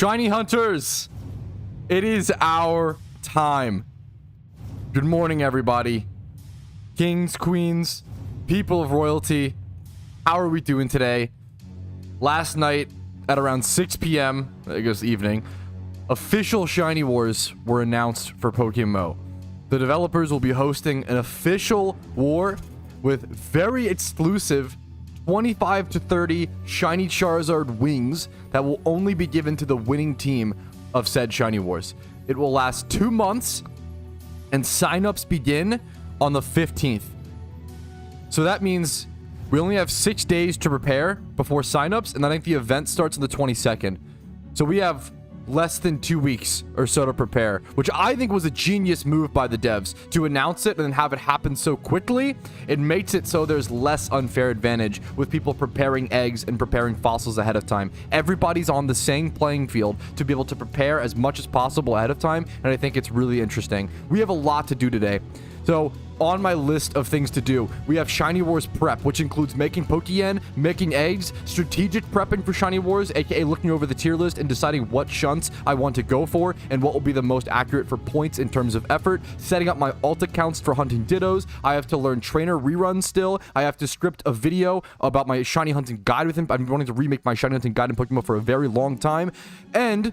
Shiny Hunters, it is our time. Good morning, everybody. Kings, queens, people of royalty. How are we doing today? Last night at around 6 p.m., I guess evening, official Shiny Wars were announced for PokeMMO. The developers will be hosting an official war with very exclusive 25 to 30 Shiny Charizard wings that will only be given to the winning team of said Shiny Wars. It will last 2 months, and signups begin on the 15th. So that means we only have 6 days to prepare before signups, and I think the event starts on the 22nd. So we have less than 2 weeks or so to prepare, which I think was a genius move by the devs to announce it and then have it happen so quickly. It makes it so there's less unfair advantage with people preparing eggs and preparing fossils ahead of time. Everybody's on the same playing field to be able to prepare as much as possible ahead of time, and I think it's really interesting. We have a lot to do today. So on my list of things to do, we have Shiny Wars prep, which includes making Pokeyen, making eggs, strategic prepping for Shiny Wars, aka looking over the tier list and deciding what shunts I want to go for and what will be the most accurate for points in terms of effort, setting up my alt accounts for hunting Dittos. I have to learn trainer reruns still. I have to script a video about my Shiny hunting guide with him. I've been wanting to remake my Shiny hunting guide in Pokemon for a very long time. And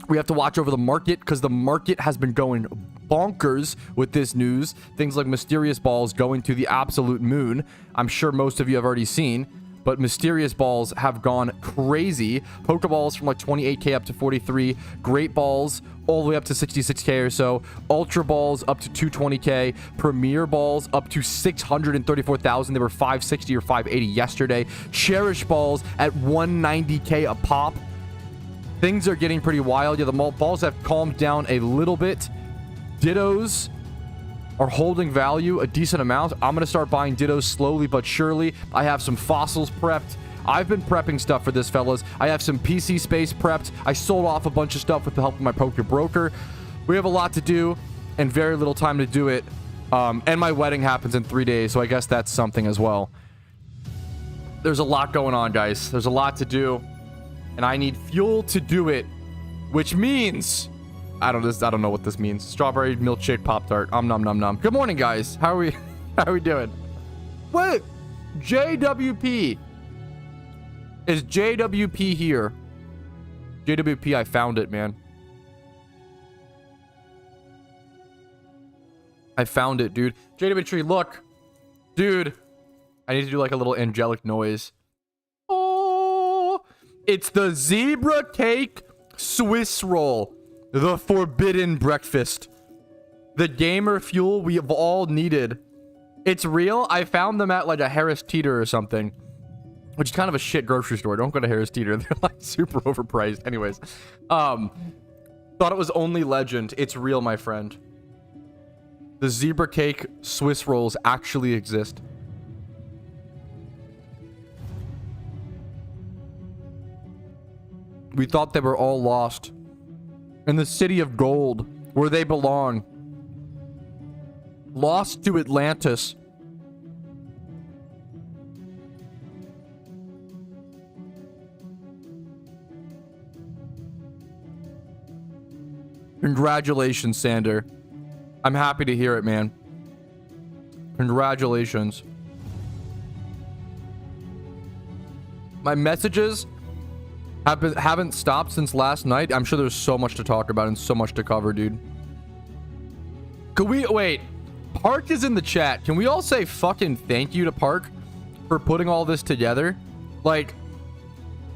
we have to watch over the market because the market has been going bonkers with this news. Things like Mysterious Balls going to the absolute moon. I'm sure most of you have already seen, but Mysterious Balls have gone crazy. Pokeballs from like 28k up to 43. Great Balls all the way up to 66k or so. Ultra Balls up to 220k. Premier Balls up to 634,000. They were 560 or 580 yesterday. Cherish Balls at 190k a pop. Things are getting pretty wild. Yeah, the balls have calmed down a little bit. Dittos are holding value a decent amount. I'm going to start buying Dittos slowly but surely. I have some fossils prepped. I've been prepping stuff for this, fellas. I have some PC space prepped. I sold off a bunch of stuff with the help of my Poke Broker. We have a lot to do and very little time to do it. And my wedding happens in 3 days, so I guess that's something as well. There's a lot going on, guys. There's a lot to do. And I need fuel to do it, which means I don't know what this means. Strawberry milkshake Pop-Tart. Nom nom nom. Good morning, guys. How are we doing? Wait, JWP. Is JWP here? JWP, I found it, man. I found it, dude. JWP, look. Dude, I need to do like a little angelic noise. It's the zebra cake Swiss roll, the forbidden breakfast, the gamer fuel we have all needed. It's real. I found them at like a Harris Teeter or something, which is kind of a shit grocery store. Don't go to Harris Teeter. They're like super overpriced. Anyways, thought it was only legend. It's real, my friend. The zebra cake Swiss rolls actually exist. We thought they were all lost in the city of gold where they belong. Lost to Atlantis. Congratulations, Sander. I'm happy to hear it, man. Congratulations. My messages haven't stopped since last night. I'm sure there's so much to talk about and so much to cover, dude. Could we wait? Park is in the chat. Can we all say fucking thank you to Park for putting all this together? Like,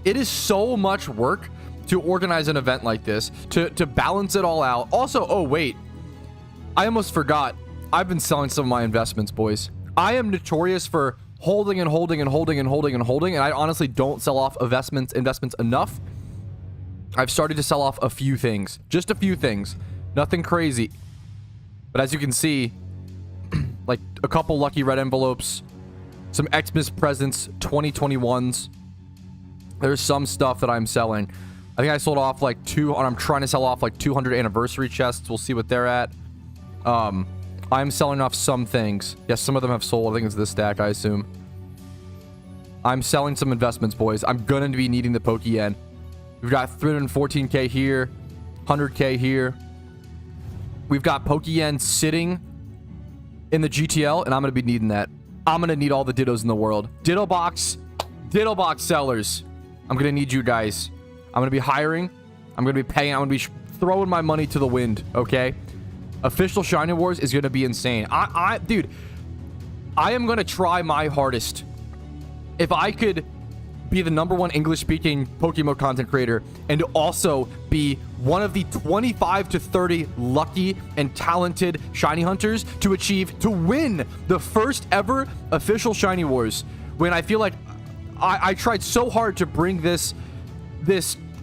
it is so much work to organize an event like this, to balance it all out. Also, oh wait, I almost forgot. I've been selling some of my investments, boys. I am notorious for holding and holding and holding and holding and holding, and I honestly don't sell off investments enough. I've started to sell off a few things, just a few things, nothing crazy. But as you can see, like a couple lucky red envelopes, some Xmas presents, 2021s. There's some stuff that I'm selling. I think I sold off like I'm trying to sell off like 200 anniversary chests. We'll see what they're at. I'm selling off some things. Yes, some of them have sold. I think it's this stack, I assume. I'm selling some investments, boys. I'm gonna be needing the Pokeyen. We've got 314k here, 100k here. We've got Pokeyen sitting in the GTL, and I'm going to be needing that. I'm going to need all the Dittos in the world. Ditto box sellers. I'm going to need you guys. I'm going to be hiring. I'm going to be paying. I'm going to be throwing my money to the wind, okay? Official Shiny Wars is going to be insane. Dude, I am going to try my hardest. If I could be the #1 English-speaking PokeMMO content creator and also be one of the 25 to 30 lucky and talented shiny hunters to win the first ever official Shiny Wars, when I feel like I tried so hard to bring this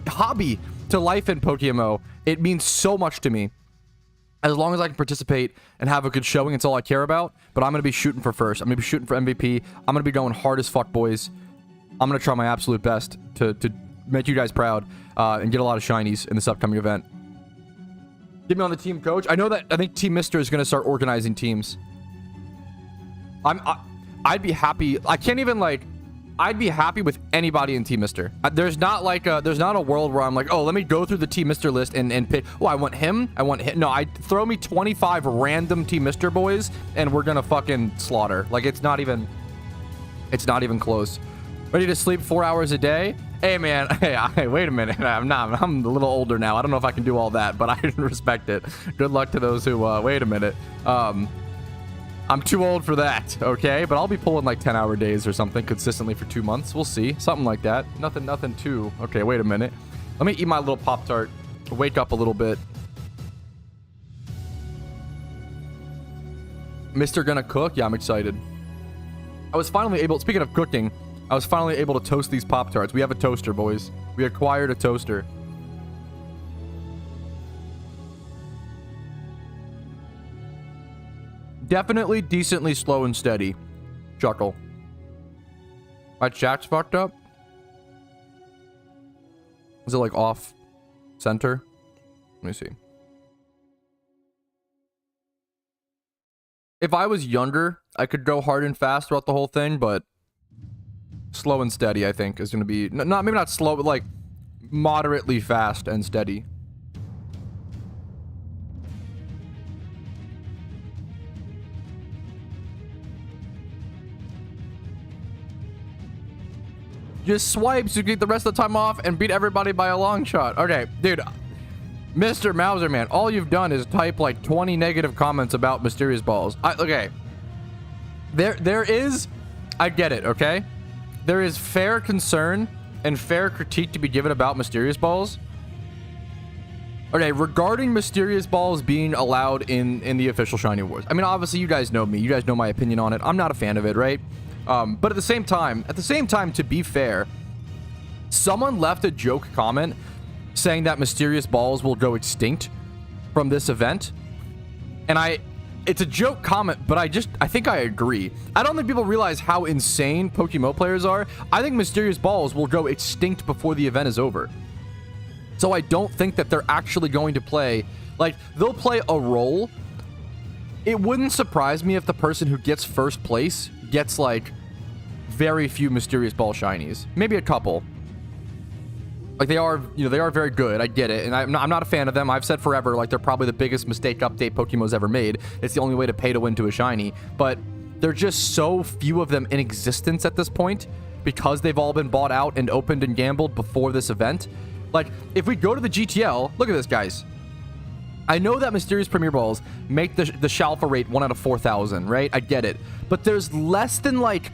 hobby to life in PokeMMO. It means so much to me. As long as I can participate and have a good showing, it's all I care about. But I'm going to be shooting for first. I'm going to be shooting for MVP. I'm going to be going hard as fuck, boys. I'm going to try my absolute best to make you guys proud and get a lot of shinies in this upcoming event. Get me on the team, coach. I think Team Mister is going to start organizing teams. I'd be happy. I can't even, like... I'd be happy with anybody in Team Mister. There's not a world where I'm like, oh, let me go through the Team Mister list and pick. Oh, I want him. No, throw me 25 random Team Mister boys, and we're gonna fucking slaughter. Like, it's not even close. Ready to sleep 4 hours a day? Hey, man. Hey, wait a minute. I'm a little older now. I don't know if I can do all that, but I respect it. Good luck to those who, wait a minute. I'm too old for that, okay? But I'll be pulling like 10-hour days or something consistently for 2 months. We'll see. Something like that. Nothing too... Okay, wait a minute. Let me eat my little Pop-Tart. Wake up a little bit. Mr. Gonna cook? Yeah, I'm excited. I was finally able... Speaking of cooking, I was finally able to toast these Pop-Tarts. We have a toaster, boys. We acquired a toaster. Definitely decently slow and steady. Chuckle. My chat's fucked up. Is it like off center? Let me see. If I was younger, I could go hard and fast throughout the whole thing, but slow and steady, I think, is going to be... maybe not slow, but like moderately fast and steady. Just swipes, you get the rest of the time off and beat everybody by a long shot. Okay, dude. Mr. Mauser, man, all you've done is type like 20 negative comments about Mysterious Balls. Okay. There is... I get it, okay? There is fair concern and fair critique to be given about Mysterious Balls. Okay, regarding Mysterious Balls being allowed in the official Shiny Wars. I mean, obviously, you guys know me. You guys know my opinion on it. I'm not a fan of it, right? But at the same time, to be fair, someone left a joke comment saying that Mysterious Balls will go extinct from this event. And it's a joke comment, but I think I agree. I don't think people realize how insane PokeMMO players are. I think Mysterious Balls will go extinct before the event is over. So I don't think that they're actually going to play, like, they'll play a role. It wouldn't surprise me if the person who gets first place gets like very few Mysterious Ball shinies, maybe a couple. Like, they are very good. I get it, and I'm not a fan of them. I've said forever, like, they're probably the biggest mistake update PokeMMO's ever made. It's the only way to pay to win to a shiny, but there are just so few of them in existence at this point because they've all been bought out and opened and gambled before this event. Like, if we go to the GTL, look at this, guys. I know that Mysterious Premier Balls make the Shalfa rate 1 out of 4,000, right? I get it. But there's less than, like...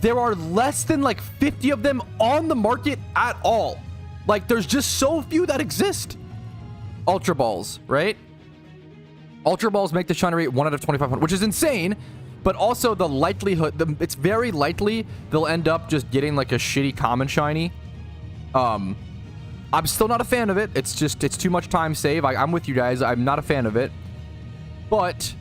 There are less than, like, 50 of them on the market at all. Like, there's just so few that exist. Ultra Balls, right? Ultra Balls make the shiny rate 1 out of 2,500, which is insane. But also the likelihood... it's very likely they'll end up just getting, like, a shitty common shiny. I'm still not a fan of it. It's too much time save. I'm with you guys. I'm not a fan of it. But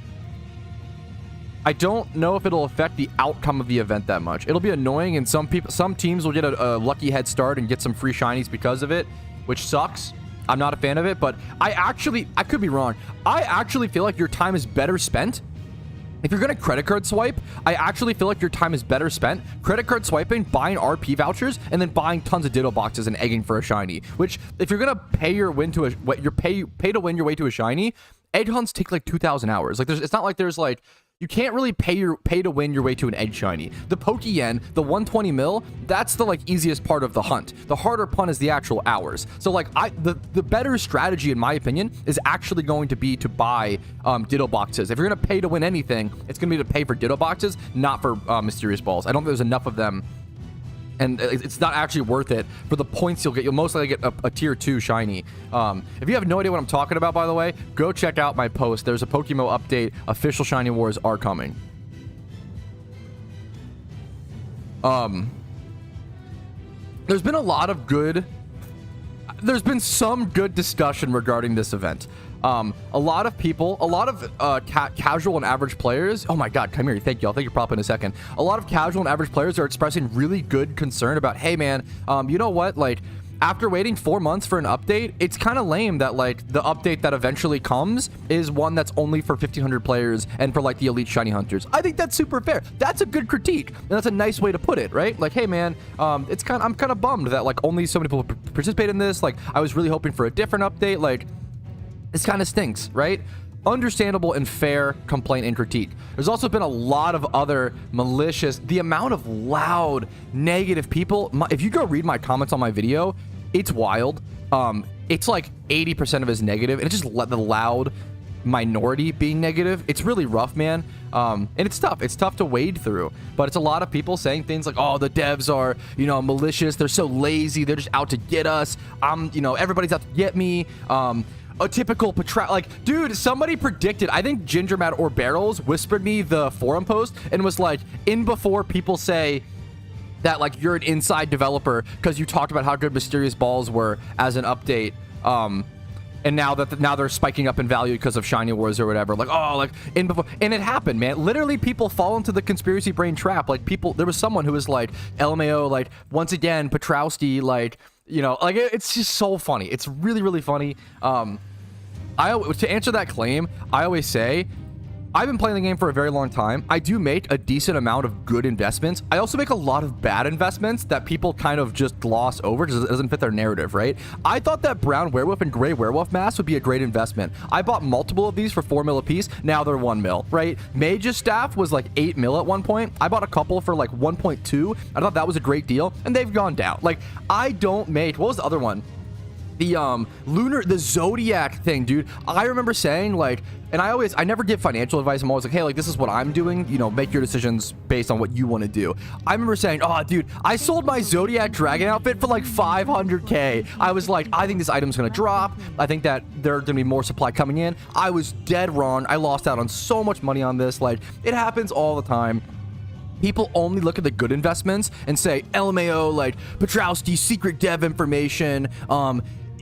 I don't know if it'll affect the outcome of the event that much. It'll be annoying, and some teams will get a lucky head start and get some free shinies because of it, which sucks. I'm not a fan of it, but I could be wrong. I actually feel like your time is better spent If you're going to credit card swipe, I actually feel like your time is better spent credit card swiping, buying RP vouchers, and then buying tons of Ditto boxes and egging for a shiny. Which, if you're going to pay your win to pay to win your way to a shiny, egg hunts take like 2,000 hours. Like, it's not like there's like, you can't really pay to win your way to an egg shiny. The Pokeyen, the 120 mil, that's the like easiest part of the hunt. The harder part is the actual hours. So like the better strategy in my opinion is actually going to be to buy Ditto boxes. If you're gonna pay to win anything, it's gonna be to pay for Ditto boxes, not for mysterious balls. I don't think there's enough of them. And it's not actually worth it for the points you'll get. You'll most likely get a tier 2 shiny. If you have no idea what I'm talking about, by the way, go check out my post. There's a PokeMMO update. Official shiny wars are coming. There's been a lot of good... There's been some good discussion regarding this event. A lot of people, a lot of casual and average players, oh my god, come here, thank you, I'll take your prop in a second. A lot of casual and average players are expressing really good concern about, hey man, you know what, like, after waiting 4 months for an update, it's kind of lame that like the update that eventually comes is one that's only for 1,500 players and for like the elite shiny hunters. I think that's super fair. That's a good critique, and that's a nice way to put it, right? Like, hey man, I'm kind of bummed that like only so many people participate in this. Like, I was really hoping for a different update. Like, this kind of stinks, right? Understandable and fair complaint and critique. There's also been a lot of other malicious, the amount of loud, negative people. If you go read my comments on my video, it's wild. It's like 80% of it is negative, and it's just the loud minority being negative. It's really rough, man. And it's tough. It's tough to wade through, but it's a lot of people saying things like, oh, the devs are, you know, malicious. They're so lazy. They're just out to get us. You know, everybody's out to get me. A typical like, dude, somebody predicted, I think Gingermat or Barrels whispered me the forum post and was like, in before people say that like you're an inside developer because you talked about how good mysterious balls were as an update, and now they're spiking up in value because of shiny wars or whatever, like, oh, like in before. And it happened, man. Literally people fall into the conspiracy brain trap. Like, people, there was someone who was like, LMAO, like, once again, Patrouski, like, you know, like, it's just so funny. It's really, really funny. To answer that claim, I always say, I've been playing the game for a very long time. I do make a decent amount of good investments. I also make a lot of bad investments that people kind of just gloss over because it doesn't fit their narrative, right? I thought that brown werewolf and gray werewolf mask would be a great investment. I bought multiple of these for 4 mil a piece. Now they're 1 mil, right? Mage's staff was like 8 mil at one point. I bought a couple for like 1.2. I thought that was a great deal, and they've gone down. Like, I don't make, what was the other one? The Zodiac thing, dude. I remember saying, like, and I never give financial advice. I'm always like, hey, like, this is what I'm doing, you know, make your decisions based on what you want to do. I remember saying, oh, dude, I sold my Zodiac Dragon outfit for like 500K. I was like, I think this item's gonna drop. I think that there's gonna be more supply coming in. I was dead wrong. I lost out on so much money on this. Like, it happens all the time. People only look at the good investments and say, LMAO, like, Patrouski, secret dev information,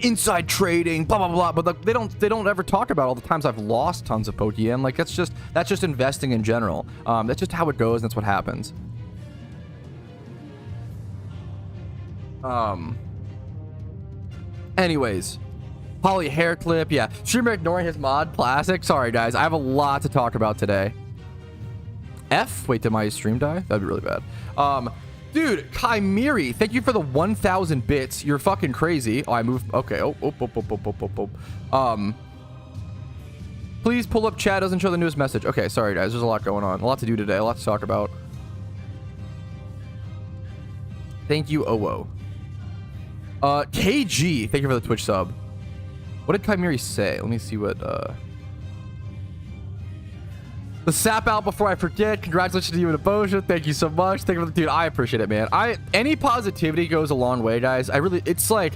inside trading, blah blah blah, but like, they don't ever talk about all the times I've lost tons of Pokeyen. Like, that's just investing in general. That's just how it goes, and that's what happens. Anyways, Poly hair clip, yeah. Streamer ignoring his mod classic. Sorry guys, I have a lot to talk about today. Wait, did my stream die? That'd be really bad. Dude, Chimeri, thank you for the 1,000 bits. You're fucking crazy. Oh, I moved. Okay. Please pull up chat. Doesn't show the newest message. Okay, sorry guys. There's a lot going on. A lot to do today. A lot to talk about. Thank you, Owo. KG, thank you for the Twitch sub. What did Chimeri say? Let me see what. The sap out before I forget. Congratulations to you and Abosia. Thank you so much. Thank you for the dude. I appreciate it, man. Any positivity goes a long way, guys. It's like,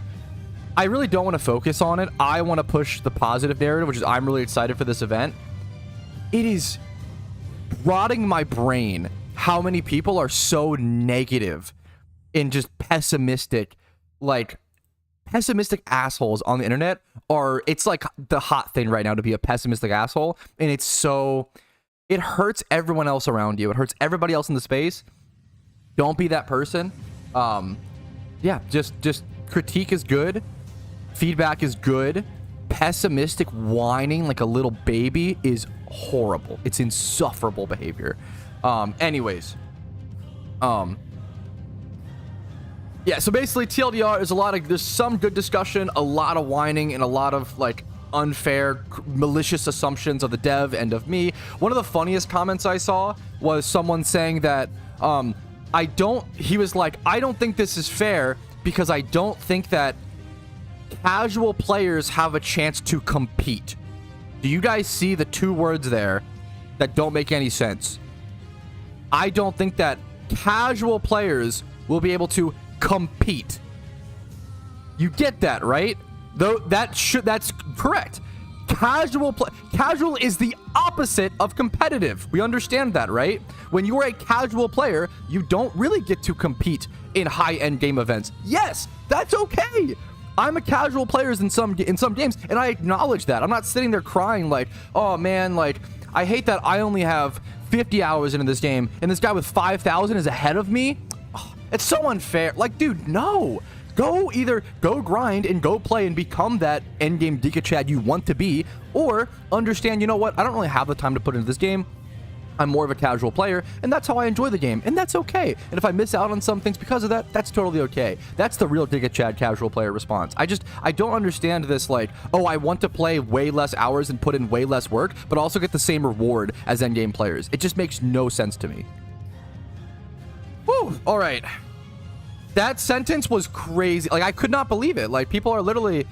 I really don't want to focus on it. I want to push the positive narrative, which is I'm really excited for this event. It is rotting my brain how many people are so negative and just pessimistic, like pessimistic assholes on the internet. Or it's like the hot thing right now to be a pessimistic asshole, and it's so. It hurts everyone else around you. It hurts everybody else in the space. Don't be that person. Yeah, just critique is good. Feedback is good. Pessimistic whining like a little baby is horrible. It's insufferable behavior. Anyways. Yeah, so basically TLDR is there's some good discussion, a lot of whining, and a lot of like unfair, malicious assumptions of the dev and of me. One of the funniest comments I saw was someone saying that he was like, I don't think this is fair because I don't think that casual players have a chance to compete. Do you guys see the two words there that don't make any sense? I don't think that casual players will be able to compete. You get that, right? Though that's correct. Casual is the opposite of competitive. We understand that, right? When you are a casual player, you don't really get to compete in high-end game events. Yes, that's okay. I'm a casual player in some games, and I acknowledge that. I'm not sitting there crying like, oh man, like I hate that I only have 50 hours into this game, and this guy with 5,000 is ahead of me. Oh, it's so unfair. Like, dude, no. Either go grind and go play and become that endgame Dika Chad you want to be, or understand, you know what, I don't really have the time to put into this game. I'm more of a casual player, and that's how I enjoy the game, and that's okay. And if I miss out on some things because of that, that's totally okay. That's the real Dika Chad casual player response. I don't understand this like, oh, I want to play way less hours and put in way less work, but also get the same reward as endgame players. It just makes no sense to me. Whew, all right. That sentence was crazy. Like, I could not believe it. Like, people are literally,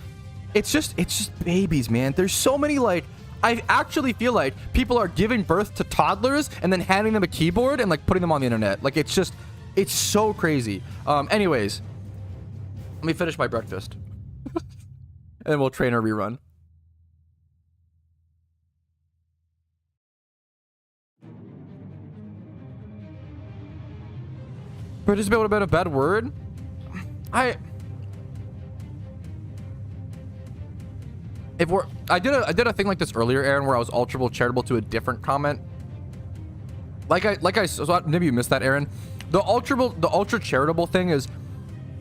it's just babies, man. There's so many, like, I actually feel like people are giving birth to toddlers and then handing them a keyboard and like putting them on the internet. Like, it's so crazy. Anyways, let me finish my breakfast and then we'll train our rerun. Participate would have been a bad word. I did a thing like this earlier, Aaron, where I was ultra charitable to a different comment. So maybe you missed that, Aaron. The ultra charitable thing is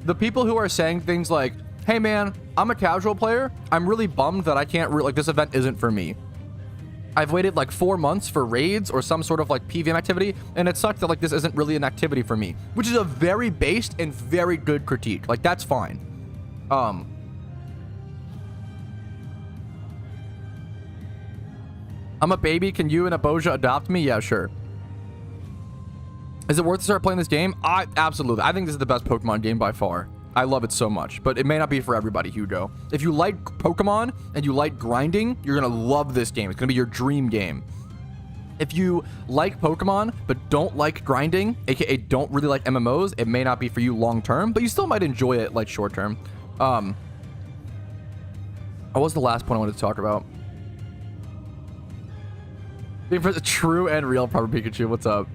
the people who are saying things like, "Hey man, I'm a casual player. I'm really bummed that I can't like this event isn't for me. I've waited like 4 months for raids or some sort of like PVM activity, and it sucks that like this isn't really an activity for me," which is a very based and very good critique. Like, that's fine. I'm a baby. Can you and Aboja adopt me? Yeah, sure. Is it worth to start playing this game? Absolutely. I think this is the best Pokemon game by far. I love it so much, but it may not be for everybody, Hugo. If you like Pokemon and you like grinding, you're going to love this game. It's going to be your dream game. If you like Pokemon but don't like grinding, aka don't really like MMOs, it may not be for you long term, but you still might enjoy it like short term. What was the last point I wanted to talk about? True and real proper Pikachu. What's up?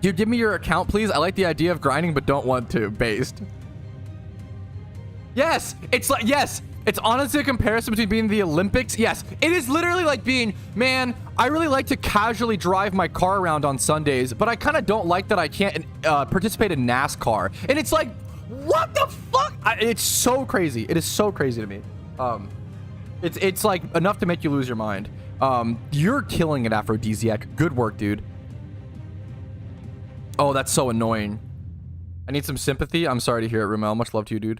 Dude, give me your account, please. I like the idea of grinding, but don't want to. Based. Yes, it's like, yes, it's honestly a comparison between being the Olympics. Yes, it is literally like being, man, I really like to casually drive my car around on Sundays, but I kind of don't like that I can't participate in NASCAR. And it's like, what the fuck? It's so crazy. It is so crazy to me. It's like enough to make you lose your mind. You're killing it, Aphrodisiac. Good work, dude. Oh, that's so annoying. I need some sympathy. I'm sorry to hear it, Ramel. Much love to you, dude.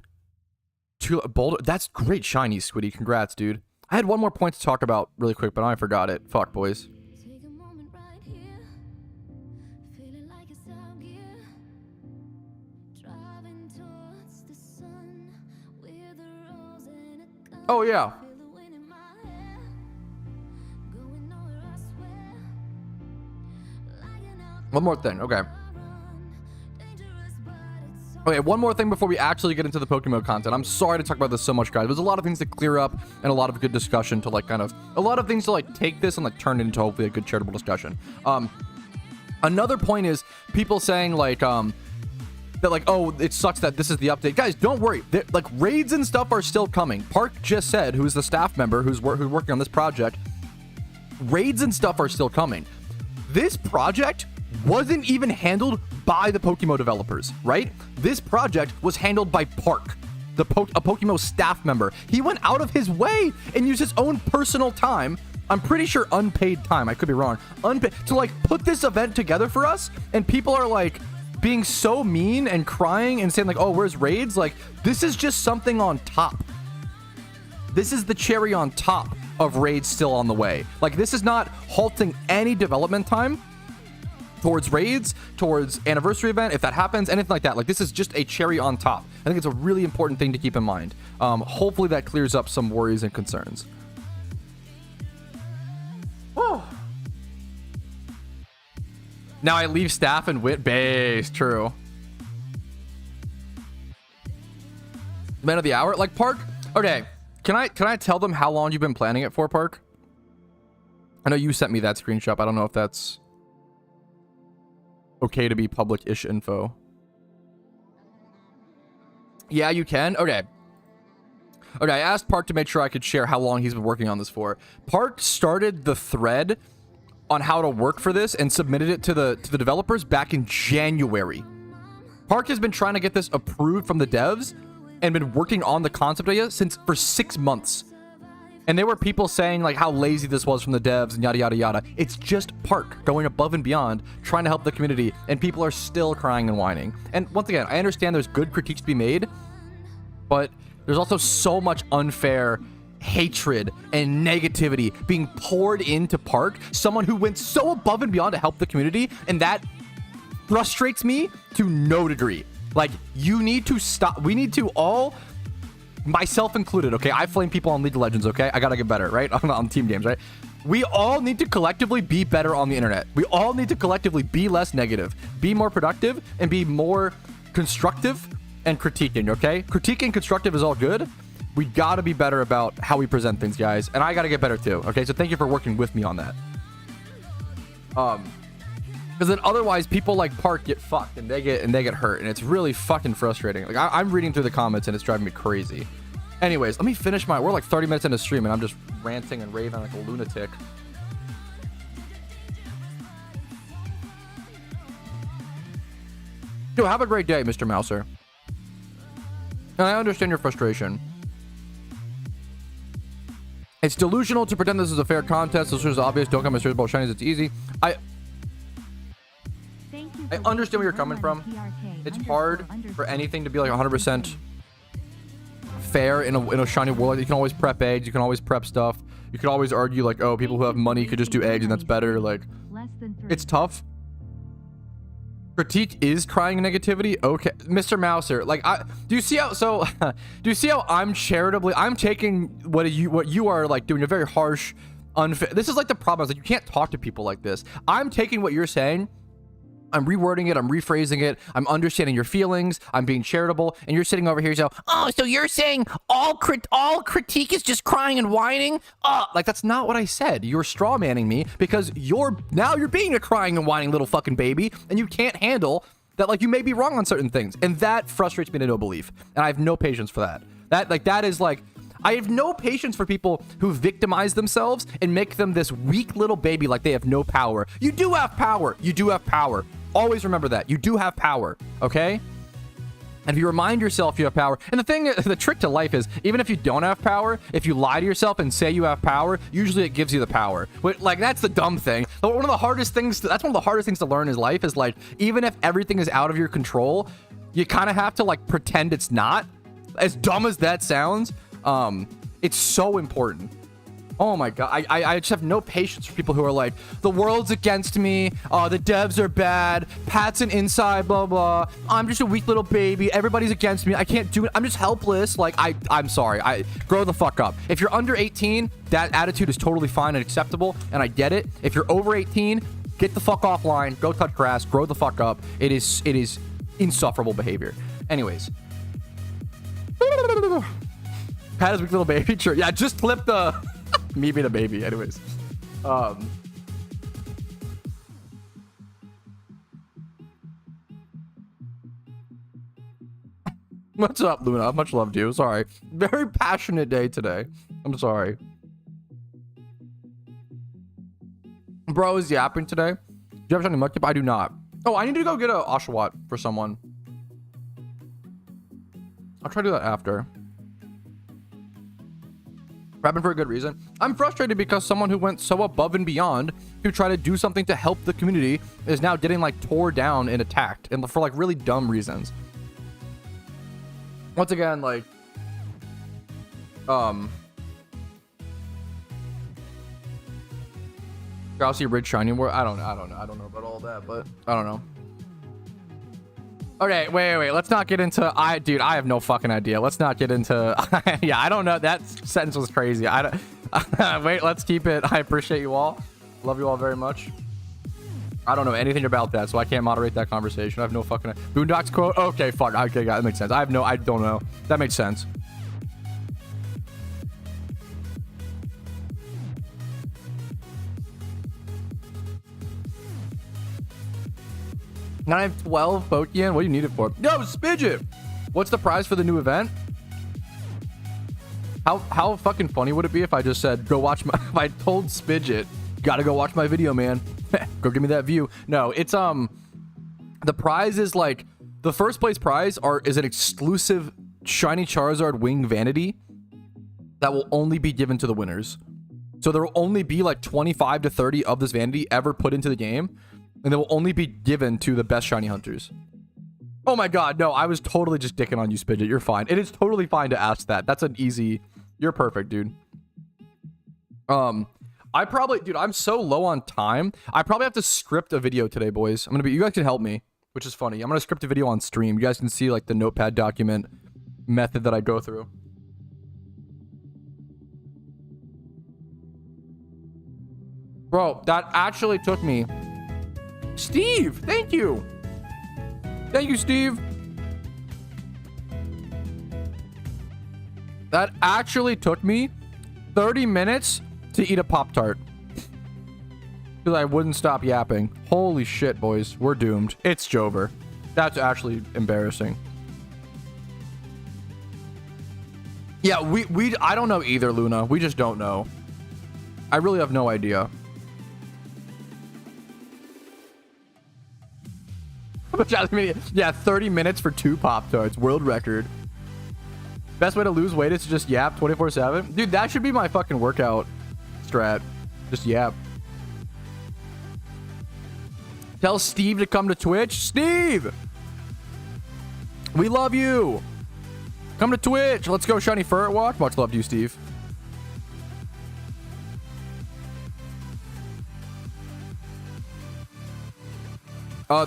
Boulder. That's great shiny, Squiddy. Congrats, dude. I had one more point to talk about really quick, but I forgot it. Fuck, boys. Oh, yeah. One more thing. Okay. Okay, one more thing before we actually get into the PokeMMO content. I'm sorry to talk about this so much, guys. There's a lot of things to clear up and a lot of good discussion to like kind of a lot of things to like take this and like turn it into hopefully a good charitable discussion. Another point is people saying like that like, oh, it sucks that this is the update. Guys, don't worry. Like raids and stuff are still coming. Park just said, who's the staff member who's working on this project, raids and stuff are still coming. This project wasn't even handled by the PokeMMO developers, right? This project was handled by Park. a PokeMMO staff member. He went out of his way and used his own personal time. I'm pretty sure unpaid time. I could be wrong. Unpaid to like put this event together for us. And people are like being so mean and crying and saying like, oh, where's raids? Like, this is just something on top. This is the cherry on top of raids still on the way. Like, this is not halting any development time towards raids, towards anniversary event, if that happens, anything like that. Like, this is just a cherry on top. I think it's a really important thing to keep in mind. Hopefully that clears up some worries and concerns. Oh. Now I leave staff and wit base. True. Man of the hour, like Park. Okay, can I tell them how long you've been planning it for, Park? I know you sent me that screenshot. I don't know if that's okay to be public-ish info. Yeah, you can. Okay. Okay, I asked Park to make sure I could share how long he's been working on this for. Park started the thread on how to work for this and submitted it to the developers back in January. Park has been trying to get this approved from the devs and been working on the concept idea for 6 months. And there were people saying like how lazy this was from the devs and yada yada yada. It's just Park going above and beyond, trying to help the community, and people are still crying and whining. And once again, I understand there's good critiques to be made, but there's also so much unfair hatred and negativity being poured into Park, someone who went so above and beyond to help the community, and that frustrates me to no degree. Like, you need to stop. We need to all, myself included, okay? I flame people on League of Legends, okay? I gotta get better, right? on team games, right? We all need to collectively be better on the internet. We all need to collectively be less negative, be more productive, and be more constructive and critiquing, okay? Critiquing constructive is all good. We gotta be better about how we present things, guys. And I gotta get better too, okay? So thank you for working with me on that. Because then otherwise people like Park get fucked and they get hurt, and it's really fucking frustrating. Like, I'm reading through the comments and it's driving me crazy. Anyways, let me finish we're like 30 minutes into stream and I'm just ranting and raving like a lunatic. Yo, have a great day, Mr. Mouser. And I understand your frustration. It's delusional to pretend this is a fair contest. This is obvious. Don't come serious about shinies. It's easy. I understand where you're coming from. It's hard for anything to be like 100% fair in a shiny world. You can always prep eggs. You can always prep stuff. You could always argue like, oh, people who have money could just do eggs and that's better. Like, it's tough. Critique is trying negativity. Okay, Mr. Mouser, like, do you see how I'm taking what you are like doing a very harsh, unfair. This is like the problem is like you can't talk to people like this. I'm taking what you're saying, I'm rewording it, I'm rephrasing it, I'm understanding your feelings, I'm being charitable, and you're sitting over here so, oh, so you're saying all critique is just crying and whining? Like, that's not what I said. You're straw manning me because you're being a crying and whining little fucking baby, and you can't handle that. Like, you may be wrong on certain things, and that frustrates me to no belief, and I have no patience for that. I have no patience for people who victimize themselves and make them this weak little baby like they have no power. You do have power. You do have power. Always remember that. You do have power, okay? And if you remind yourself you have power, and the trick to life is, even if you don't have power, if you lie to yourself and say you have power, usually it gives you the power. Like, that's the dumb thing. That's one of the hardest things to learn in life is, like, even if everything is out of your control, you kind of have to, like, pretend it's not. As dumb as that sounds, it's so important. Oh my god, I just have no patience for people who are like, the world's against me, the devs are bad, Pat's an inside, blah blah, I'm just a weak little baby, everybody's against me, I can't do it, I'm just helpless. Like, I'm sorry, grow the fuck up. If you're under 18, that attitude is totally fine and acceptable, and I get it. If you're over 18, get the fuck offline, go touch grass, grow the fuck up. It is insufferable behavior. Anyways. Pat is weak little baby. Sure. Yeah, just flip the me being a baby. Anyways. What's up, Luna? Much love to you. Sorry. Very passionate day today. I'm sorry. Bro is yapping today. Do you have something much? I do not. Oh, I need to go get a Oshawott for someone. I'll try to do that after. Happened for a good reason. I'm frustrated because someone who went so above and beyond to try to do something to help the community is now getting like tore down and attacked, and for like really dumb reasons. Once again, like Galaxy Ridge Shining War. I don't know about all that, but I don't know. Okay, wait. Let's not get into... Dude, I have no fucking idea. Let's not get into... Yeah, I don't know. That sentence was crazy. I don't... Wait, let's keep it. I appreciate you all. Love you all very much. I don't know anything about that, so I can't moderate that conversation. I have no fucking... Boondocks quote? Okay, fuck. Okay, that makes sense. I don't know. That makes sense. Now I have 12 Pokeyen. What do you need it for? No, Spidget! What's the prize for the new event? How fucking funny would it be if I just said, go watch my... If I told Spidget, gotta go watch my video, man. Go give me that view. No, it's, the prize is like... The first place prize is an exclusive Shiny Charizard Wing Vanity that will only be given to the winners. So there will only be like 25 to 30 of this vanity ever put into the game. And they will only be given to the best shiny hunters. Oh my god, no, I was totally just dicking on you, Spidget. You're fine. It is totally fine to ask that. That's an easy... You're perfect, dude. I probably... Dude, I'm so low on time. I probably have to script a video today, boys. You guys can help me, which is funny. I'm gonna script a video on stream. You guys can see, like, the notepad document method that I go through. Bro, that actually took me... Steve, thank you. Thank you, Steve. That actually took me 30 minutes to eat a Pop-Tart. Because I wouldn't stop yapping. Holy shit, boys. We're doomed. It's Jover. That's actually embarrassing. Yeah, I don't know either, Luna. We just don't know. I really have no idea. Yeah, 30 minutes for 2 Pop-Tarts. World record. Best way to lose weight is to just yap 24/7. Dude, that should be my fucking workout strat. Just yap. Tell Steve to come to Twitch. Steve! We love you! Come to Twitch. Let's go Shiny Ferret Walk. Much love to you, Steve.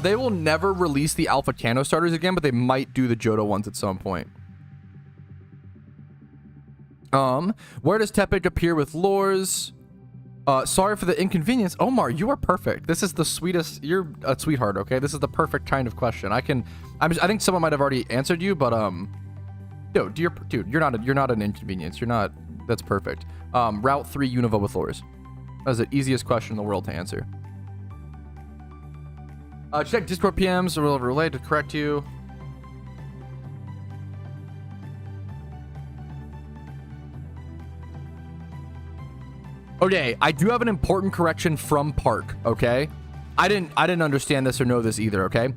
They will never release the Alpha Cano starters again, but they might do the Johto ones at some point. Where does Tepig appear with lures? Sorry for the inconvenience. Omar, you are perfect. This is the sweetest... You're a sweetheart, okay? This is the perfect kind of question. I think someone might have already answered you, but, dude, you're not an inconvenience. You're not... That's perfect. Route 3 Unova with lures. That is the easiest question in the world to answer. Check Discord PMs. We'll relay to correct you. Okay, I do have an important correction from Park, okay? I didn't understand this or know this either, okay?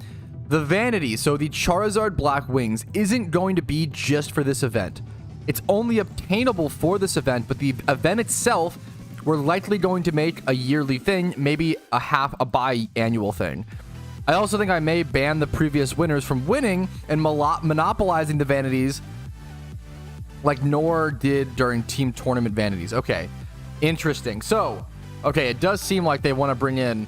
The Vanity, so the Charizard Black Wings, isn't going to be just for this event. It's only obtainable for this event, but the event itself, we're likely going to make a yearly thing, maybe a biannual thing. I also think I may ban the previous winners from winning and monopolizing the Vanities like Nor did during Team Tournament Vanities. Okay. Interesting. So, okay, it does seem like they want to bring in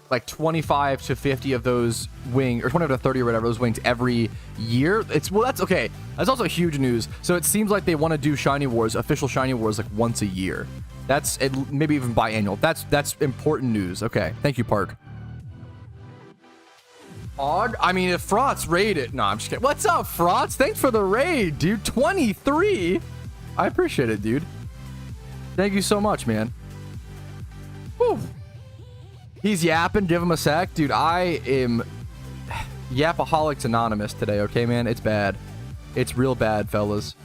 like 25 to 50 of those wings, or 25 to 30 or whatever, those wings every year. Well, that's okay. That's also huge news. So it seems like they want to do Shiny Wars, official Shiny Wars, like once a year. That's maybe even biannual. That's important news. Okay. Thank you, Park. Odd. I mean, if Frotz raided... No, I'm just kidding. What's up, Frotz? Thanks for the raid, dude. 23? I appreciate it, dude. Thank you so much, man. Whew. He's yapping. Give him a sec. Dude, I am... Yapaholics Anonymous today, okay, man? It's bad. It's real bad, fellas.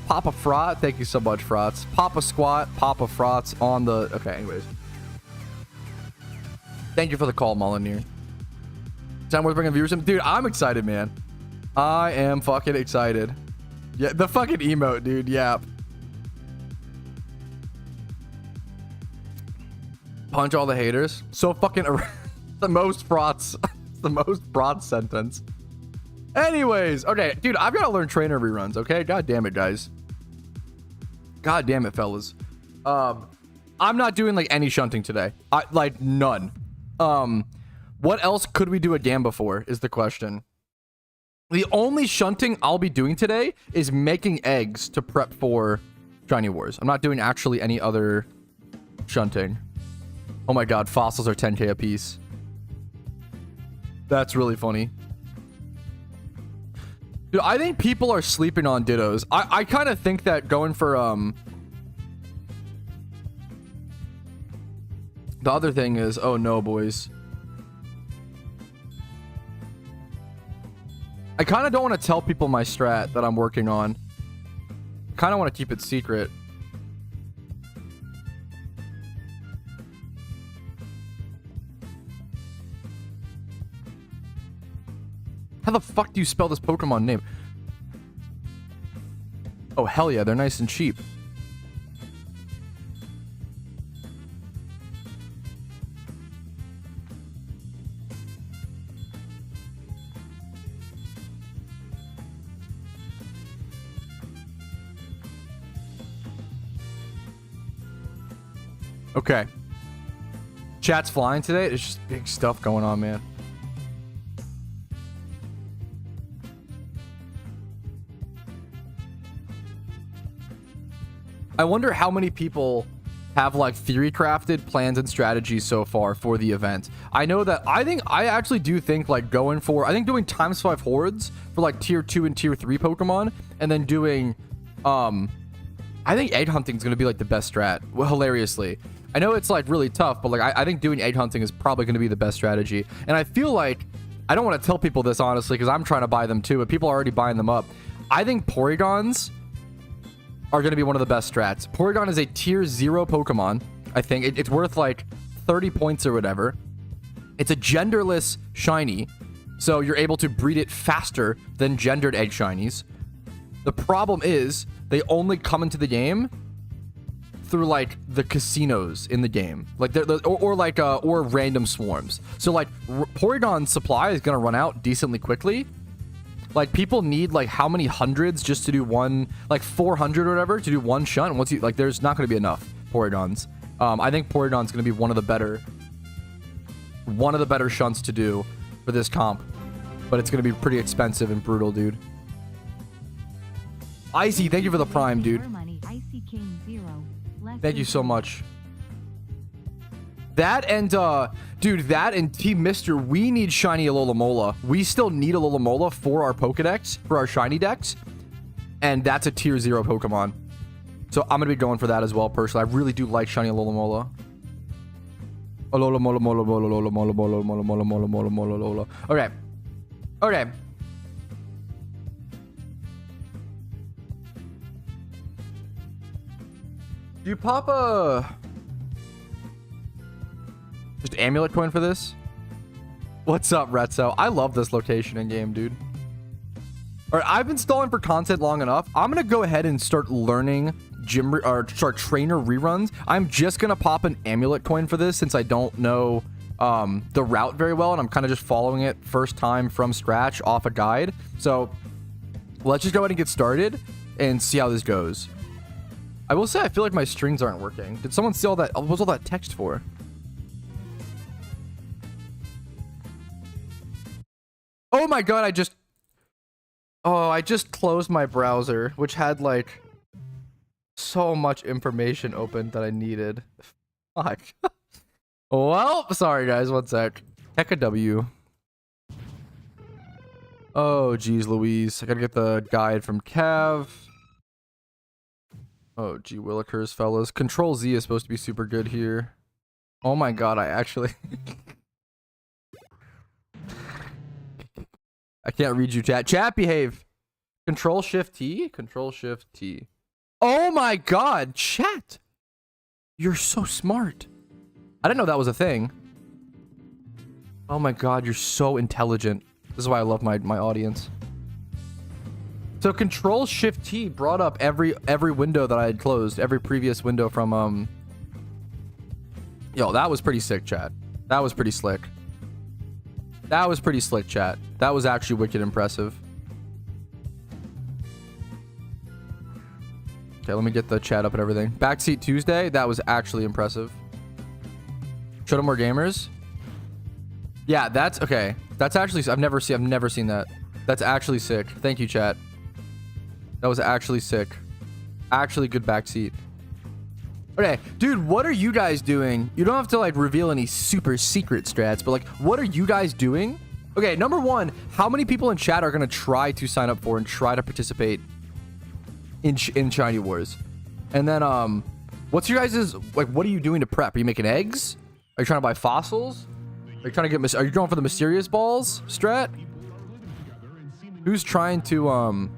Papa Frot. Thank you so much, Frotz. Papa Squat. Papa Frotz on the... Okay, anyways. Thank you for the call, Molyneux. Time worth bringing viewers in. Dude, I'm excited, man. I am fucking excited. Yeah, the fucking emote, dude. Yap. Punch all the haters. So fucking the most brats. The most brat sentence. Anyways, okay, dude, I've got to learn trainer reruns. Okay, god damn it, guys. God damn it, fellas. I'm not doing like any shunting today. Like none. What else could we do a Gamba for is the question. The only shunting I'll be doing today is making eggs to prep for Shiny Wars. I'm not doing actually any other shunting. Oh my god, fossils are 10k a piece. That's really funny. Dude, I think people are sleeping on Dittos. I kind of think that going for the other thing is, oh no, boys. I kind of don't want to tell people my strat that I'm working on. Kind of want to keep it secret. How the fuck do you spell this Pokemon name? Oh, hell yeah, they're nice and cheap. Okay. Chat's flying today. There's just big stuff going on, man. I wonder how many people have like theory crafted plans and strategies so far for the event. I know that I actually do think like going for, I think doing ×5 hordes for like tier 2 and tier 3 Pokemon, and then doing I think egg hunting is going to be like the best strat. Well, hilariously, I know it's like really tough, but like I think doing egg hunting is probably going to be the best strategy. And I feel like I don't want to tell people this honestly because I'm trying to buy them too, but people are already buying them up. I think Porygons are going to be one of the best strats. Porygon is a tier 0 Pokemon. I think it's worth like 30 points or whatever. It's a genderless shiny, so you're able to breed it faster than gendered egg shinies. The problem is they only come into the game through like the casinos in the game, like or random swarms. So like Porygon's supply is going to run out decently quickly. Like people need like how many hundreds just to do one, like 400 or whatever to do one shunt. Once you like, there's not going to be enough Porygons. I think Porygon's going to be one of the better shunts to do for this comp, but it's going to be pretty expensive and brutal, dude. Icy, thank you for the prime, dude. Thank you so much. That and dude, that and Team Mister, we need shiny Alola. We still need Alola for our Pokedex, for our shiny decks, and that's a tier 0 Pokemon. So I'm gonna be going for that as well personally. I really do like shiny Alola. Okay. Okay. Do you pop a just amulet coin for this? What's up, Retso? I love this location in game, dude. All right, I've been stalling for content long enough. I'm gonna go ahead and start learning start trainer reruns. I'm just gonna pop an amulet coin for this since I don't know the route very well, and I'm kind of just following it first time from scratch off a guide. So let's just go ahead and get started and see how this goes. I will say I feel like my strings aren't working. Did someone see all that? What was all that text for? Oh my god, I just closed my browser, which had like so much information open that I needed. Fuck. Well, sorry guys, one sec. Heck a W. Oh geez Louise, I gotta get the guide from Cav. Oh gee Willikers, fellas. Control Z is supposed to be super good here. Oh my god, I actually I can't read you, chat. Chat, behave. Control Shift T. Control Shift T. Oh my god, chat. You're so smart. I didn't know that was a thing. Oh my god, you're so intelligent. This is why I love my audience. So Control Shift T brought up every window that I had closed, every previous window from Yo, that was pretty sick, chat. That was pretty slick. That was pretty slick, chat. That was actually wicked impressive. Okay, let me get the chat up and everything. Backseat Tuesday, that was actually impressive. Show them more gamers. Yeah, that's okay. That's actually I've never seen that. That's actually sick. Thank you, chat. That was actually sick. Actually good backseat. Okay, dude, what are you guys doing? You don't have to like reveal any super secret strats, but like, what are you guys doing? Okay, number one, how many people in chat are gonna try to sign up for and try to participate in Shiny Wars? And then what's your guys's like? What are you doing to prep? Are you making eggs? Are you trying to buy fossils? Are you trying to get? Are you going for the mysterious balls strat? Who's trying to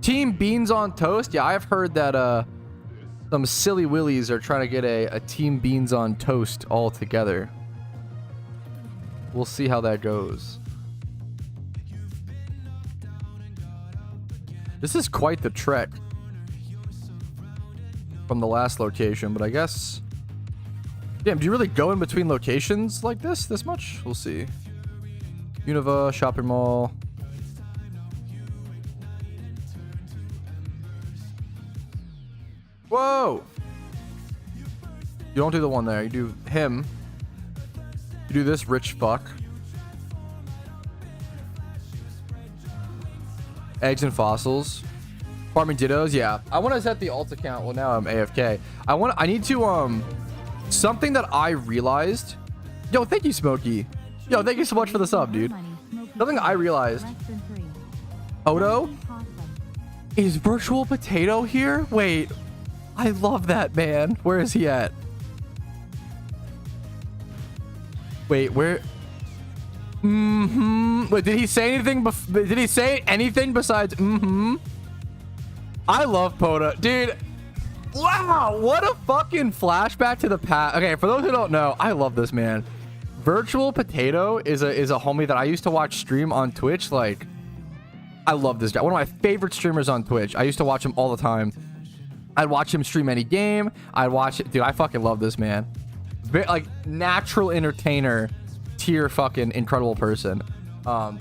Team Beans on Toast? Yeah, I've heard that some silly willies are trying to get a Team Beans on Toast all together. We'll see how that goes. This is quite the trek from the last location, but I guess... Damn, do you really go in between locations like this much? We'll see. Unova, shopping mall. Whoa! You don't do the one there. You do him. You do this rich fuck. Eggs and fossils. Farming dittos. Yeah. I want to set the alt account. Well, now I'm AFK. I need to, something that I realized. Yo, thank you, Smokey. Yo, thank you so much for the sub, dude. Something I realized. Odo? Is Virtual Potato here? Wait. I love that, man. Where is he at? Wait, where? Wait, did he say anything? Did he say anything besides I love Poda. Dude, wow, what a fucking flashback to the past. Okay, for those who don't know, I love this man. Virtual Potato is a homie that I used to watch stream on Twitch. Like, I love this guy. One of my favorite streamers on Twitch. I used to watch him all the time. I'd watch him stream any game. I'd watch it. Dude, I fucking love this man. Like, natural entertainer tier fucking incredible person.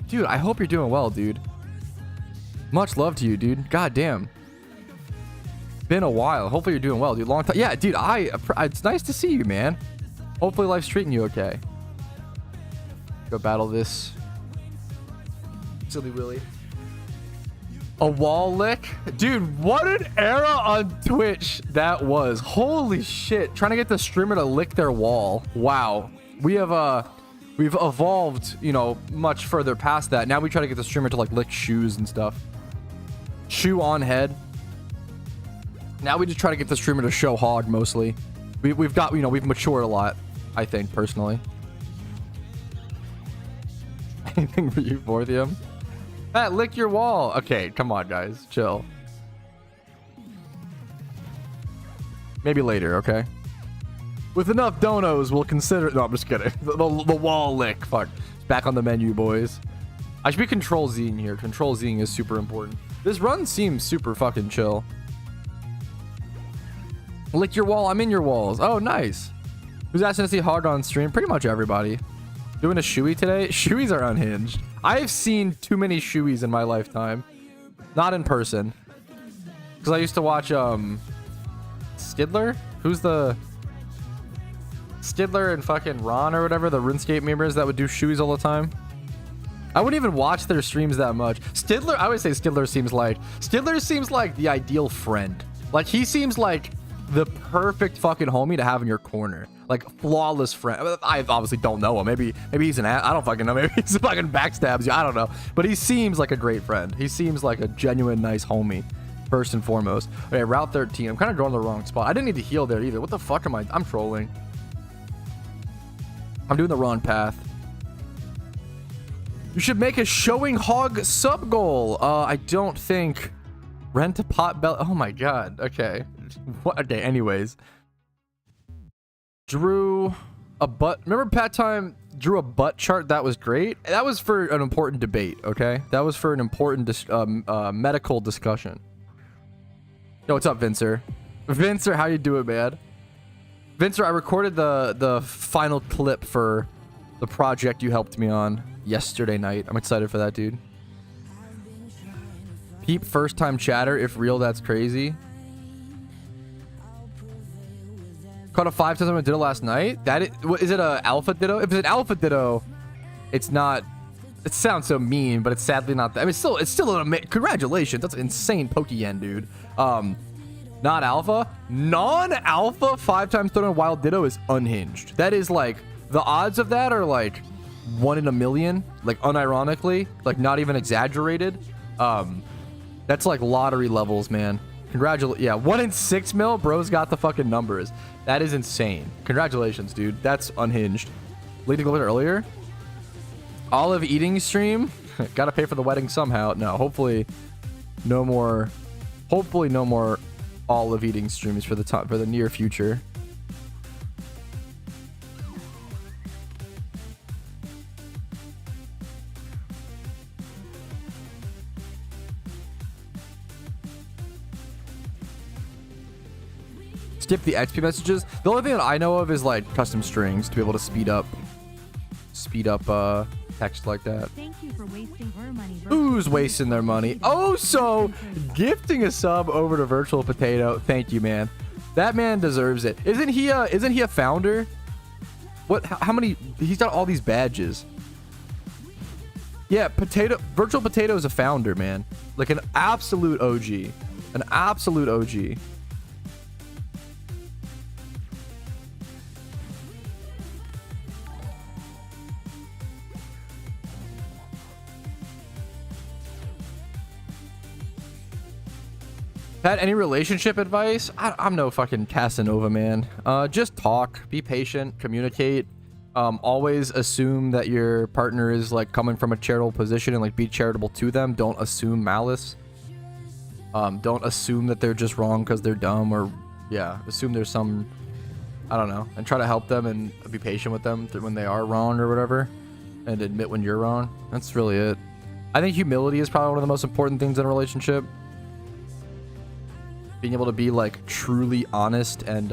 Dude, I hope you're doing well, dude. Much love to you, dude. God damn. Been a while. Hopefully you're doing well, dude. Long time. Yeah, dude, it's nice to see you, man. Hopefully life's treating you okay. Go battle this silly willy. A wall lick? Dude, what an era on Twitch that was. Holy shit. Trying to get the streamer to lick their wall. Wow. We've evolved, you know, much further past that. Now we try to get the streamer to like lick shoes and stuff. Shoe on head. Now we just try to get the streamer to show hog mostly. We've got, you know, we've matured a lot, I think, personally. Anything for you, Forthium? Matt, lick your wall. Okay, come on, guys. Chill. Maybe later, okay? With enough donos, we'll consider... No, I'm just kidding. The wall lick. Fuck. It's back on the menu, boys. I should be Control-Zing here. Control-Zing is super important. This run seems super fucking chill. Lick your wall. I'm in your walls. Oh, nice. Who's asking to see hog on stream? Pretty much everybody. Doing a shoey today? Shoeys are unhinged. I've seen too many shoeys in my lifetime. Not in person. Because I used to watch, Skidler? Who's the... Skidler and fucking Ron or whatever, the RuneScape members that would do shoeys all the time. I wouldn't even watch their streams that much. Skidler, I would say Skidler seems like the ideal friend. Like, he seems like the perfect fucking homie to have in your corner. Like, flawless friend. I obviously don't know him. Maybe he's an ass. I don't fucking know. Maybe he's fucking backstabs you. I don't know. But he seems like a great friend. He seems like a genuine nice homie, first and foremost. Okay, Route 13. I'm kind of going to the wrong spot. I didn't need to heal there either. What the fuck am I? I'm trolling. I'm doing the wrong path. You should make a showing hog sub goal. I don't think. Rent a pot bell. Oh my god. Okay. What? Okay. Anyways. Drew a butt. Remember Pat time? drew a butt chart. That was great. That was for an important debate, okay? That was for an important medical discussion. Yo, what's up, Vincer? Vincer, how you doing, man? Vincer, I recorded the final clip for the project you helped me on yesterday night. I'm excited for that, dude. Peep first-time chatter. If real, that's crazy. Caught a 5 times on a ditto last night. Is it a alpha ditto? If it's an alpha ditto, it's not. It sounds so mean, but it's sadly not that. I mean, it's still an amazing. Congratulations, that's insane, Pokeyen, dude. Not alpha, non-alpha 5 times thrown on a wild ditto is unhinged. That is like the odds of that are like 1 in a million, like unironically, like not even exaggerated. That's like lottery levels, man. Congratulations. Yeah, 1 in 6 mil. Bro's got the fucking numbers. That is insane. Congratulations, dude. That's unhinged. Leading a little bit earlier. Olive eating stream. Gotta pay for the wedding somehow. No, hopefully no more. Hopefully no more olive eating streams for the near future. Skip the XP messages. The only thing that I know of is like custom strings to be able to speed up text like that. Thank you for wasting her money. Who's wasting their money? Oh, so gifting a sub over to Virtual Potato. Thank you, man. That man deserves it. Isn't he a founder? What? How many? He's got all these badges. Yeah, Virtual Potato is a founder, man. Like an absolute OG. An absolute OG. Had any relationship advice? I'm no fucking Casanova, man. Just talk, be patient, communicate. Always assume that your partner is like coming from a charitable position and like be charitable to them. Don't assume malice. Don't assume that they're just wrong because they're dumb, or yeah, assume there's some, I don't know, and try to help them and be patient with them when they are wrong or whatever, and admit when you're wrong. That's really it. I think humility is probably one of the most important things in a relationship. Being able to be like truly honest and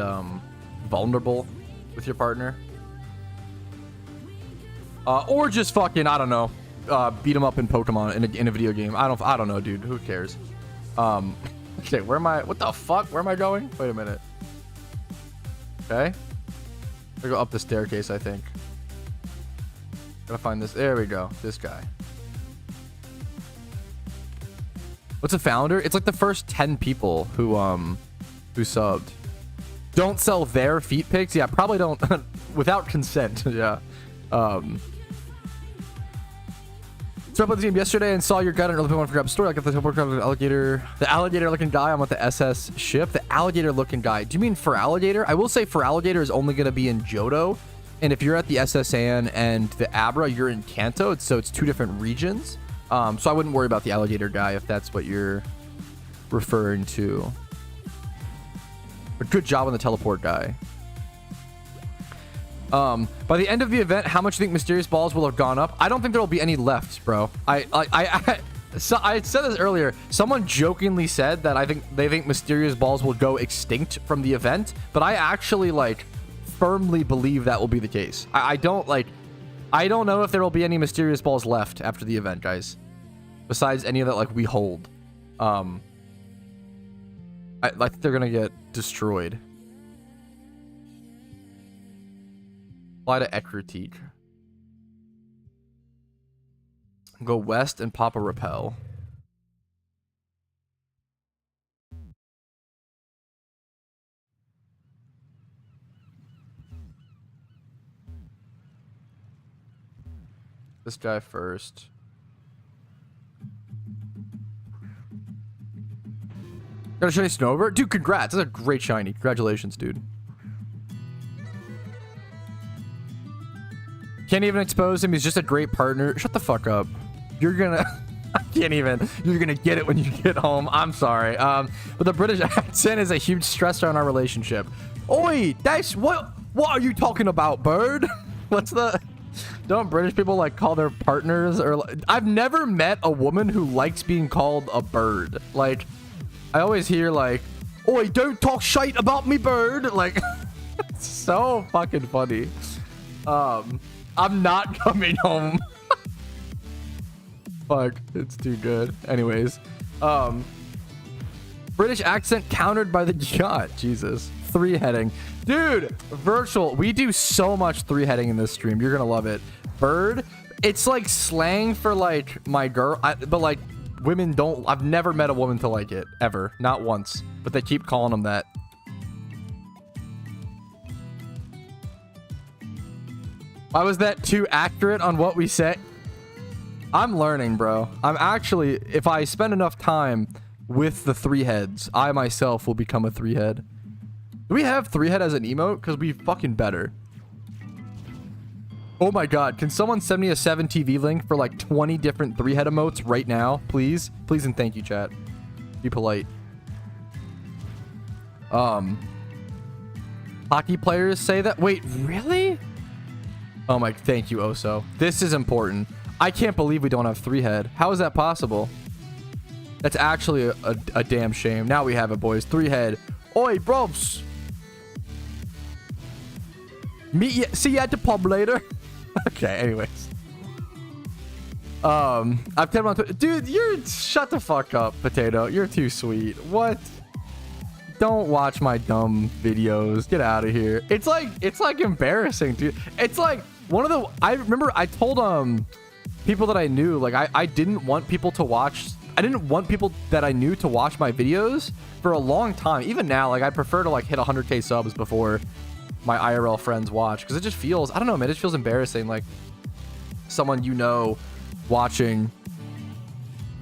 vulnerable with your partner, or just fucking, I don't know, beat them up in Pokemon in a video game. I don't know, dude. Who cares? Okay, where am I? What the fuck? Where am I going? Wait a minute. Okay, I go up the staircase. I think. Gotta find this. There we go. This guy. What's a founder? It's like the first 10 people who subbed. Don't sell their feet pics. Yeah, probably don't without consent. Yeah. So I played the game yesterday and saw your guide and really want to grab a story. I got the alligator looking guy. I'm with the SS ship. The alligator looking guy. Do you mean for alligator? I will say for alligator is only going to be in Johto, and if you're at the SS Anne and the Abra, you're in Kanto. So it's 2 different regions. So I wouldn't worry about the alligator guy if that's what you're referring to. But good job on the teleport guy. By the end of the event, how much do you think mysterious balls will have gone up? I don't think there will be any left, bro. I said this earlier. Someone jokingly said that they think mysterious balls will go extinct from the event, but I actually like firmly believe that will be the case. I don't know if there will be any mysterious balls left after the event, guys. Besides any of that, like, we hold. I think they're gonna get destroyed. Fly to Ekrutique. Go west and pop a repel. This guy first. Got a shiny Snover? Dude, congrats. That's a great shiny. Congratulations, dude. Can't even expose him. He's just a great partner. Shut the fuck up. You're gonna... I can't even. You're gonna get it when you get home. I'm sorry. But the British accent is a huge stressor on our relationship. Oi, that's... What are you talking about, bird? What's the... Don't British people like call their partners or I've never met a woman who likes being called a bird. Like I always hear like, "Oi, don't talk shite about me, bird." Like it's so fucking funny. I'm not coming home. Fuck, it's too good. Anyways, British accent countered by the god. Jesus. Three-heading. Dude, virtual. We do so much three-heading in this stream. You're gonna love it. Bird, it's like slang for like my girl, but like women don't. I've never met a woman to like it ever, not once, but they keep calling them that. Why was that too accurate on what we say? I'm learning, bro. I'm actually, if I spend enough time with the three heads, I myself will become a three head. Do we have three head as an emote? Because we fucking better. Oh my god, can someone send me a 7TV link for like 20 different three head emotes right now? Please? Please and thank you, chat. Be polite. Hockey players say that? Wait, really? Oh my, thank you, Oso. This is important. I can't believe we don't have three head. How is that possible? That's actually a damn shame. Now we have it, boys. Three head. Oi, bros. See you at the pub later. Okay, anyways. I've kept on. Dude, shut the fuck up, Potato. You're too sweet. What? Don't watch my dumb videos. Get out of here. It's like embarrassing, dude. It's like one of the. I remember I told people that I knew, like I didn't want people to watch. I didn't want people that I knew to watch my videos for a long time. Even now, like I prefer to like hit 100K subs before my IRL friends watch, because it just feels, I don't know, man, it just feels embarrassing, like someone you know watching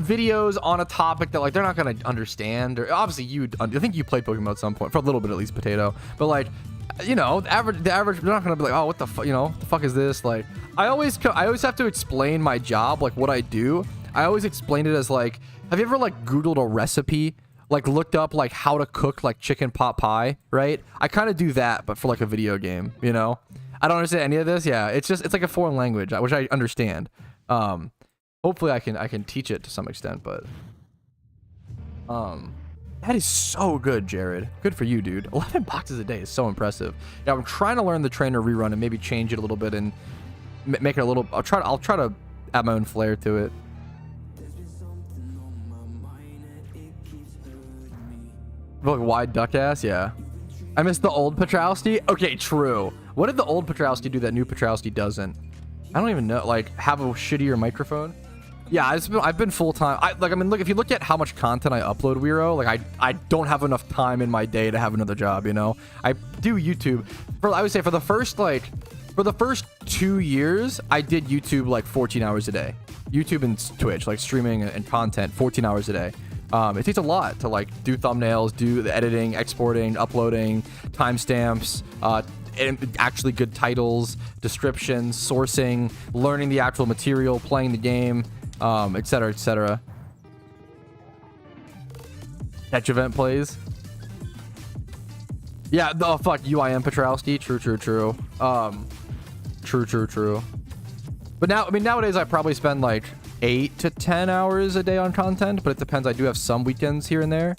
videos on a topic that like they're not gonna understand. Or obviously I think you played Pokemon at some point, for a little bit at least, Potato, but like, you know, the average they're not gonna be like, oh, what the fuck, you know, what the fuck is this? Like I always have to explain my job, like what I do. I always explain it as like, have you ever like Googled a recipe, like looked up like how to cook like chicken pot pie, right? I kind of do that, but for like a video game, you know? I don't understand any of this. Yeah, it's like a foreign language, which I understand. Hopefully I can teach it to some extent, but that is so good, Jared. Good for you, dude. 11 boxes a day is so impressive. Yeah, I'm trying to learn the trainer rerun and maybe change it a little bit and make it a little. I'll try to add my own flair to it. Like wide duck ass, yeah. I miss the old Patrouski. Okay, true. What did the old Patrouski do that new Patrouski doesn't? I don't even know. Like have a shittier microphone. Yeah, I've been full time. I mean, look, if you look at how much content I upload, Wero, like I don't have enough time in my day to have another job. You know, I do YouTube. I would say for the first 2 years, I did YouTube like 14 hours a day. YouTube and Twitch, like streaming and content, 14 hours a day. It takes a lot to like do thumbnails, do the editing, exporting, uploading, timestamps, actually good titles, descriptions, sourcing, learning the actual material, playing the game, etc., etc. Catch event plays. Yeah, oh fuck, UIM Patrouski. True. True. But now, I mean, nowadays I probably spend like 8 to 10 hours a day on content, but it depends. I do have some weekends here and there.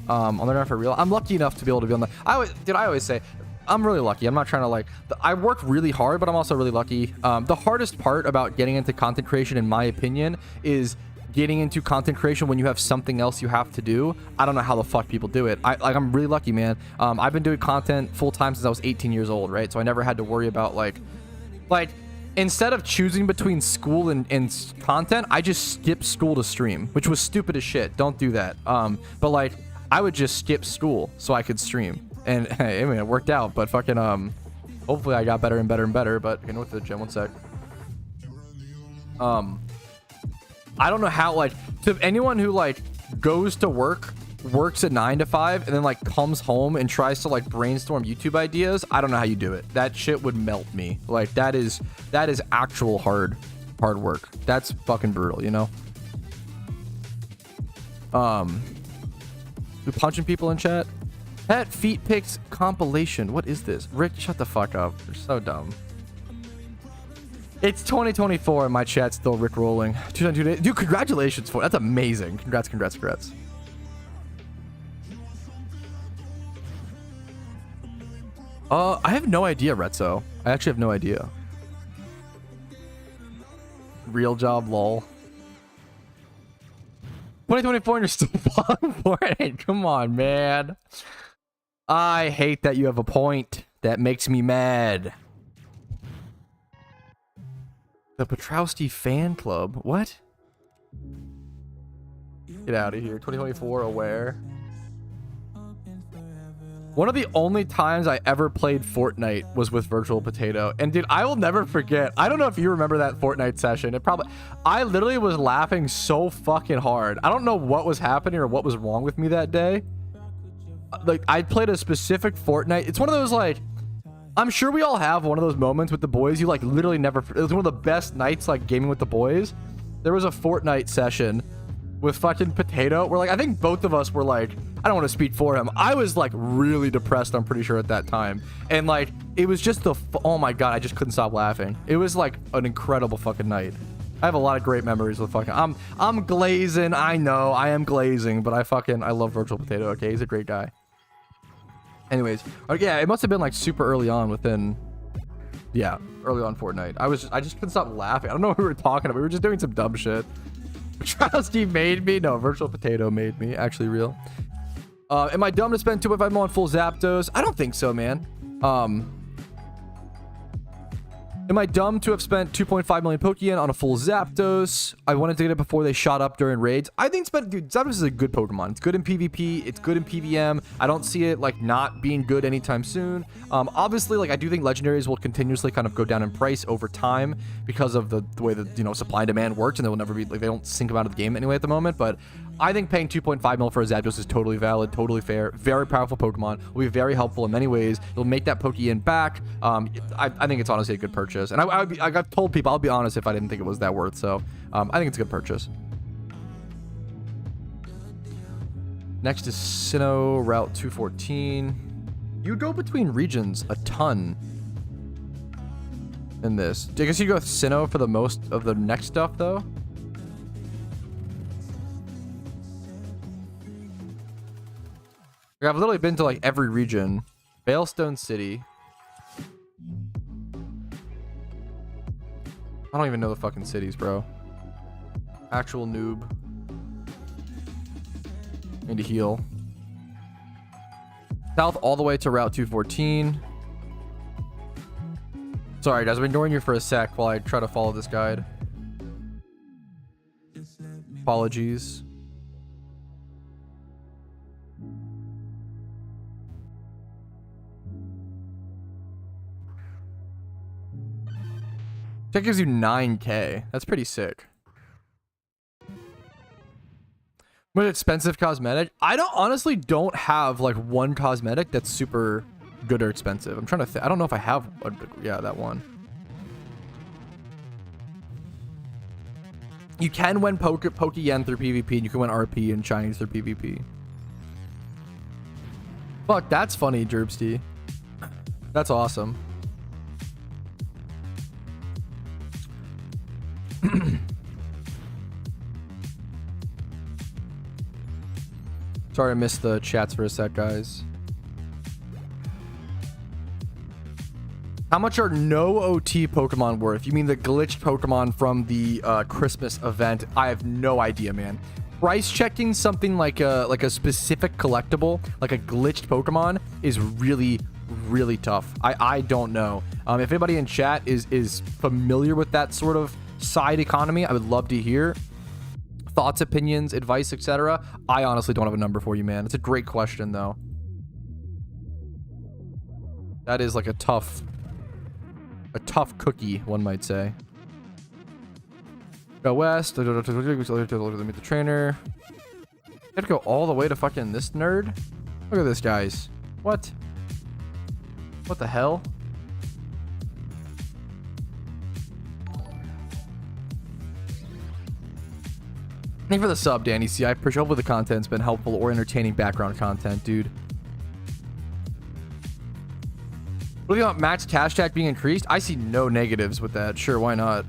On the ground for real. I'm lucky enough to be able to be on the. I always say, I'm really lucky. I'm not trying to like. I work really hard, but I'm also really lucky. The hardest part about getting into content creation, in my opinion, is getting into content creation when you have something else you have to do. I don't know how the fuck people do it. I'm really lucky, man. I've been doing content full time since I was 18 years old, right? So I never had to worry about like. Instead of choosing between school and content, I just skipped school to stream, which was stupid as shit. Don't do that. But like, I would just skip school so I could stream, and I mean, it worked out. But fucking hopefully I got better and better and better. But okay, with the gym, one sec. I don't know how, like, to anyone who like goes to work, works at 9 to 5, and then like comes home and tries to like brainstorm YouTube ideas. I don't know how you do it. That shit would melt me. Like that is actual hard work. That's fucking brutal, you know? You punching people in chat? Pet feet pics compilation. What is this? Rick, shut the fuck up. You're so dumb. It's 2024 and my chat's still rickrolling. 2 days. Dude, congratulations for that's amazing. Congrats, congrats, congrats. I have no idea, Retzo. I actually have no idea. Real job, lol. 2024 and you're still falling for it. Come on, man. I hate that you have a point. That makes me mad. The Patrouski fan club. What? Get out of here. 2024 aware. One of the only times I ever played Fortnite was with Virtual Potato. And dude, I will never forget. I don't know if you remember that Fortnite session. I literally was laughing so fucking hard. I don't know what was happening or what was wrong with me that day. Like, I played a specific Fortnite. It's one of those, like, I'm sure we all have one of those moments with the boys. You, like, literally never... It was one of the best nights, like, gaming with the boys. There was a Fortnite session with fucking Potato where, like, I think both of us were, like... I don't want to speak for him. I was, like, really depressed, I'm pretty sure, at that time. And, like, it was just the... Oh, my God. I just couldn't stop laughing. It was, like, an incredible fucking night. I have a lot of great memories with fucking... I'm glazing. I know. I am glazing. But I love Virtual Potato, okay? He's a great guy. Anyways, yeah, it must have been like super early on within, yeah, early on Fortnite. I just couldn't stop laughing. I don't know what we were talking about. We were just doing some dumb shit. Patrouski made me. No, Virtual Potato made me. Actually real. Am I dumb to spend 2.5 mil on full Zapdos? I don't think so, man. Am I dumb to have spent 2.5 million Pokeyen on a full Zapdos? I wanted to get it before they shot up during raids. I think, dude, Zapdos is a good Pokemon. It's good in PvP. It's good in PVM. I don't see it, like, not being good anytime soon. Obviously, like, I do think legendaries will continuously kind of go down in price over time because of the way that, you know, supply and demand works, and they will never be, like, they don't sync them out of the game anyway at the moment, but I think paying 2.5 mil for a Zapdos is totally valid, totally fair. Very powerful Pokemon. Will be very helpful in many ways. It'll make that Pokeyen back. I think it's honestly a good purchase. And I've told people, I'll be honest if I didn't think it was that worth. So I think it's a good purchase. Next is Sinnoh, Route 214. You go between regions a ton in this. I guess you go with Sinnoh for the most of the next stuff, though. I've literally been to like every region. Veilstone City. I don't even know the fucking cities, bro. Actual noob. Need to heal. South all the way to Route 214. Sorry, guys. I've been ignoring you for a sec while I try to follow this guide. Apologies. That gives you 9K. That's pretty sick. What expensive cosmetic? I honestly don't have like one cosmetic that's super good or expensive. I'm trying to think. I don't know if I have yeah, that one. You can win Pokeyen through PvP, and you can win RP and Chinese through PvP. Fuck, that's funny, Jerbsty. That's awesome. Sorry I missed the chats for a sec, guys. How much are no OT Pokemon worth? You mean the glitched Pokemon from the Christmas event? I have no idea, man. Price checking something like a specific collectible, like a glitched Pokemon, is really, really tough. I don't know. If anybody in chat is familiar with that sort of side economy, I would love to hear thoughts, opinions, advice, etc. I honestly don't have a number for you, man. It's a great question, though. That is like a tough cookie, one might say. Go west. Meet the trainer. You have to go all the way to fucking this nerd. Look at this, guys. What? What the hell? Thank you for the sub, Danny C. I appreciate hopefully the content's been helpful or entertaining background content, dude. What do you want? Max cash tag being increased? I see no negatives with that. Sure, why not?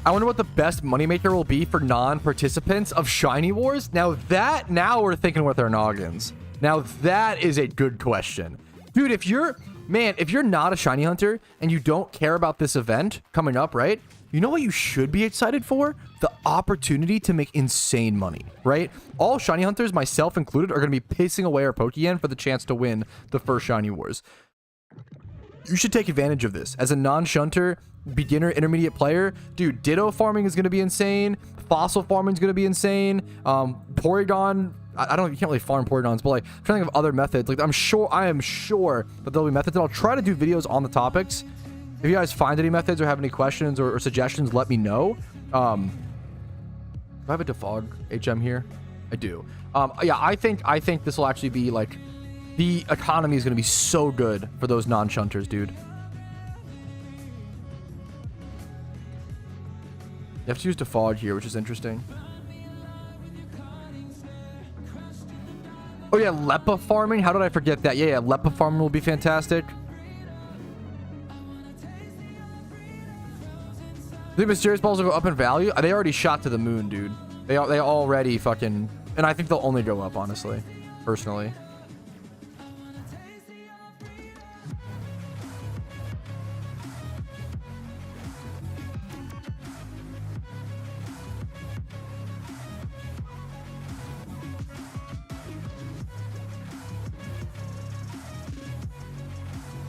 I wonder what the best moneymaker will be for non-participants of Shiny Wars. Now we're thinking with our noggins. Now that is a good question. Dude, if you're not a shiny hunter and you don't care about this event coming up, right? You know what you should be excited for? The opportunity to make insane money, right? All shiny hunters, myself included, are going to be pissing away our Pokeyen for the chance to win the first Shiny Wars. You should take advantage of this. As a non-shunter, beginner, intermediate player, dude, Ditto farming is going to be insane. Fossil farming is going to be insane. Porygon, you can't really farm Porygons, but like, I'm trying to think of other methods. Like, I am sure that there'll be methods, and I'll try to do videos on the topics. If you guys find any methods or have any questions or suggestions, let me know. Do I have a defog HM here? I do. Yeah, I think this will actually be like, the economy is going to be so good for those non-shunters, dude. You have to use defog here, which is interesting. Oh yeah, Lepa farming. How did I forget that? Yeah, Lepa farming will be fantastic. The mysterious balls will go up in value. They already shot to the moon, dude. They already fucking, and I think they'll only go up, honestly, personally.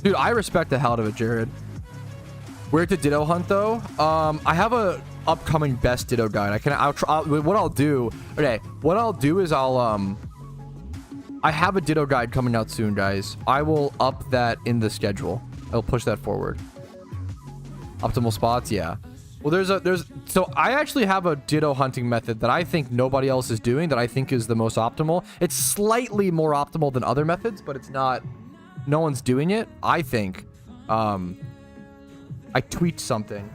Dude, I respect the hell out of it, Jared. Where to Ditto hunt though? I have a upcoming best Ditto guide. What I'll do is I have a Ditto guide coming out soon, guys. I will up that in the schedule. I'll push that forward. Optimal spots, yeah. Well, so I actually have a Ditto hunting method that I think nobody else is doing that I think is the most optimal. It's slightly more optimal than other methods, but it's not. No one's doing it, I think. I tweaked something.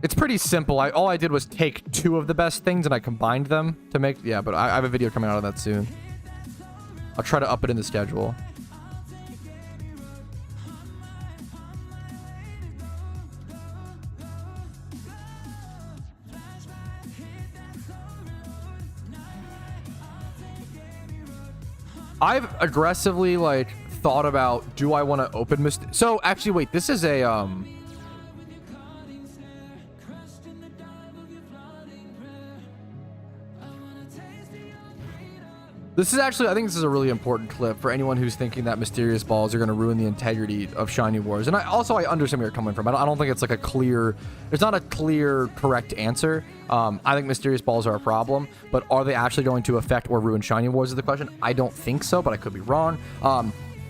It's pretty simple. All I did was take 2 of the best things and I combined them to make... Yeah, but I have a video coming out of that soon. I'll try to up it in the schedule. I've aggressively, like, thought about, do I want to open So, actually, wait, this is a, This is actually, I think this is a really important clip for anyone who's thinking that mysterious balls are going to ruin the integrity of Shiny Wars. And I understand where you're coming from. I don't think it's like there's not a clear, correct answer. I think mysterious balls are a problem, but are they actually going to affect or ruin Shiny Wars is the question. I don't think so, but I could be wrong.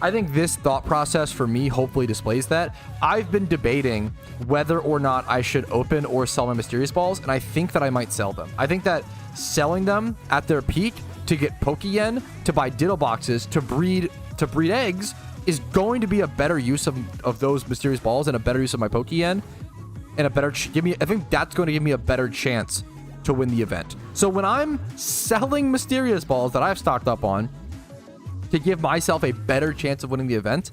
I think this thought process for me hopefully displays that. I've been debating whether or not I should open or sell my mysterious balls, and I think that I might sell them. I think that selling them at their peak to get Pokeyen, to buy Ditto boxes, to breed eggs is going to be a better use of those mysterious balls and a better use of my Pokeyen, and a better I think that's going to give me a better chance to win the event. So when I'm selling mysterious balls that I've stocked up on to give myself a better chance of winning the event,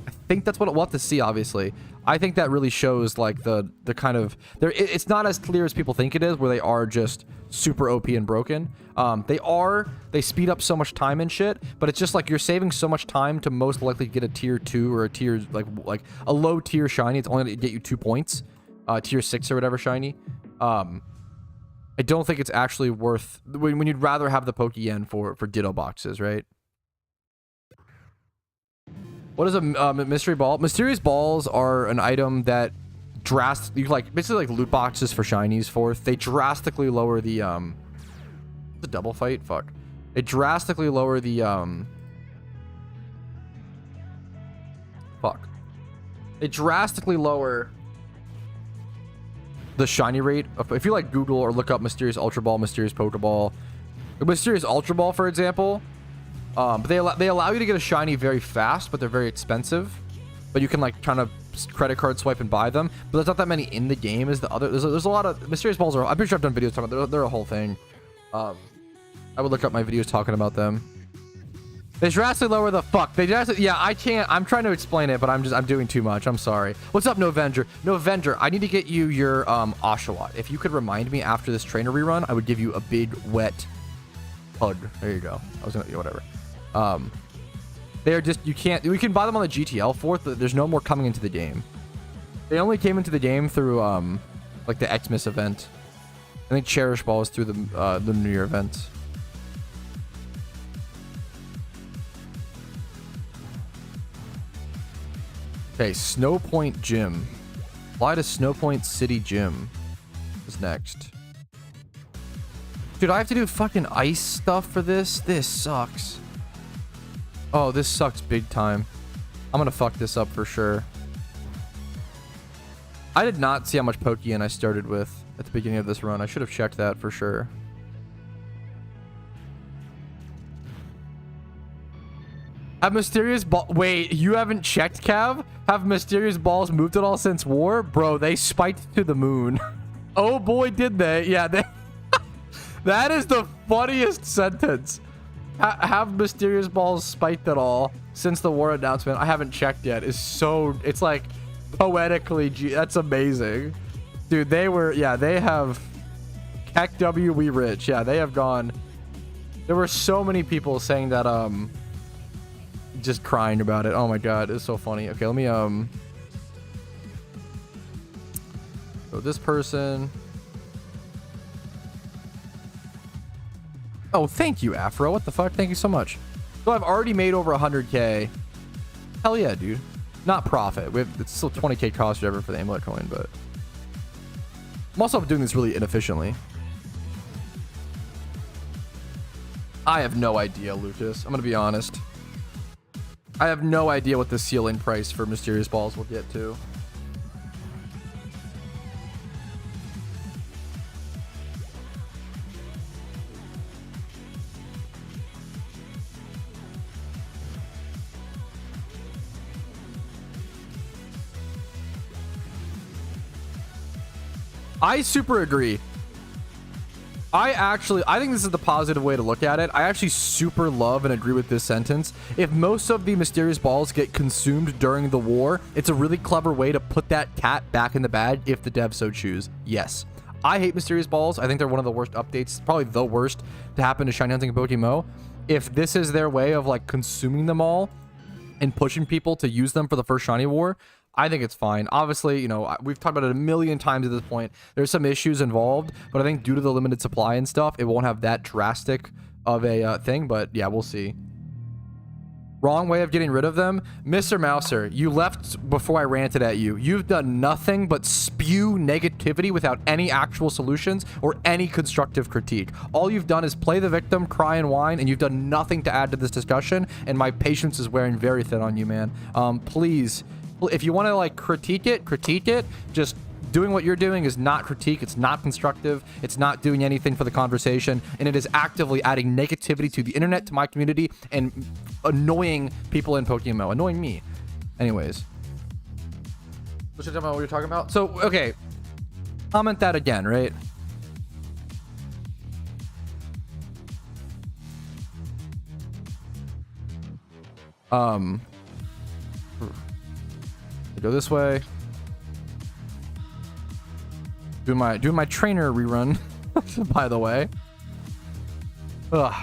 I think that's what we'll have to see. Obviously, I think that really shows like the kind of it's not as clear as people think it is, where they are just super OP and broken. They speed up so much time and shit, but it's just like you're saving so much time to most likely get a tier 2 or a tier like a low tier shiny. It's only going to get you 2 points, tier 6 or whatever shiny. I don't think it's actually worth when you'd rather have the Pokeyen for Ditto boxes, right? What is a mystery ball? Mysterious balls are an item that basically like loot boxes for shinies for. They drastically lower the the double fight. Fuck. They drastically lower the fuck. They drastically lower the shiny rate. If you like Google or look up mysterious ultra ball, mysterious pokeball, the mysterious ultra ball, for example. But they allow you to get a shiny very fast, but they're very expensive. But you can like kind of credit card swipe and buy them, but there's not that many in the game as the other. There's a lot of mysterious balls. I'm pretty sure I've done videos talking about. They're a whole thing. I would look up my videos talking about them. They drastically lower the fuck. They drastically, yeah, I can't. I'm trying to explain it, but I'm doing too much. I'm sorry. What's up, Novenger? Novenger, I need to get you your Oshawott. If you could remind me after this trainer rerun, I would give you a big wet hug. There you go. I was gonna, yeah, whatever. They're just, you can buy them on the GTL fourth, but there's no more coming into the game. They only came into the game through like the Xmas event. I think Cherish Ball was through the New Year event. Okay, Snow Point Gym. Fly to Snow Point City Gym is next. Dude, I have to do fucking ice stuff for this? This sucks. Oh, this sucks big time. I'm gonna fuck this up for sure. I did not see how much Pokeyen I started with at the beginning of this run. I should have checked that for sure. Have mysterious ball... Wait, you haven't checked, Cav? Have mysterious balls moved at all since war? Bro, they spiked to the moon. Oh boy, did they. Yeah, they... That is the funniest sentence. Have mysterious balls spiked at all since the war announcement? I haven't checked yet. It's like poetically... That's amazing. Dude, they were... Yeah, they have... Heck W, we rich. Yeah, they have gone... There were so many people saying that, just crying about it. Oh my god, it's so funny. Okay, let me so this person. Oh, thank you, Afro. What the fuck? Thank you so much. So I've already made over 100k. Hell yeah, dude. Not profit. It's still 20k cost whatever for the amulet coin, but I'm also doing this really inefficiently. I have no idea, Lucas. I'm gonna be honest. I have no idea what the ceiling price for mysterious balls will get to. I super agree. I think this is the positive way to look at it. I actually super love and agree with this sentence. If most of the mysterious balls get consumed during the war, it's a really clever way to put that cat back in the bag if the devs so choose. Yes. I hate mysterious balls. I think they're one of the worst updates, probably the worst to happen to shiny hunting and PokeMMO. If this is their way of like consuming them all and pushing people to use them for the first shiny war, I think it's fine. Obviously, you know, we've talked about it a million times at this point. There's some issues involved, but I think due to the limited supply and stuff, it won't have that drastic of a thing, but yeah, we'll see. Wrong way of getting rid of them. Mr. Mouser, you left before I ranted at you. You've done nothing but spew negativity without any actual solutions or any constructive critique. All you've done is play the victim, cry and whine, and you've done nothing to add to this discussion, and my patience is wearing very thin on you, man. Please... If you want to like critique it. Just doing what you're doing is not critique. It's not constructive. It's not doing anything for the conversation, and it is actively adding negativity to the internet, to my community, and annoying people in PokeMMO, annoying me. Anyways, let's talk about what you're talking about. So okay, comment that again, right? Go this way. Doing my trainer rerun, by the way. Ugh.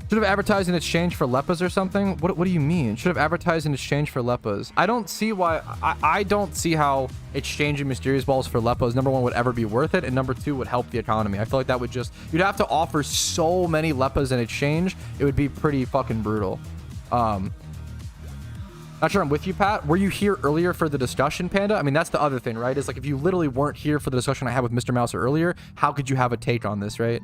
Should have advertised in exchange for Leppas or something? What do you mean? Should have advertised in exchange for Leppas. I don't see why. I don't see how exchanging mysterious balls for Leppas, number one, would ever be worth it, and number two, would help the economy. I feel like that would just... You'd have to offer so many Leppas in exchange. It would be pretty fucking brutal. Not sure I'm with you, Pat. Were you here earlier for the discussion, Panda? I mean, that's the other thing, right? Is like, if you literally weren't here for the discussion I had with Mr. Mouser earlier, how could you have a take on this, right?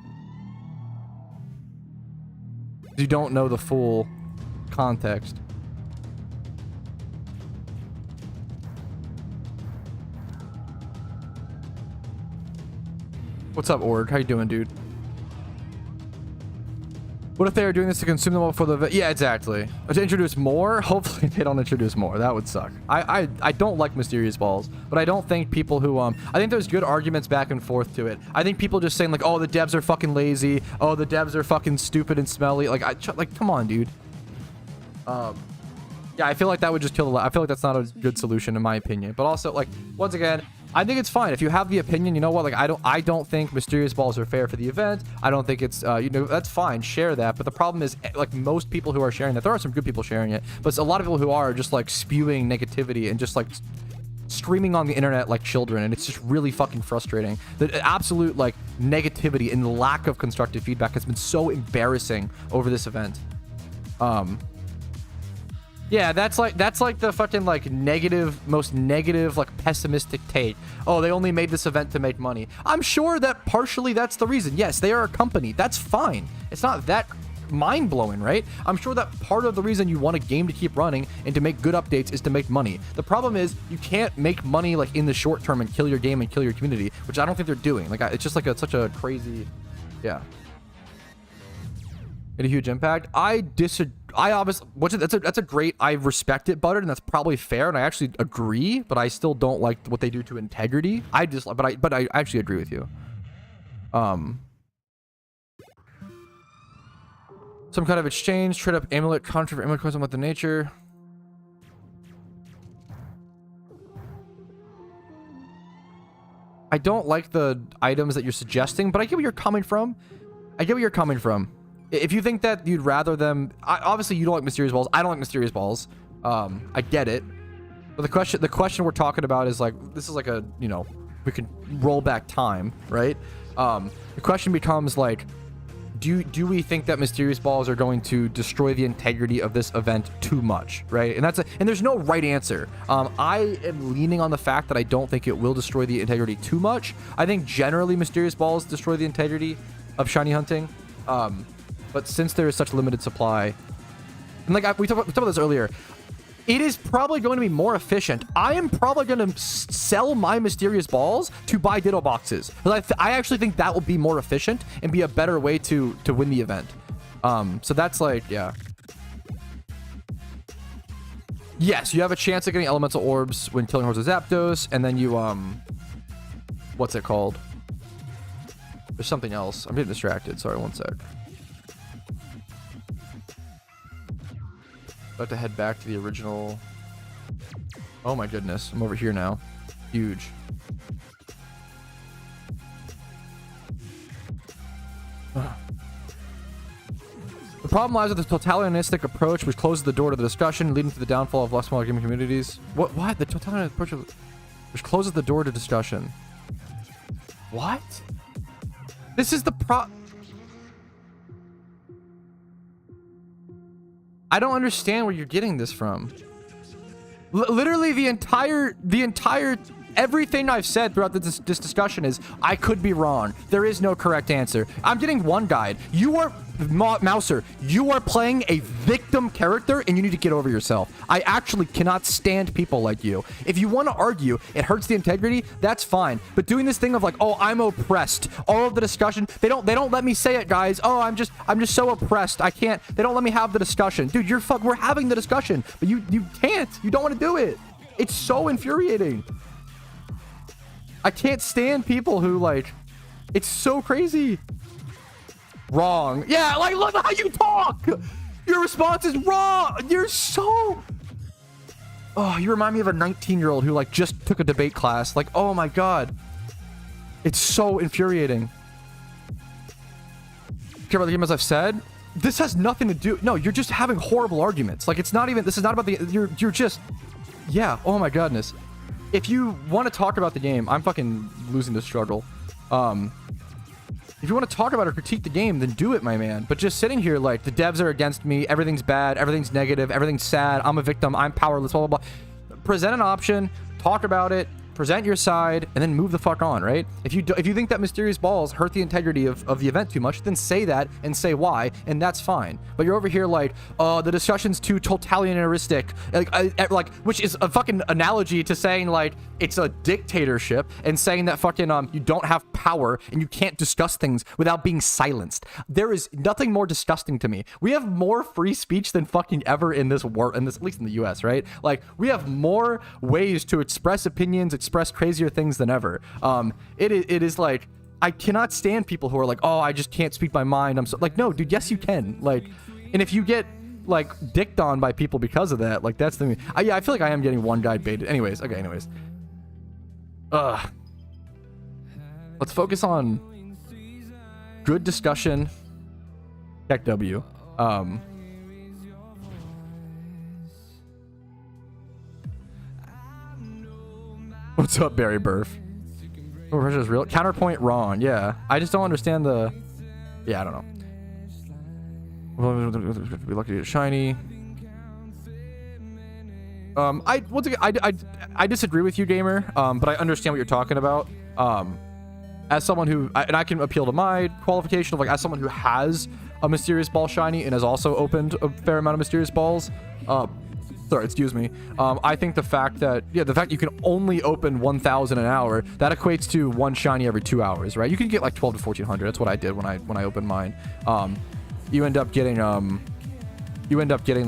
You don't know the full context. What's up, Org? How you doing, dude? What if they are doing this to consume them all for the... Yeah, exactly. To introduce more? Hopefully they don't introduce more. That would suck. I don't like mysterious balls, but I don't think people who... I think there's good arguments back and forth to it. I think people just saying like, oh, the devs are fucking lazy. Oh, the devs are fucking stupid and smelly. Like, come on, dude. Yeah, I feel like that would just kill the... I feel like that's not a good solution in my opinion. But also, like, once again... I think it's fine if you have the opinion. You know what? Like, I don't think mysterious balls are fair for the event. I don't think it's you know, that's fine. Share that. But the problem is, like, most people who are sharing that, there are some good people sharing it, but it's a lot of people who are just like spewing negativity and just like screaming on the internet like children, and it's just really fucking frustrating. The absolute like negativity and lack of constructive feedback has been so embarrassing over this event. Yeah, that's like the fucking like most negative, like pessimistic take. Oh, they only made this event to make money. I'm sure that partially that's the reason. Yes, they are a company. That's fine. It's not that mind-blowing, right? I'm sure that part of the reason you want a game to keep running and to make good updates is to make money. The problem is you can't make money like in the short term and kill your game and kill your community, which I don't think they're doing. Like, it's just like such a crazy, yeah. A huge impact. I obviously, that's a great, I respect it, Buttered, and that's probably fair, and I actually agree, but I still don't like what they do to integrity. But I actually agree with you. Some kind of exchange, trade up amulet, contract for amulet coins with the nature. I don't like the items that you're suggesting, but I get where you're coming from. If you think that you'd rather them... obviously, you don't like mysterious balls. I don't like mysterious balls. I get it. But the question we're talking about is like... This is like a, you know... We can roll back time, right? The question becomes like... Do we think that mysterious balls are going to destroy the integrity of this event too much, right? And there's no right answer. I am leaning on the fact that I don't think it will destroy the integrity too much. I think generally mysterious balls destroy the integrity of shiny hunting. But since there is such limited supply, and like we talked about this earlier, it is probably going to be more efficient. I am probably going to sell my mysterious balls to buy Ditto boxes. I actually think that will be more efficient and be a better way to win the event. So that's like, yeah. Yes, you have a chance of getting elemental orbs when killing hordes with Zapdos, and then you what's it called? There's something else. I'm getting distracted. Sorry, one sec. I have to head back to the original. Oh my goodness, I'm over here now. Huge. The problem lies with the totalitarianistic approach, which closes the door to the discussion, leading to the downfall of less small gaming communities. What? The totalitarian approach, which closes the door to discussion. What? This is the I don't understand where you're getting this from. Literally the entire everything I've said throughout this discussion is I could be wrong. There is no correct answer. I'm getting one guide. You are Mouser. You are playing a victim character, and you need to get over yourself. I actually cannot stand people like you. If you want to argue, it hurts the integrity. That's fine. But doing this thing of like, oh, I'm oppressed. All of the discussion, they don't let me say it, guys. Oh, I'm just so oppressed. I can't. They don't let me have the discussion, dude. We're having the discussion, but you can't. You don't want to do it. It's so infuriating. I can't stand people who like, it's so crazy. Wrong. Yeah, like, look how you talk. Your response is wrong. You're so... Oh, you remind me of a 19-year-old who like just took a debate class. Like, oh my God. It's so infuriating. Care about the game as I've said? This has nothing to do... No, you're just having horrible arguments. Like, it's not even... This is not about the... You're just... Yeah, oh my goodness. If you want to talk about the game, I'm fucking losing the struggle. If you want to talk about or critique the game, then do it, my man. But just sitting here like, the devs are against me, everything's bad, everything's negative, everything's sad, I'm a victim, I'm powerless, blah, blah, blah. Present an option, talk about it, present your side, and then move the fuck on, right? If you think that mysterious balls hurt the integrity of the event too much, then say that and say why, and that's fine. But you're over here like, the discussion's too totalitarianistic, like, which is a fucking analogy to saying like it's a dictatorship, and saying that fucking you don't have power and you can't discuss things without being silenced. There is nothing more disgusting to me. We have more free speech than fucking ever in this world, at least in the US, right? Like, we have more ways to express opinions, express crazier things than ever. It is like, I cannot stand people who are like, oh, I just can't speak my mind. I'm so like, no, dude, yes you can. Like, and if you get like dicked on by people because of that, like, that's the yeah, I feel like I am getting one guy baited. Anyways, okay, anyways. Let's focus on good discussion. Tech W. What's up, Barry Burf? Oh, pressure is real. Counterpoint wrong. Yeah, I just don't understand the. Yeah, I don't know. Be lucky to get shiny. Once again, I disagree with you, gamer. But I understand what you're talking about. As someone who, and I can appeal to my qualification of like, as someone who has a mysterious ball shiny and has also opened a fair amount of mysterious balls. Sorry, excuse me. I think the fact that, yeah, the fact you can only open 1,000 an hour, that equates to one shiny every 2 hours, right? You can get like 12 to 1,400. That's what I did when I opened mine. You end up getting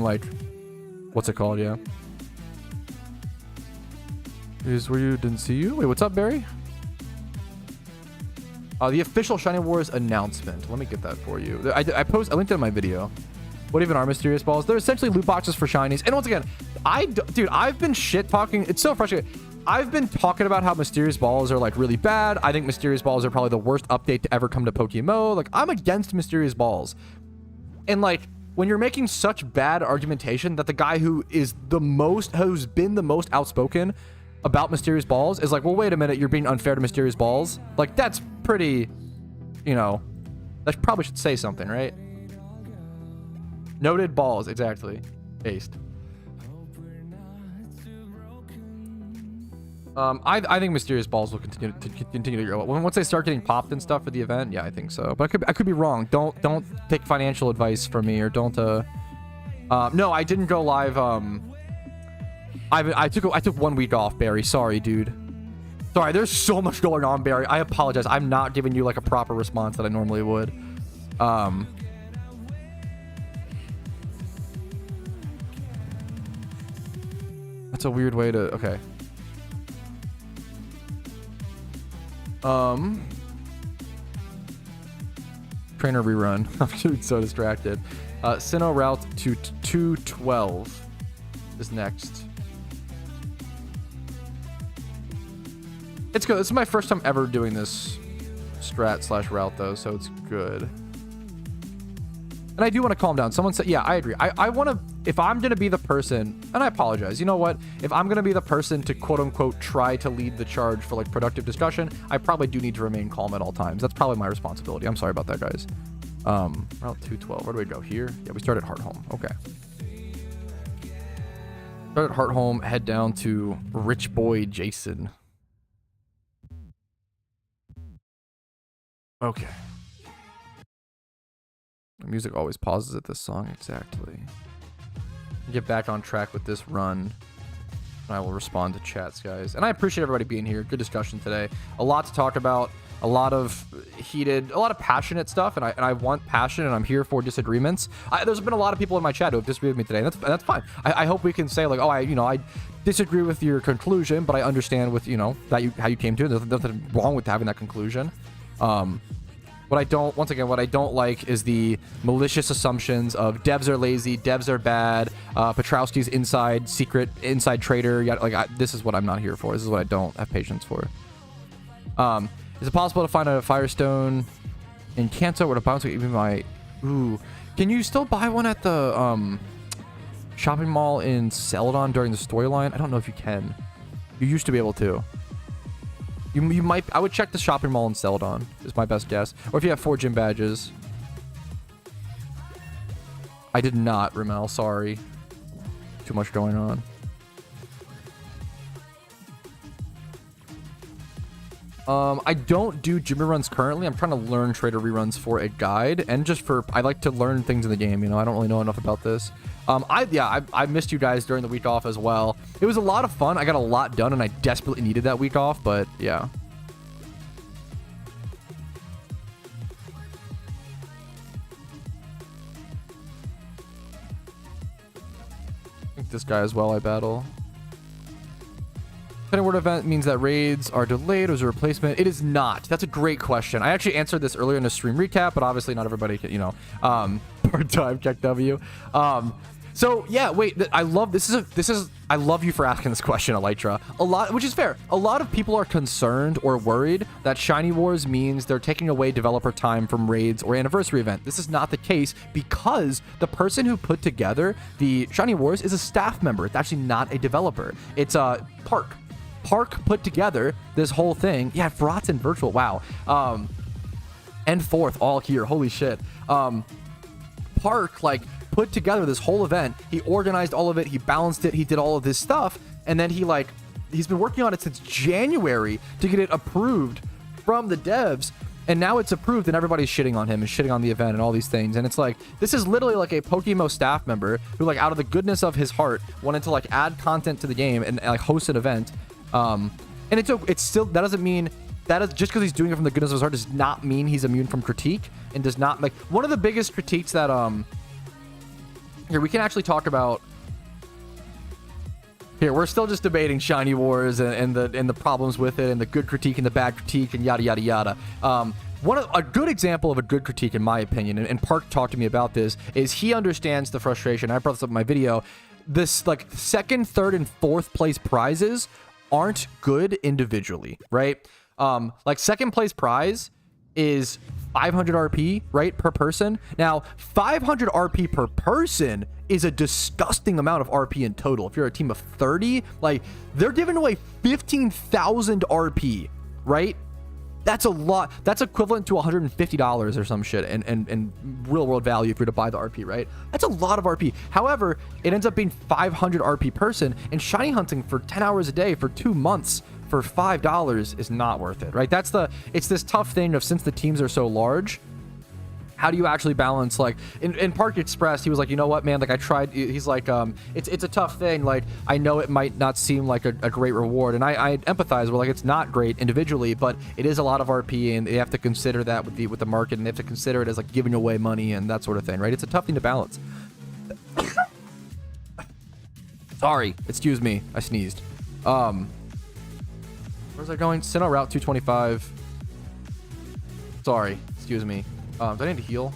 like, what's it called? Yeah. Is where you didn't see you? Wait, what's up, Barry? The official Shiny Wars announcement. Let me get that for you. I linked it in my video. What even are mysterious balls? They're essentially loot boxes for shinies. And once again, dude, I've been shit talking. It's so frustrating. I've been talking about how mysterious balls are like really bad. I think mysterious balls are probably the worst update to ever come to PokeMMO. Like, I'm against mysterious balls. And like, when you're making such bad argumentation that the guy who's been the most outspoken about mysterious balls is like, well, wait a minute, you're being unfair to mysterious balls. Like, that's pretty, you know, that probably should say something, right? Noted balls, exactly. Based. I think mysterious balls will continue to grow. Once they start getting popped and stuff for the event, yeah, I think so. But I could be wrong. Don't take financial advice from me, or don't. No, I didn't go live. I took 1 week off, Barry. Sorry, dude. Sorry, there's so much going on, Barry. I apologize. I'm not giving you like a proper response that I normally would. That's a weird way to. Okay. Trainer rerun. I'm so distracted. Sinnoh route to 212 is next. It's good. This is my first time ever doing this strat / route though, so it's good. And I do want to calm down. Someone said, yeah, I agree. I want to, if I'm going to be the person, and I apologize, you know what? If I'm going to be the person to quote unquote try to lead the charge for like productive discussion, I probably do need to remain calm at all times. That's probably my responsibility. I'm sorry about that, guys. Route 212. Where do we go? Here? Yeah, we start at Hearthome. Okay. Start at Hearthome, head down to Rich Boy Jason. Okay. The music always pauses at this song. Exactly. Get back on track with this run. And I will respond to chats, guys. And I appreciate everybody being here. Good discussion today. A lot to talk about. A lot of passionate stuff. And I want passion, and I'm here for disagreements. There's been a lot of people in my chat who have disagreed with me today. And that's fine. I hope we can say like, oh, I disagree with your conclusion, but I understand with, that how you came to it. There's nothing wrong with having that conclusion. What I don't like is the malicious assumptions of devs are lazy, devs are bad, Patrouski's inside trader. This is what I'm not here for. This is what I don't have patience for. Is it possible to find a Firestone in Kanto or to bounce even my... Ooh. Can you still buy one at the shopping mall in Celadon during the storyline? I don't know if you can. You used to be able to. You might... I would check the shopping mall in Celadon, is my best guess. Or if you have 4 gym badges. I did not, Ramel. Sorry. Too much going on. I don't do gym reruns currently. I'm trying to learn trader reruns for a guide, and just for, I like to learn things in the game. You know, I don't really know enough about this. I missed you guys during the week off as well. It was a lot of fun. I got a lot done, and I desperately needed that week off, but yeah. I think this guy as well I battle. Penny Word event means that raids are delayed or is a replacement. It is not. That's a great question. I actually answered this earlier in the stream recap, but obviously not everybody can, you know, part-time check W. So yeah, wait, I love, I love you for asking this question, Elytra. Which is fair. A lot of people are concerned or worried that Shiny Wars means they're taking away developer time from raids or anniversary event. This is not the case because the person who put together the Shiny Wars is a staff member. It's actually not a developer. It's Park. Park put together this whole thing. Yeah, Fraughts and Virtual. Wow. And Fourth all here. Holy shit. Park, like, put together this whole event. He organized all of it. He balanced it. He did all of this stuff. And then he's been working on it since January to get it approved from the devs. And now it's approved and everybody's shitting on him and shitting on the event and all these things. And it's like, this is literally like a PokeMMO staff member who, like, out of the goodness of his heart wanted to, like, add content to the game and like host an event. And it's still, that doesn't mean that is just because he's doing it from the goodness of his heart does not mean he's immune from critique, and does not, like, one of the biggest critiques that here we can actually talk about. Here we're still just debating Shiny Wars and the problems with it and the good critique and the bad critique and yada yada yada. A good example of a good critique, in my opinion, and Park talked to me about this, is he understands the frustration. I brought this up in my video. This, like, second, third, and fourth place prizes aren't good individually, right? Like, second place prize is 500 RP, right, per person. Now, 500 RP per person is a disgusting amount of RP in total. If you're a team of 30, like, they're giving away 15,000 RP, right? That's a lot. That's equivalent to $150 or some shit and real world value if you're to buy the RP, right? That's a lot of RP. However, it ends up being 500 RP person, and shiny hunting for 10 hours a day for 2 months for $5 is not worth it, right? It's this tough thing of, since the teams are so large, how do you actually balance, like, in Park expressed, he was like, you know what, man, like, I tried, he's like, it's a tough thing, like, I know it might not seem like a great reward, and I empathize with, like, it's not great individually, but it is a lot of RP, and they have to consider that with the market, and they have to consider it as, like, giving away money and that sort of thing, right? It's a tough thing to balance. Sorry, excuse me, I sneezed. Where's I going? Sinnoh Route 225. Sorry, excuse me. Do I need to heal?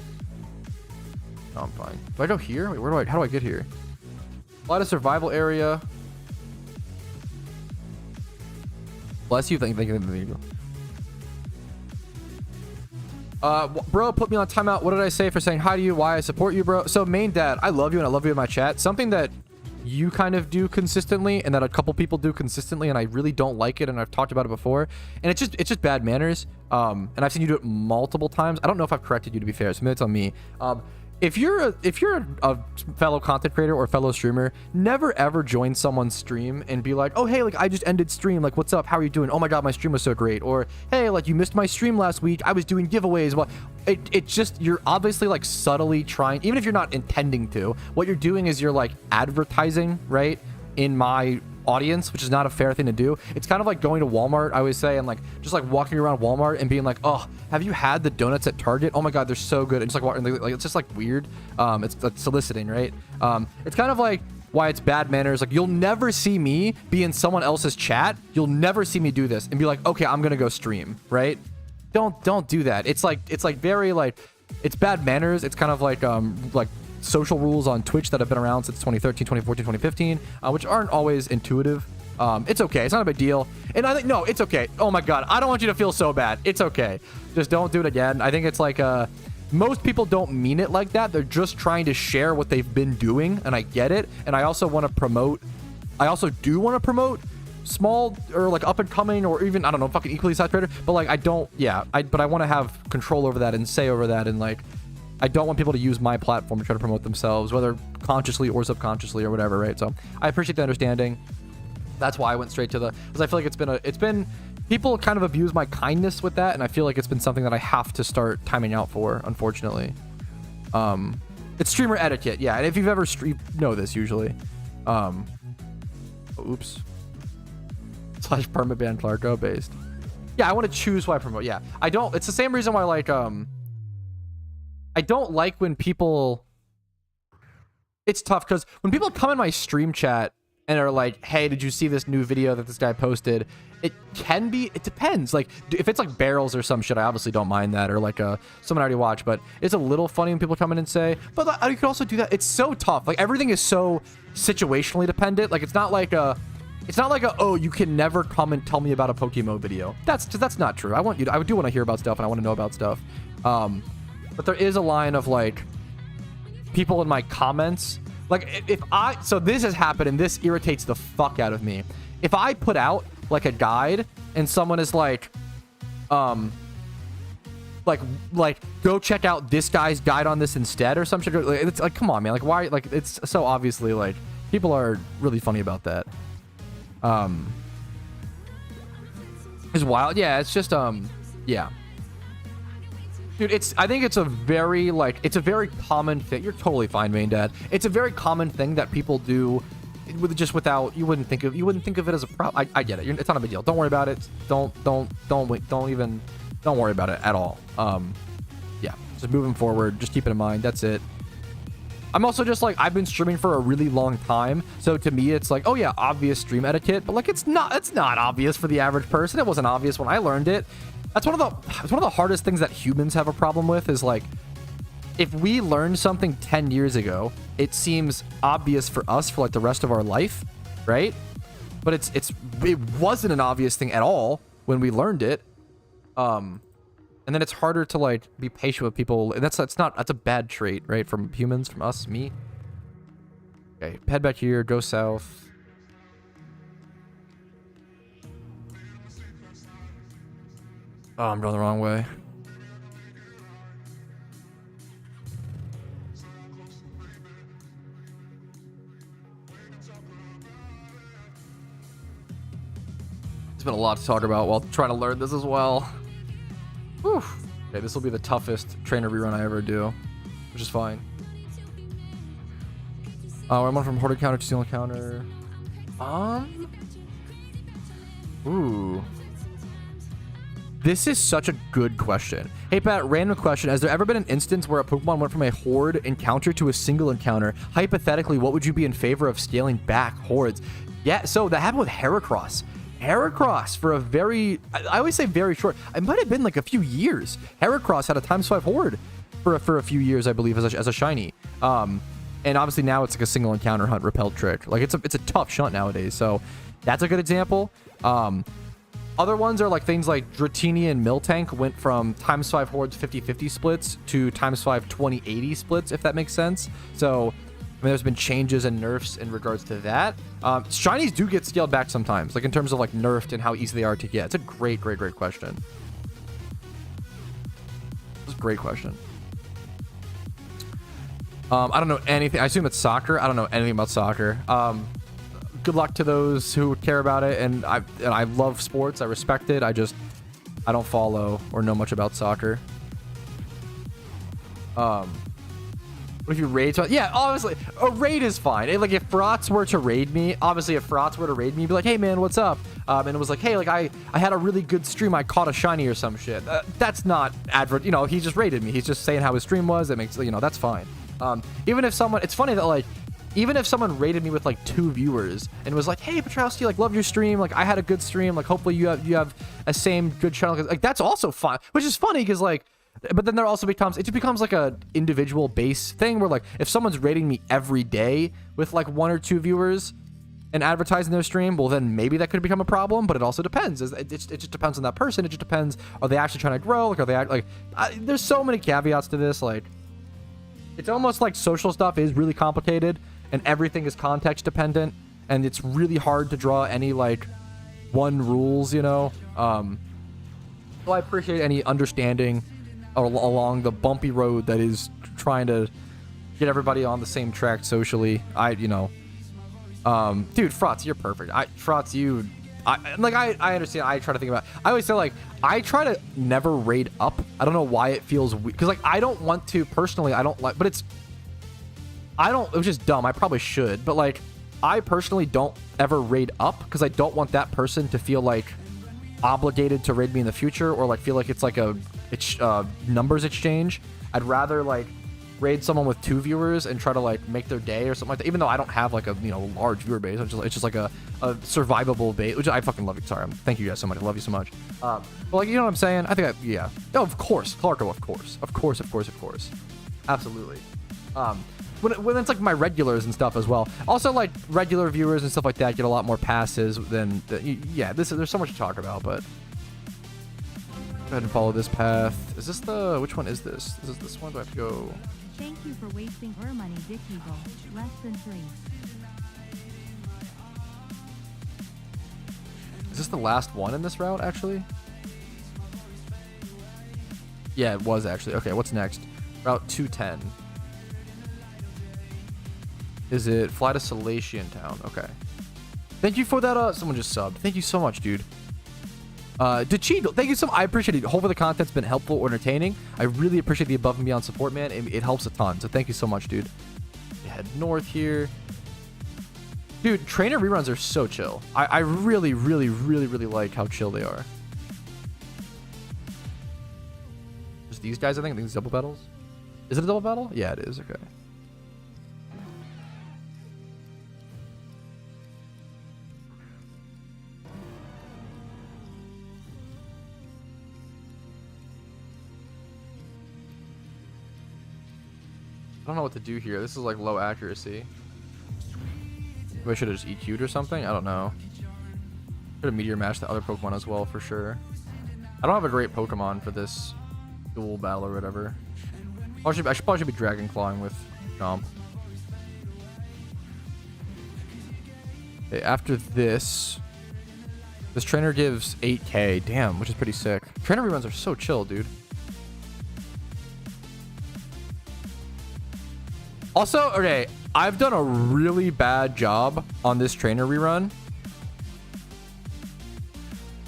No, I'm fine. Do I go here? Wait, how do I get here? Fly to survival area. Bless you. Thank you. Bro, put me on timeout. What did I say for saying hi to you? Why I support you, bro? So, main dad, I love you and I love you in my chat. Something that you kind of do consistently and that a couple people do consistently, and I really don't like it, and I've talked about it before, and it's just bad manners. And I've seen you do it multiple times. I don't know if I've corrected you, to be fair, so maybe it's on me. If you're a fellow content creator or fellow streamer, never ever join someone's stream and be like, oh, hey, like, I just ended stream, like, what's up, how are you doing? Oh my god, my stream was so great. Or, hey, like, you missed my stream last week, I was doing giveaways. Well, it's just, you're obviously, like, subtly trying, even if you're not intending to, what you're doing is you're, like, advertising, right, in my audience, which is not a fair thing to do. It's kind of like going to Walmart, I always say, and, like, just, like, walking around Walmart and being like, oh, have you had the donuts at Target? Oh my god, they're so good. And just, like, walking, like, it's just, like, weird. It's like soliciting, right? It's kind of like why it's bad manners. Like, you'll never see me be in someone else's chat. You'll never see me do this and be like, okay, I'm gonna go stream, right? Don't do that. It's like very, like, it's bad manners. It's kind of like social rules on Twitch that have been around since 2013, 2014, 2015, which aren't always intuitive. It's okay. It's not a big deal. And I think, no, it's okay. Oh my god, I don't want you to feel so bad. It's okay. Just don't do it again. I think it's like, most people don't mean it like that. They're just trying to share what they've been doing, and I get it. And I also want to promote, I also do want to promote small or, like, up and coming, or even, I don't know, fucking equally sized creator, but, like, I don't, yeah, but I want to have control over that and say over that, and, like, I don't want people to use my platform to try to promote themselves, whether consciously or subconsciously or whatever, right? So I appreciate the understanding. That's why I went straight to the, because I feel like it's been people kind of abuse my kindness with that, and I feel like it's been something that I have to start timing out for, unfortunately. It's streamer etiquette, yeah, and if you've ever streamed, know this usually. Oops. / permit ban Clarko based. Yeah, I want to choose who I promote. Yeah, I don't. It's the same reason why, like, I don't like when people. It's tough because when people come in my stream chat and are like, "Hey, did you see this new video that this guy posted?" It can be. It depends. Like, if it's like barrels or some shit, I obviously don't mind that. Or like someone I already watched, but it's a little funny when people come in and say, "But you could also do that." It's so tough. Like everything is so situationally dependent. Like it's not like a. It's not like a, oh, you can never come and tell me about a PokeMMO video. That's not true. I do want to hear about stuff and I want to know about stuff. But there is a line of like people in my comments. Like so this has happened and this irritates the fuck out of me. If I put out like a guide and someone is like go check out this guy's guide on this instead or some shit. It's like, come on, man. Like why? Like it's so obviously like people are really funny about that. It's wild. Yeah, it's just yeah, dude, I think it's a very common thing. You're totally fine, main dad. It's a very common thing that people do without, you wouldn't think of it as a problem. I get it. It's not a big deal. Don't worry about it. Don't worry about it at all. Yeah, just moving forward, just keep it in mind. That's it. I'm also just like, I've been streaming for a really long time, so to me it's like, oh yeah, obvious stream etiquette, but like it's not obvious for the average person. It wasn't obvious when I learned it. It's one of the hardest things that humans have a problem with is like, if we learned something 10 years ago, it seems obvious for us for like the rest of our life, right? But it wasn't an obvious thing at all when we learned it. And then it's harder to like be patient with people. And that's a bad trait, right? From humans, from us, me. Okay, head back here, go south. Oh, I'm going the wrong way. There's been a lot to talk about while trying to learn this as well. Whew. Okay, this will be the toughest trainer rerun I ever do, which is fine. I went from horde encounter to steel encounter. Ooh. This is such a good question. Hey Pat, random question. Has there ever been an instance where a Pokemon went from a horde encounter to a single encounter? Hypothetically, what would you be in favor of scaling back hordes? Yeah, so that happened with Heracross. Heracross for a very, I always say very short, it might have been like a few years. Heracross had a ×5 horde for a few years, I believe, as a shiny. And obviously now it's like a single encounter hunt repel trick. Like it's a tough shunt nowadays. So that's a good example. Other ones are like things like Dratini and Miltank went from ×5 hordes 50-50 splits to ×5 20-80 splits, if that makes sense. So I mean, there's been changes and nerfs in regards to that. Shinies do get scaled back sometimes, like in terms of like nerfed and how easy they are to get. It's a great question. It's a great question. I don't know anything. I assume it's soccer. I don't know anything about soccer. Good luck to those who care about it. And I love sports. I respect it. I don't follow or know much about soccer. What if you raid? Yeah, obviously, a raid is fine. Like, if Frotz were to raid me, be like, hey, man, what's up? And it was like, hey, like, I had a really good stream. I caught a shiny or some shit. That's not advert. You know, he just raided me. He's just saying how his stream was. That makes, you know, that's fine. Even if someone, it's funny that, like, even if someone rated me with, like, 2 viewers and was like, hey, Patrouski, like, love your stream. Like, I had a good stream. Like, hopefully you have a same good channel. Like, that's also fine. Which is funny because, like, but then there also becomes, it just becomes like a individual base thing where like if someone's rating me every day with like 1 or 2 viewers and advertising their stream, well then maybe that could become a problem. But it also depends. It just depends on that person. It just depends. Are they actually trying to grow? Like, are they like? There's so many caveats to this. Like, it's almost like social stuff is really complicated and everything is context dependent, and it's really hard to draw any like one rules. You know. So I appreciate any understanding along the bumpy road that is trying to get everybody on the same track socially. Dude, Frotz, you're perfect. Frotz, I understand. I try to think about, I always say like, I try to never raid up. I don't know why it feels weird. Because like, I don't want to personally, I don't like, but it was just dumb. I probably should, but like, I personally don't ever raid up because I don't want that person to feel like obligated to raid me in the future, or like feel like it's like a numbers exchange. I'd rather like raid someone with 2 viewers and try to like make their day or something like that, even though I don't have like a large viewer base. It's just like a survivable base, which I fucking love. Sorry, thank you guys so much. I love you so much. But like, you know what I'm saying? I think yeah. No, of course, Clarko, of course, absolutely. When it's like my regulars and stuff as well. Also, like regular viewers and stuff like that get a lot more passes than yeah. There's so much to talk about, but go ahead and follow this path. Is this which one is this? Is this one? Do I have to go? Thank you for wasting her money, Dick Eagle. Less than 3. Is this the last one in this route, actually? Yeah, it was actually. Okay, what's next? Route 210. Is it fly to Salation Town? Okay. Thank you for that. Someone just subbed. Thank you so much, dude. Decheagle, thank you so much. I appreciate it. Hopefully the content's been helpful or entertaining. I really appreciate the above and beyond support, man. It helps a ton. So thank you so much, dude. Head north here. Dude, trainer reruns are so chill. I really like how chill they are. Just these guys, I think it's double battles. Is it a double battle? Yeah, it is. Okay. I don't know what to do here. This is like low accuracy. Maybe I should have just EQ'd or something. I don't know. Should have meteor matched the other Pokemon as well for sure. I don't have a great Pokemon for this dual battle or whatever. I probably should be Dragon Clawing with Chomp. Okay, after this trainer gives 8k. Damn, which is pretty sick. Trainer reruns are so chill, dude. Also, okay, I've done a really bad job on this trainer rerun.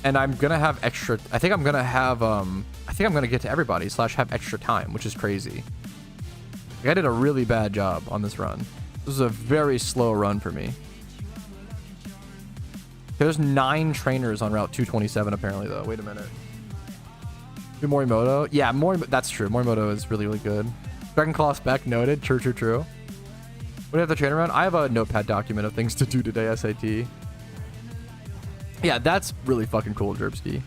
And I'm gonna have extra, I think I'm gonna get to everybody / have extra time, which is crazy. Like, I did a really bad job on this run. This is a very slow run for me. There's 9 trainers on Route 227 apparently though. Wait a minute. Do Morimoto? Yeah, that's true. Morimoto is really good. Dragon Claw spec noted. True. What do you have the trainer run? I have a notepad document of things to do today, SAT. Yeah, that's really fucking cool, Jerbski.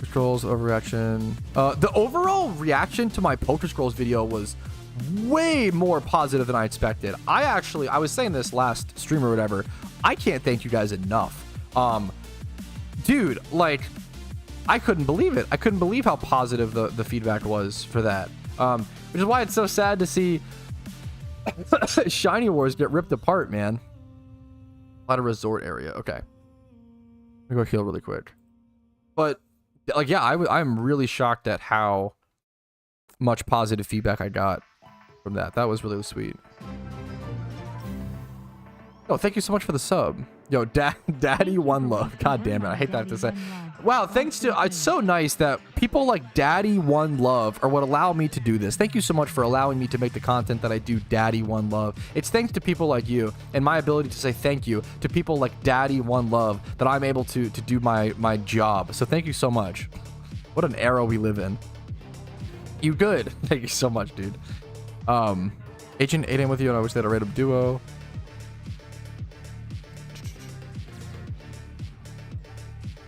Scrolls, overreaction. The overall reaction to my Poker Scrolls video was way more positive than I expected. I was saying this last stream or whatever. I can't thank you guys enough. Dude, like, I couldn't believe it. I couldn't believe how positive the feedback was for that. Which is why it's so sad to see Shiny Wars get ripped apart, man. A lot of resort area. Okay. Let me go heal really quick. But, like, yeah, I'm really shocked at how much positive feedback I got from that. That was really sweet. Oh, thank you so much for the sub. Yo, Daddy One Love. God damn it. I hate that to say. Wow, thanks to... It's so nice that people like Daddy One Love are what allow me to do this. Thank you so much for allowing me to make the content that I do, Daddy One Love. It's thanks to people like you and my ability to say thank you to people like Daddy One Love that I'm able to do my job. So thank you so much. What an era we live in. You good. Thank you so much, dude. Agent 8am with you, and I wish they had a random duo.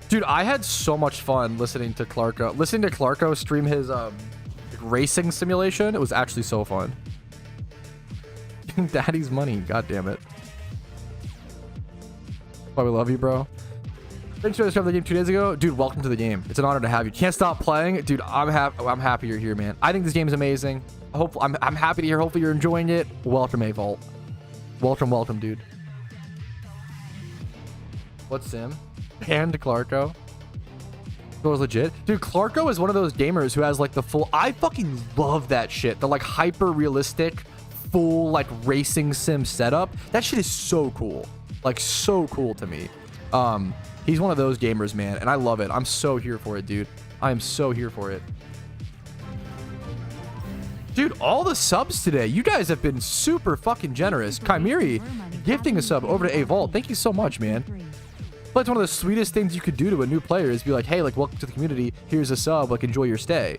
Dude, I had so much fun listening to Clarko stream his racing simulation. It was actually so fun. Daddy's money, god damn it. Why we love you, bro. Thanks for discovering the game 2 days ago. Dude, welcome to the game. It's an honor to have you. Can't stop playing. Dude, I'm happy you're here, man. I think this game is amazing. I'm happy to hear. Hopefully you're enjoying it. Welcome, A-Vault. Welcome, dude. What sim? And Clarko. It was legit. Dude, Clarko is one of those gamers who has like the full... I fucking love that shit. The like hyper realistic, full like racing sim setup. That shit is so cool. Like so cool to me. He's one of those gamers, man, and I love it. I'm so here for it, dude. I am so here for it. Dude, all the subs today. You guys have been super fucking generous. Chimeri gifting a sub over to A Vault. Thank you so much, man. That's one of the sweetest things you could do to a new player is be like, hey, like, welcome to the community. Here's a sub. Like, enjoy your stay.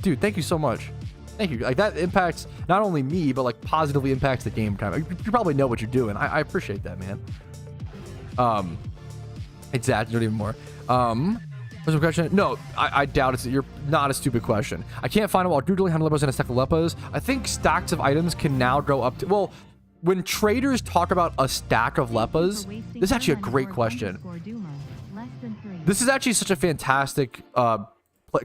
Dude, thank you so much. Thank you. Like, that impacts not only me, but like positively impacts the game. Kind of. You probably know what you're doing. I appreciate that, man. Exactly. Not even more. What's the question? No, I doubt it's. You're not a stupid question. I can't find it while Googling how many lepers in a stack of lepers. I think stacks of items can now go up to. Well, when traders talk about a stack of lepers, this is actually a great question. This is actually such a fantastic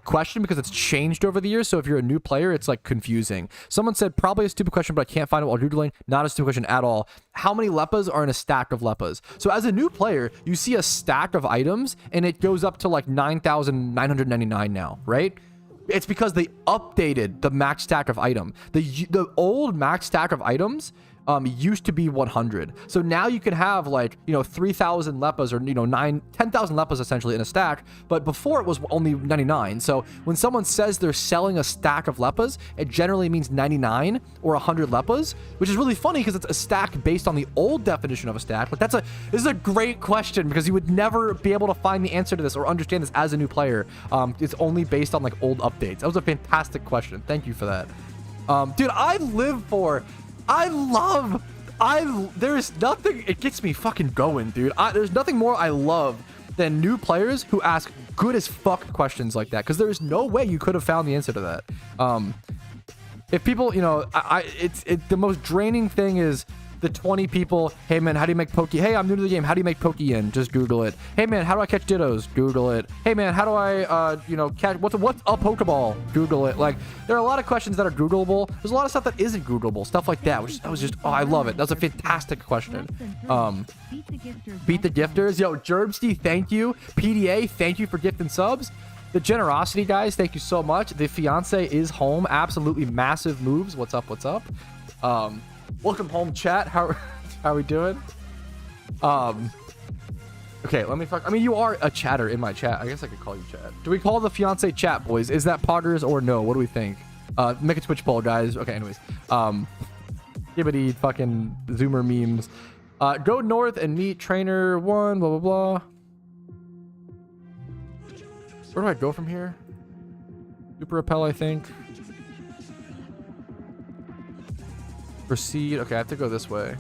question because it's changed over the years. So if you're a new player, it's like confusing. Someone said probably a stupid question, but I can't find it while Googling. Not a stupid question at all. How many lepers are in a stack of lepers? So as a new player, you see a stack of items and it goes up to like 9,999 now, right? It's because they updated the max stack of item. The old max stack of items used to be 100. So now you can have like, 3,000 lepers or, 10,000 lepers essentially in a stack. But before it was only 99. So when someone says they're selling a stack of lepers, it generally means 99 or 100 lepers, which is really funny because it's a stack based on the old definition of a stack. But this is a great question because you would never be able to find the answer to this or understand this as a new player. It's only based on like old updates. That was a fantastic question. Thank you for that. Dude, there's nothing, it gets me fucking going, dude. There's nothing more I love than new players who ask good as fuck questions like that, because there's no way you could have found the answer to that. If people, the most draining thing is the 20 people, hey man, how do you make hey, I'm new to the game, how do you make Pokeyen? Just Google it. Hey man, how do I catch Dittos? Google it. Hey man, how do I catch what's a Pokeball? Google it. Like, there are a lot of questions that are Googleable. There's a lot of stuff that isn't Googleable, stuff like that, which that was just, I love it. That was a fantastic question. Beat the gifters. Yo, Gerbsty, thank you. PDA, thank you for gifting subs. The generosity, guys, thank you so much. The fiance is home. Absolutely massive moves. What's up? Welcome home, chat. How are we doing? Okay, let me you are a chatter in my chat. I guess I could call you chat. Do we call the fiance chat, boys? Is that poggers or no? What do we think? Make a Twitch poll, guys. Okay, anyways. Gibbity fucking Zoomer memes. Go north and meet trainer 1, blah, blah, blah. Where do I go from here? Super repel, I think. Proceed. Okay, I have to go this way.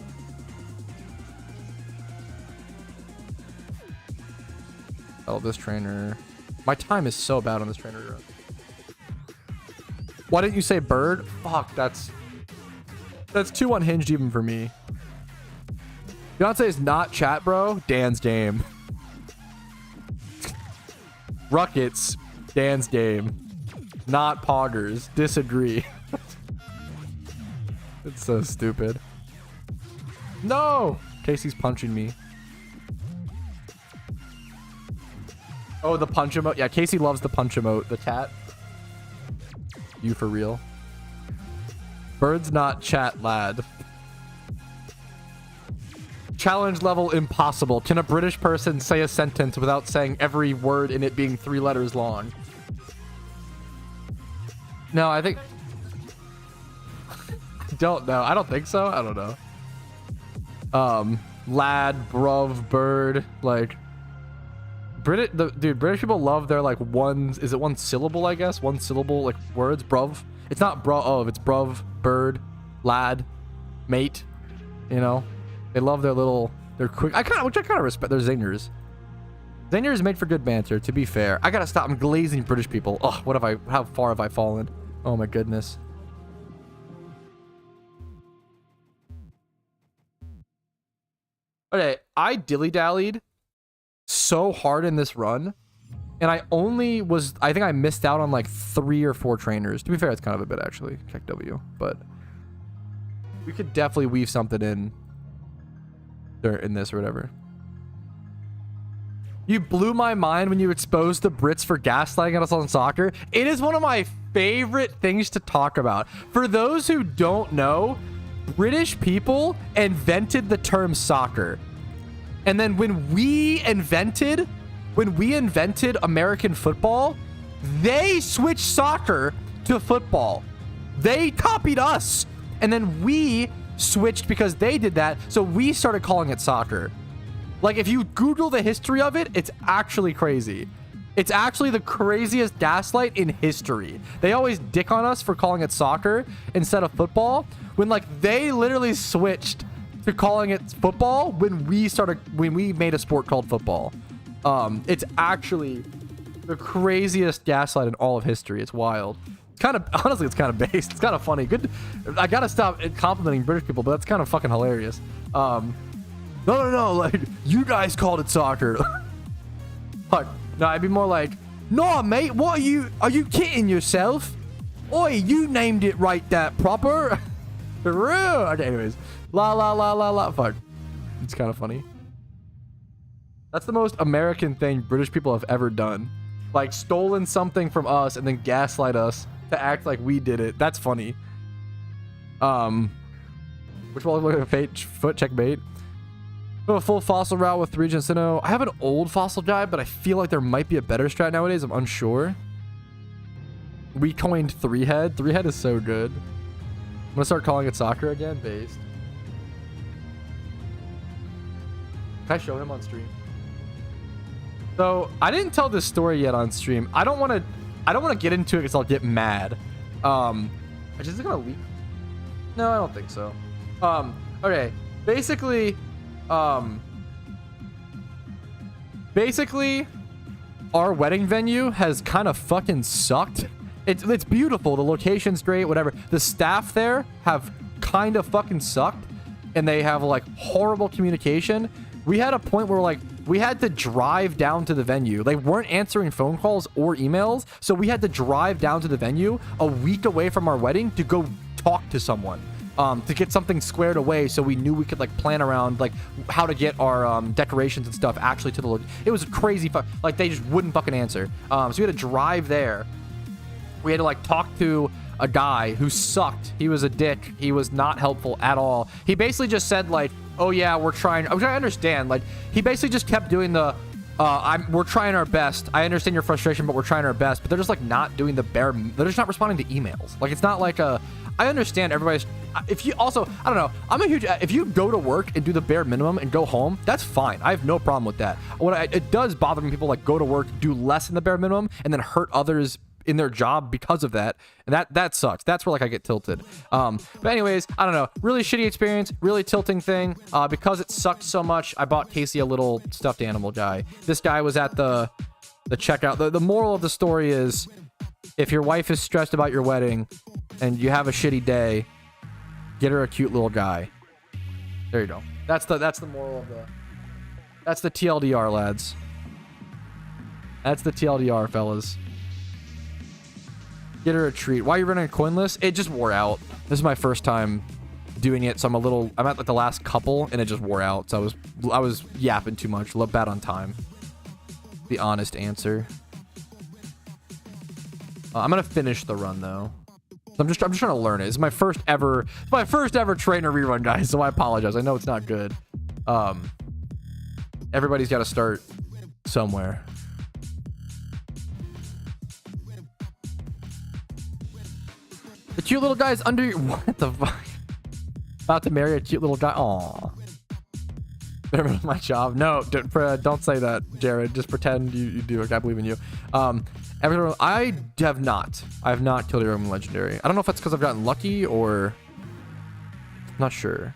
Oh, this trainer. My time is so bad on this trainer. Why didn't you say bird? Fuck, that's too unhinged even for me. Beyonce is not chat, bro. Dan's game. Ruckets. Dan's game. Not poggers. Disagree. It's so stupid. No! Casey's punching me. Oh, the punch emote. Yeah, Casey loves the punch emote. The cat. You for real. Bird's not chat, lad. Challenge level impossible. Can a British person say a sentence without saying every word in it being 3 letters long? No, I think... don't know. I don't think so. I don't know. Lad, bruv, bird, like British people love their like is it one syllable, I guess? One syllable like words, bruv. It's not it's bruv, bird, lad, mate. They love their quick. Which I kind of respect. They're zingers. Zingers made for good banter, to be fair. I gotta stop. I'm glazing British people. Oh, how far have I fallen? Oh my goodness. Okay, I dilly-dallied so hard in this run, and I think I missed out on like 3 or 4 trainers. To be fair, it's kind of a bit actually. Check W, but we could definitely weave something in this or whatever. You blew my mind when you exposed the Brits for gaslighting us on soccer. It is one of my favorite things to talk about. For those who don't know, British people invented the term soccer. And then when we invented American football, they switched soccer to football. They copied us. And then we switched because they did that. So we started calling it soccer. Like, if you Google the history of it, it's actually crazy. It's actually the craziest gaslight in history. They always dick on us for calling it soccer instead of football, when like they literally switched to calling it football when we made a sport called football. It's actually the craziest gaslight in all of history. It's wild. It's kind of, honestly, it's kind of based. It's kind of funny. Good. I gotta stop complimenting British people, but that's kind of fucking hilarious. No, like, you guys called it soccer. Fuck. No, I'd be more like, nah, mate, what are you kidding yourself? Oi, you named it right that proper. Okay, anyways. La. Fuck. It's kind of funny. That's the most American thing British people have ever done. Like, stolen something from us and then gaslight us to act like we did it. That's funny. Which one? Look at a foot checkmate. A full fossil route with 3 Gensino. I have an old fossil guide, but I feel like there might be a better strat nowadays. I'm unsure. We coined 3-head. 3-head is so good. I'm gonna start calling it soccer again. Based. Can I show him on stream? So I didn't tell this story yet on stream. I don't want to get into it because I'll get mad. Is it gonna leak? No, I don't think so. Okay. Basically, our wedding venue has kind of fucking sucked. It's beautiful. The location's great, whatever. The staff there have kind of fucking sucked, and they have like horrible communication. We had a point where like we had to drive down to the venue. They weren't answering phone calls or emails, so we had to drive down to the venue a week away from our wedding to go talk to someone. To get something squared away, so we knew we could like plan around like how to get our decorations and stuff actually to the it was crazy like they just wouldn't fucking answer. So we had to drive there. We had to like talk to a guy who sucked. He was a dick. He was not helpful at all. He basically just said like, oh yeah, which I understand. Like, he basically just kept doing the we're trying our best. I understand your frustration, but we're trying our best. But they're just like not doing the they're just not responding to emails. Like, it's not like I understand everybody's, if you also, I don't know, I'm a huge, if you go to work and do the bare minimum and go home, that's fine. I have no problem with that. It does bother me when people like go to work, do less than the bare minimum, and then hurt others in their job because of that. And that sucks. That's where like I get tilted. But anyways, I don't know, really shitty experience, really tilting thing. Because it sucked so much, I bought Casey a little stuffed animal guy. This guy was at the checkout. The moral of the story is, if your wife is stressed about your wedding and you have a shitty day, get her a cute little guy. There you go. That's the moral of that's the TLDR, lads. That's the TLDR, fellas. Get her a treat. Why are you running a coinless? It just wore out. This is my first time doing it, so I'm at like the last couple and it just wore out. So I was yapping too much. Look bad on time. The honest answer. I'm gonna finish the run though. I'm just trying to learn it. It's my first ever trainer rerun, guys. So I apologize. I know it's not good. Everybody's got to start somewhere. The cute little guy's under your, what the fuck? About to marry a cute little guy. Aw. Better my job. No, don't say that, Jared. Just pretend you do. I believe in you. I have not killed a Roman legendary. I don't know if that's because I've gotten lucky or I'm not sure.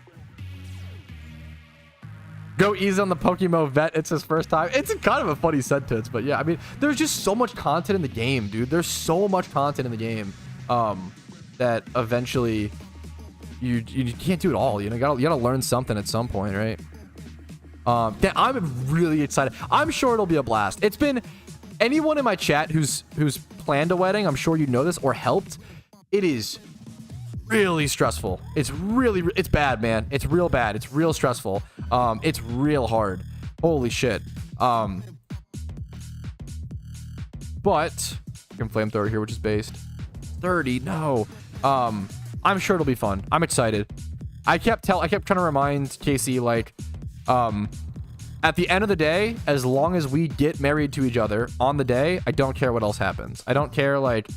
Go easy on the PokeMMO vet. It's his first time. It's kind of a funny sentence, but yeah, I mean, there's just so much content in the game, dude. There's so much content in the game that eventually you can't do it all. You know, you gotta learn something at some point, right? I'm really excited. I'm sure it'll be a blast. It's been anyone in my chat who's planned a wedding, I'm sure you know this or helped. It is really stressful. It's bad, man. It's real bad. It's real stressful. It's real hard. Holy shit. But you can flamethrower here, which is based 30. No. I'm sure it'll be fun. I'm excited. I kept trying to remind Casey, like, At the end of the day, as long as we get married to each other on the day, I don't care what else happens. I don't care, like,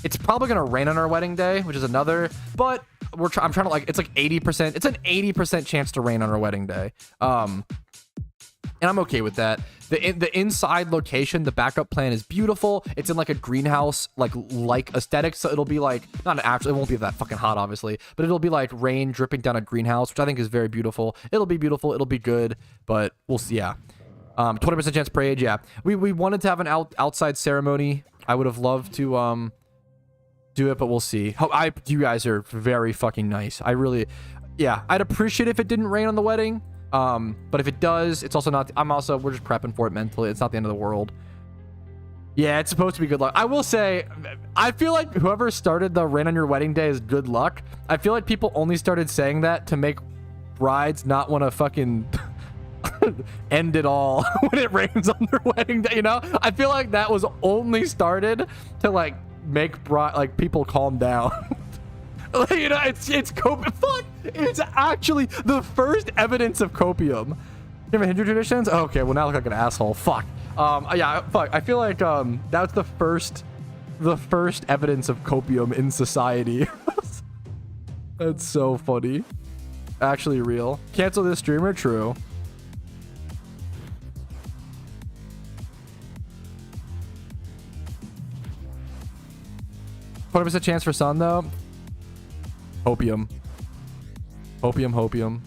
it's probably gonna rain on our wedding day, which is another, but I'm trying to, like, it's like 80%, it's an 80% chance to rain on our wedding day. And I'm okay with that. The inside location, the backup plan is beautiful. It's in like a greenhouse, like aesthetic. So it'll be like, not actually, it won't be that fucking hot, obviously, but it'll be like rain dripping down a greenhouse, which I think is very beautiful. It'll be beautiful. It'll be good, but we'll see. Yeah. 20% chance parade. Yeah. We wanted to have an outside ceremony. I would have loved to, do it, but we'll see. You guys are very fucking nice. Yeah, I'd appreciate if it didn't rain on the wedding. But if it does, it's also not, we're just prepping for it mentally. It's not the end of the world. Yeah, it's supposed to be good luck. I will say, I feel like whoever started the rain on your wedding day is good luck. I feel like people only started saying that to make brides not want to fucking end it all when it rains on their wedding day, you know? I feel like that was only started to like make people calm down. You know, it's copium. Fuck! It's actually the first evidence of copium. You have a Hindu traditions? Oh, okay, well now I look like an asshole. Fuck. Yeah, fuck. I feel like that's the first evidence of copium in society. That's so funny. Actually real. Cancel this streamer? True. $20% chance for sun though. Hopium. Hopium.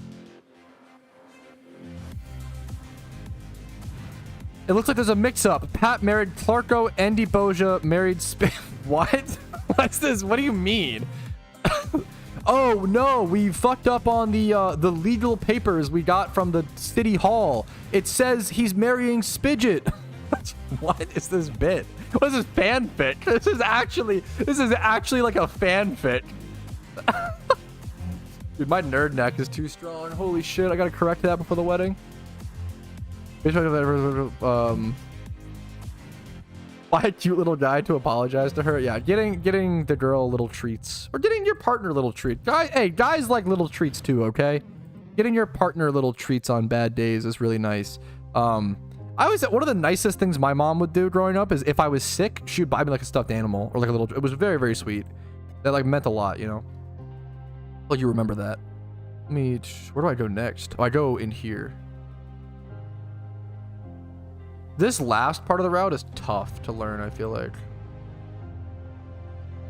It looks like there's a mix-up. Pat married Clarko, Andy Boja married What? What's this? What do you mean? Oh no, we fucked up on the legal papers we got from the city hall. It says he's marrying Spidget. What is this bit? What is this fanfic? This is actually like a fanfic. Dude, my nerd neck is too strong. Holy shit, I gotta correct that before the wedding. Why a cute little guy to apologize to her? Yeah, getting the girl little treats. Or getting your partner little treats. Guys like little treats too, okay? Getting your partner little treats on bad days is really nice. I always said one of the nicest things my mom would do growing up is if I was sick, she would buy me like a stuffed animal or like a little, it was very, very sweet. That like meant a lot, you know? Well, you remember that. Where do I go next? Oh, I go in here. This last part of the route is tough to learn, I feel like. I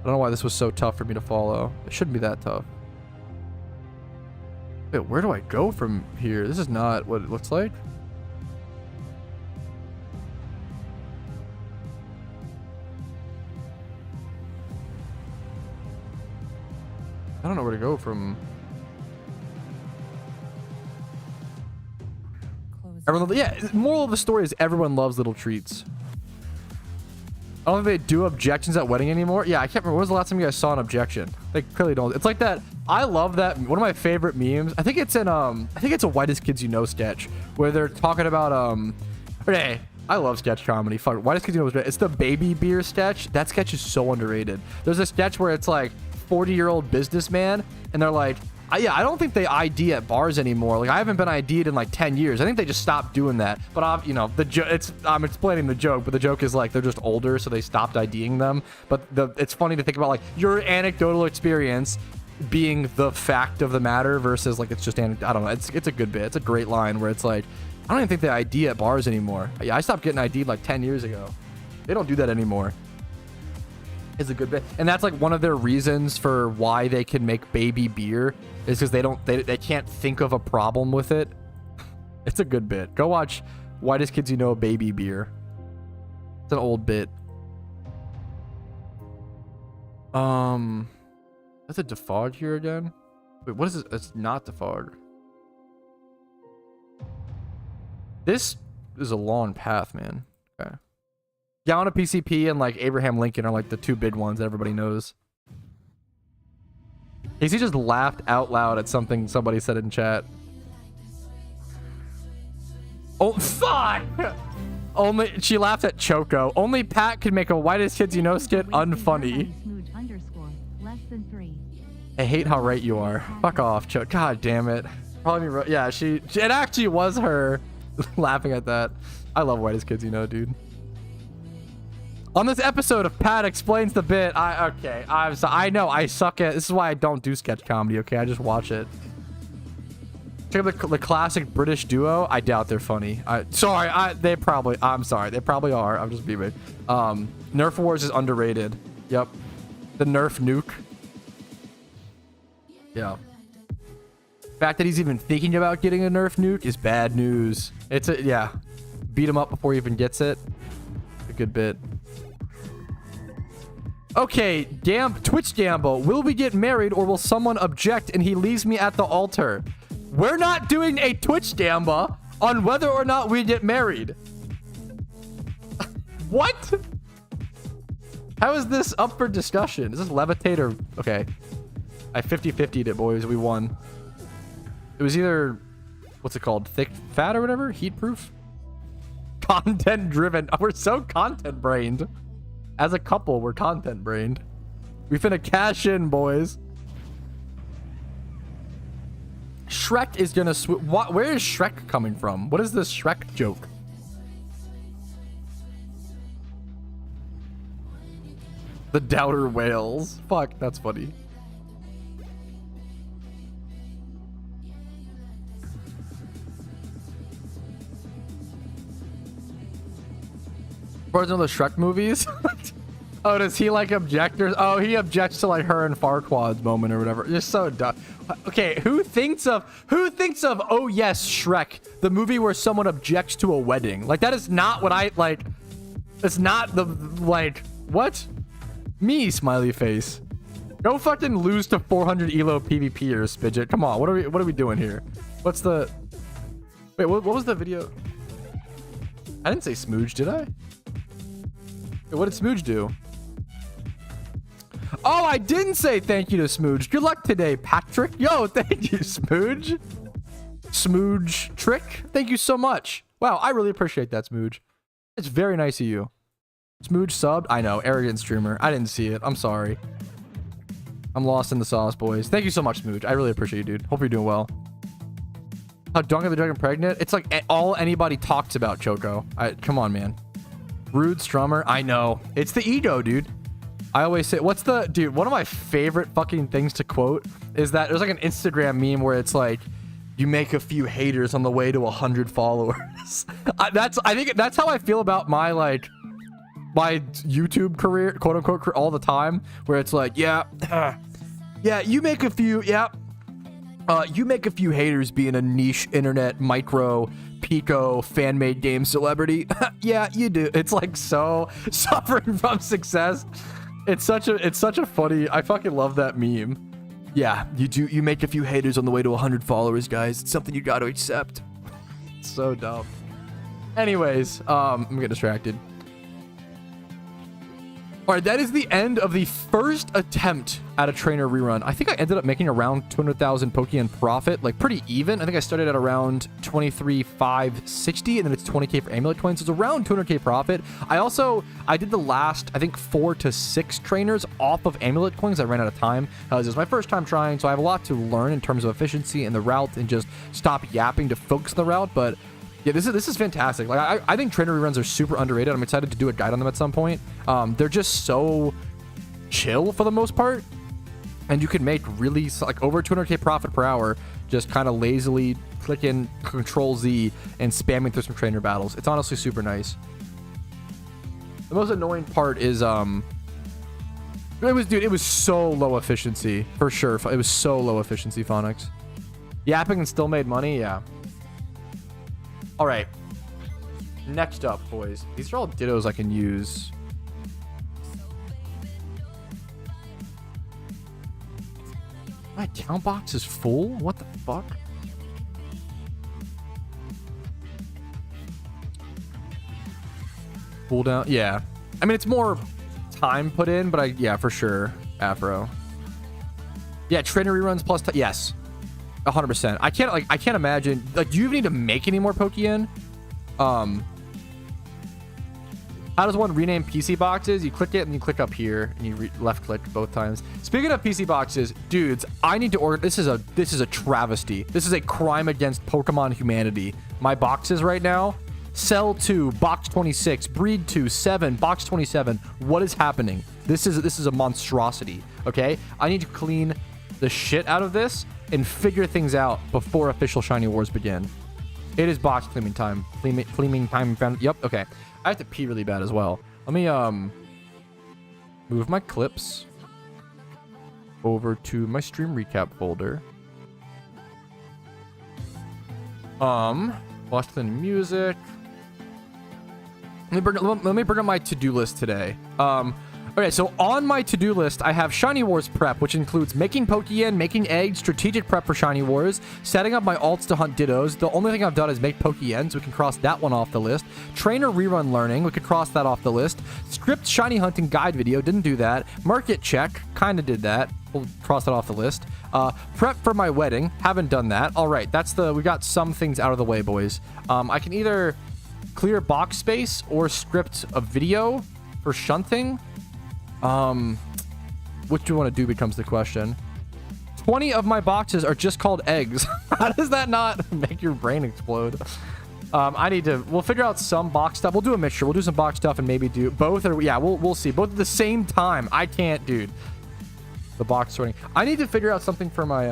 don't know why this was so tough for me to follow. It shouldn't be that tough. Wait, where do I go from here? This is not what it looks like. I don't know where to go from. Everyone, yeah, moral of the story is everyone loves little treats. I don't think they do objections at wedding anymore. Yeah, I can't remember. When was the last time you guys saw an objection? They clearly don't. It's like that. I love that. One of my favorite memes. I think it's in I think it's a Whitest Kids You Know sketch where they're talking about okay. I love sketch comedy. Fuck, Whitest Kids You Know. It's the baby beer sketch. That sketch is so underrated. There's a sketch where it's like 40-year-old businessman and they're like, yeah, I don't think they ID at bars anymore. Like, I haven't been ID'd in like 10 years. I think they just stopped doing that. But you know, I'm explaining the joke, but the joke is like they're just older, so they stopped IDing them. But it's funny to think about like your anecdotal experience being the fact of the matter versus like it's just I don't know. It's a good bit. It's a great line where it's like, I don't even think they ID at bars anymore. Yeah, I stopped getting ID'd like 10 years ago. They don't do that anymore. Is a good bit, and that's like one of their reasons for why they can make baby beer is because they can't think of a problem with it. It's a good bit. Go watch Whitest Kids You Know Baby Beer. It's an old bit. That's a defog here again. Wait, what is this? It's not defog. This is a long path, man. Okay. Gallon of PCP and like Abraham Lincoln are like the two big ones that everybody knows. Casey just laughed out loud at something somebody said in chat. Oh, fuck! She laughed at Choco. Only Pat can make a Whitest Kids You Know skit unfunny. I hate how right you are. Fuck off, Choco. God damn it. Probably, yeah, it actually was her. laughing at that. I love whitest kids, you know, dude. On this episode of Pat Explains the Bit, I know I suck at. This is why I don't do sketch comedy. Okay, I just watch it. Check out the classic British duo. I doubt they're funny. I'm sorry, they probably are. I'm just being. Nerf Wars is underrated. Yep. The Nerf nuke. Yeah. The fact that he's even thinking about getting a Nerf nuke is bad news. Yeah. Beat him up before he even gets it. A good bit. Okay, Twitch Gamble. Will we get married or will someone object and he leaves me at the altar? We're not doing a Twitch Gamba on whether or not we get married. What? How is this up for discussion? Is this levitate or... Okay. I 50-50'd it, boys. We won. It was either... What's it called? Thick fat or whatever? Heat proof? Content driven. We're so content brained. As a couple, we're content brained. We finna cash in, boys. Shrek is gonna where is Shrek coming from? What is this Shrek joke? The doubter whales. Fuck, that's funny. Where's one of the Shrek movies? Oh, does he like object? Oh, he objects to like her and Farquaad's moment or whatever. Just so dumb. Okay, who thinks of oh yes, Shrek, the movie where someone objects to a wedding? Like that is not what I like. It's not the like what? Me, smiley face. Go fucking lose to 400 elo PvPers, Spidget. Come on, what are we doing here? What's the wait? What was the video? I didn't say smooge, did I? Wait, what did smooge do? Oh, I didn't say thank you to Smooge. Good luck today, Patrick. Yo, thank you, Smooge. Smooge Trick. Thank you so much. Wow, I really appreciate that, Smooge. It's very nice of you. Smooge subbed. I know, arrogant streamer. I didn't see it. I'm sorry. I'm lost in the sauce, boys. Thank you so much, Smooge. I really appreciate you, dude. Hope you're doing well. How Duncan the Dragon pregnant? It's like all anybody talks about, Choco. Come on, man. Rude Strummer. I know. It's the ego, dude. I always say, one of my favorite fucking things to quote is that there's like an Instagram meme where it's like, you make a few haters on the way to 100 followers. I think that's how I feel about my YouTube career, quote unquote, all the time, where it's like, yeah, you make a few, you make a few haters being a niche internet micro Pico fan-made game celebrity. Yeah, you do. It's like so suffering from success. It's such a funny, I fucking love that meme. Yeah, you make a few haters on the way to 100 followers, guys. It's something you got to accept. So dumb. Anyways, I'm getting distracted. All right, that is the end of the first attempt at a trainer rerun. I think I ended up making around 200,000 Pokeyen profit, like pretty even. I think I started at around 23,560, and then it's 20k for amulet coins. So it's around 200k profit. I did the last, I think 4 to 6 trainers off of amulet coins. I ran out of time. This was my first time trying, so I have a lot to learn in terms of efficiency and the route, and just stop yapping to focus on the route. But yeah, this is fantastic. Like I think trainer reruns are super underrated. I'm excited to do a guide on them at some point. They're just so chill for the most part, and you can make really like over 200k profit per hour just kind of lazily clicking Control Z and spamming through some trainer battles. It's honestly super nice. The most annoying part is it was so low efficiency for sure. It was so low efficiency, Phonics. Yapping and still made money. Yeah. All right, next up, boys. These are all dittos I can use. My account box is full? What the fuck? Cooldown? Yeah. I mean, it's more time put in, but yeah, for sure. Afro. Yeah, trainer reruns plus yes. 100%. I can't imagine. Like, do you even need to make any more Pokeyen? How does one rename PC boxes? You click it and you click up here and you left click both times. Speaking of PC boxes, dudes, I need to order. This is a travesty. This is a crime against Pokemon humanity. My boxes right now, Cell 2, box 26, Breed 2, 7, box 27. What is happening? This is a monstrosity. Okay, I need to clean the shit out of this and figure things out before official Shiny Wars begin. It is box cleaning time. Cleaning time. Yep. Okay. I have to pee really bad as well. Let me move my clips over to my stream recap folder. Watch the music. Let me bring up my to-do list today. Okay, so on my to-do list, I have Shiny Wars prep, which includes making Pokeyen, making eggs, strategic prep for Shiny Wars, setting up my alts to hunt Dittos. The only thing I've done is make Pokeyen, so we can cross that one off the list. Trainer rerun learning, we could cross that off the list. Script Shiny hunting guide video, didn't do that. Market check, kind of did that. We'll cross that off the list. Prep for my wedding, haven't done that. All right, we got some things out of the way, boys. I can either clear box space or script a video for shunting. Which do you want to do becomes the question. 20 of my boxes are just called eggs. How does that not make your brain explode? We'll figure out some box stuff. We'll do a mixture. We'll do some box stuff and maybe do both, or yeah, we'll see. Both at the same time. I can't, dude. The box sorting. I need to figure out something for my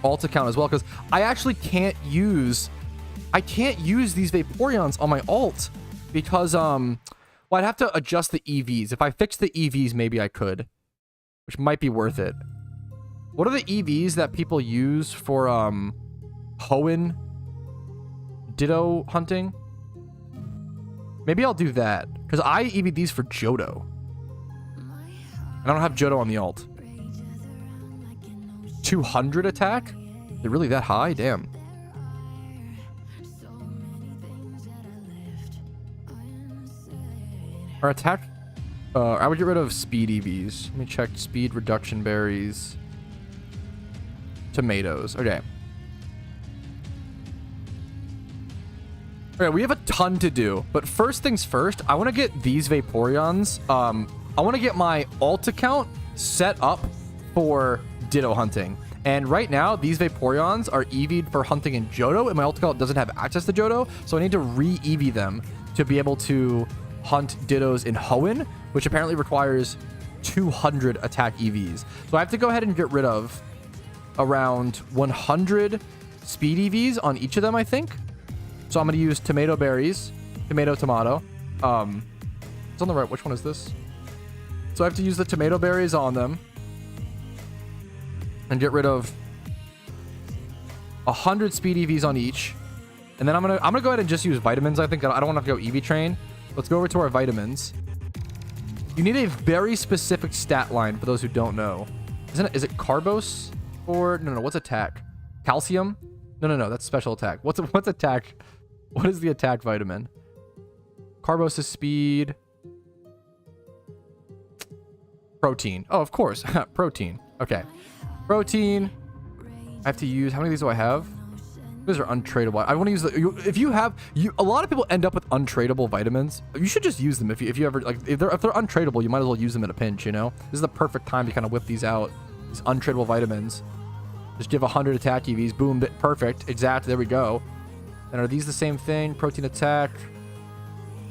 alt account as well, because I actually can't use these Vaporeons on my alt because well, I'd have to adjust the EVs. If I fix the EVs, maybe I could, which might be worth it. What are the EVs that people use for Hoenn Ditto hunting? Maybe I'll do that, because I EV'd these for Johto. And I don't have Johto on the alt. 200 attack? They're really that high? Damn. Our attack... I would get rid of speed EVs. Let me check. Speed reduction berries. Tomatoes. Okay. Okay, we have a ton to do. But first things first, I want to get these Vaporeons. I want to get my alt account set up for Ditto hunting. And right now, these Vaporeons are EV'd for hunting in Johto, and my alt account doesn't have access to Johto, so I need to re-EV them to be able to hunt Dittos in Hoenn, which apparently requires 200 attack EVs. So I have to go ahead and get rid of around 100 speed EVs on each of them, I think. So I'm going to use tomato berries, tomato. It's on the right. Which one is this? So I have to use the tomato berries on them and get rid of 100 speed EVs on each. And then I'm gonna go ahead and just use vitamins. I think I don't want to go EV train. Let's go over to our vitamins. You need a very specific stat line for those who don't know. Is it Carbos or no? What's attack? Calcium? No. That's special attack. What's attack? What is the attack vitamin? Carbos is speed. Protein. Oh, of course. Protein. Okay. Protein. I have to use... How many of these do I have? These are untradeable. I want to use the... If you have... a lot of people end up with untradeable vitamins. You should just use them. If you ever... Like, if they're untradeable, you might as well use them in a pinch, you know? This is the perfect time to kind of whip these out. These untradeable vitamins. Just give 100 attack EVs. Boom. Perfect. Exactly. There we go. And are these the same thing? Protein attack.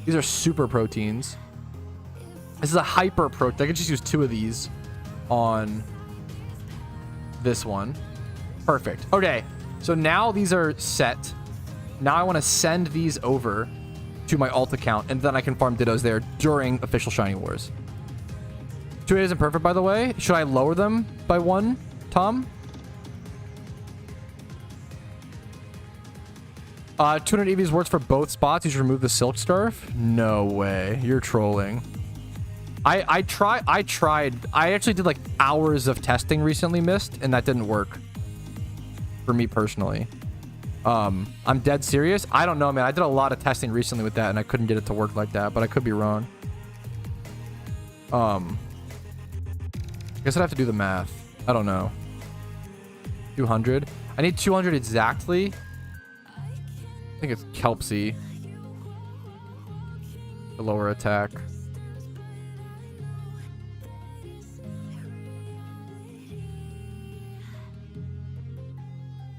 These are super proteins. This is a hyper protein. I could just use 2 of these on this one. Perfect. Okay. So now these are set. Now I want to send these over to my alt account, and then I can farm Dittos there during official Shiny Wars. 2 isn't perfect, by the way. Should I lower them by 1, Tom? 200 EVs works for both spots. You should remove the Silk Scarf. No way. You're trolling. I tried. I actually did like hours of testing recently, Mist, and that didn't work for me personally. I'm dead serious. I don't know, man. I did a lot of testing recently with that, and I couldn't get it to work like that, but I could be wrong. I guess I'd have to do the math. I don't know. 200. I need 200 exactly. I think it's Kelpsy. The lower attack.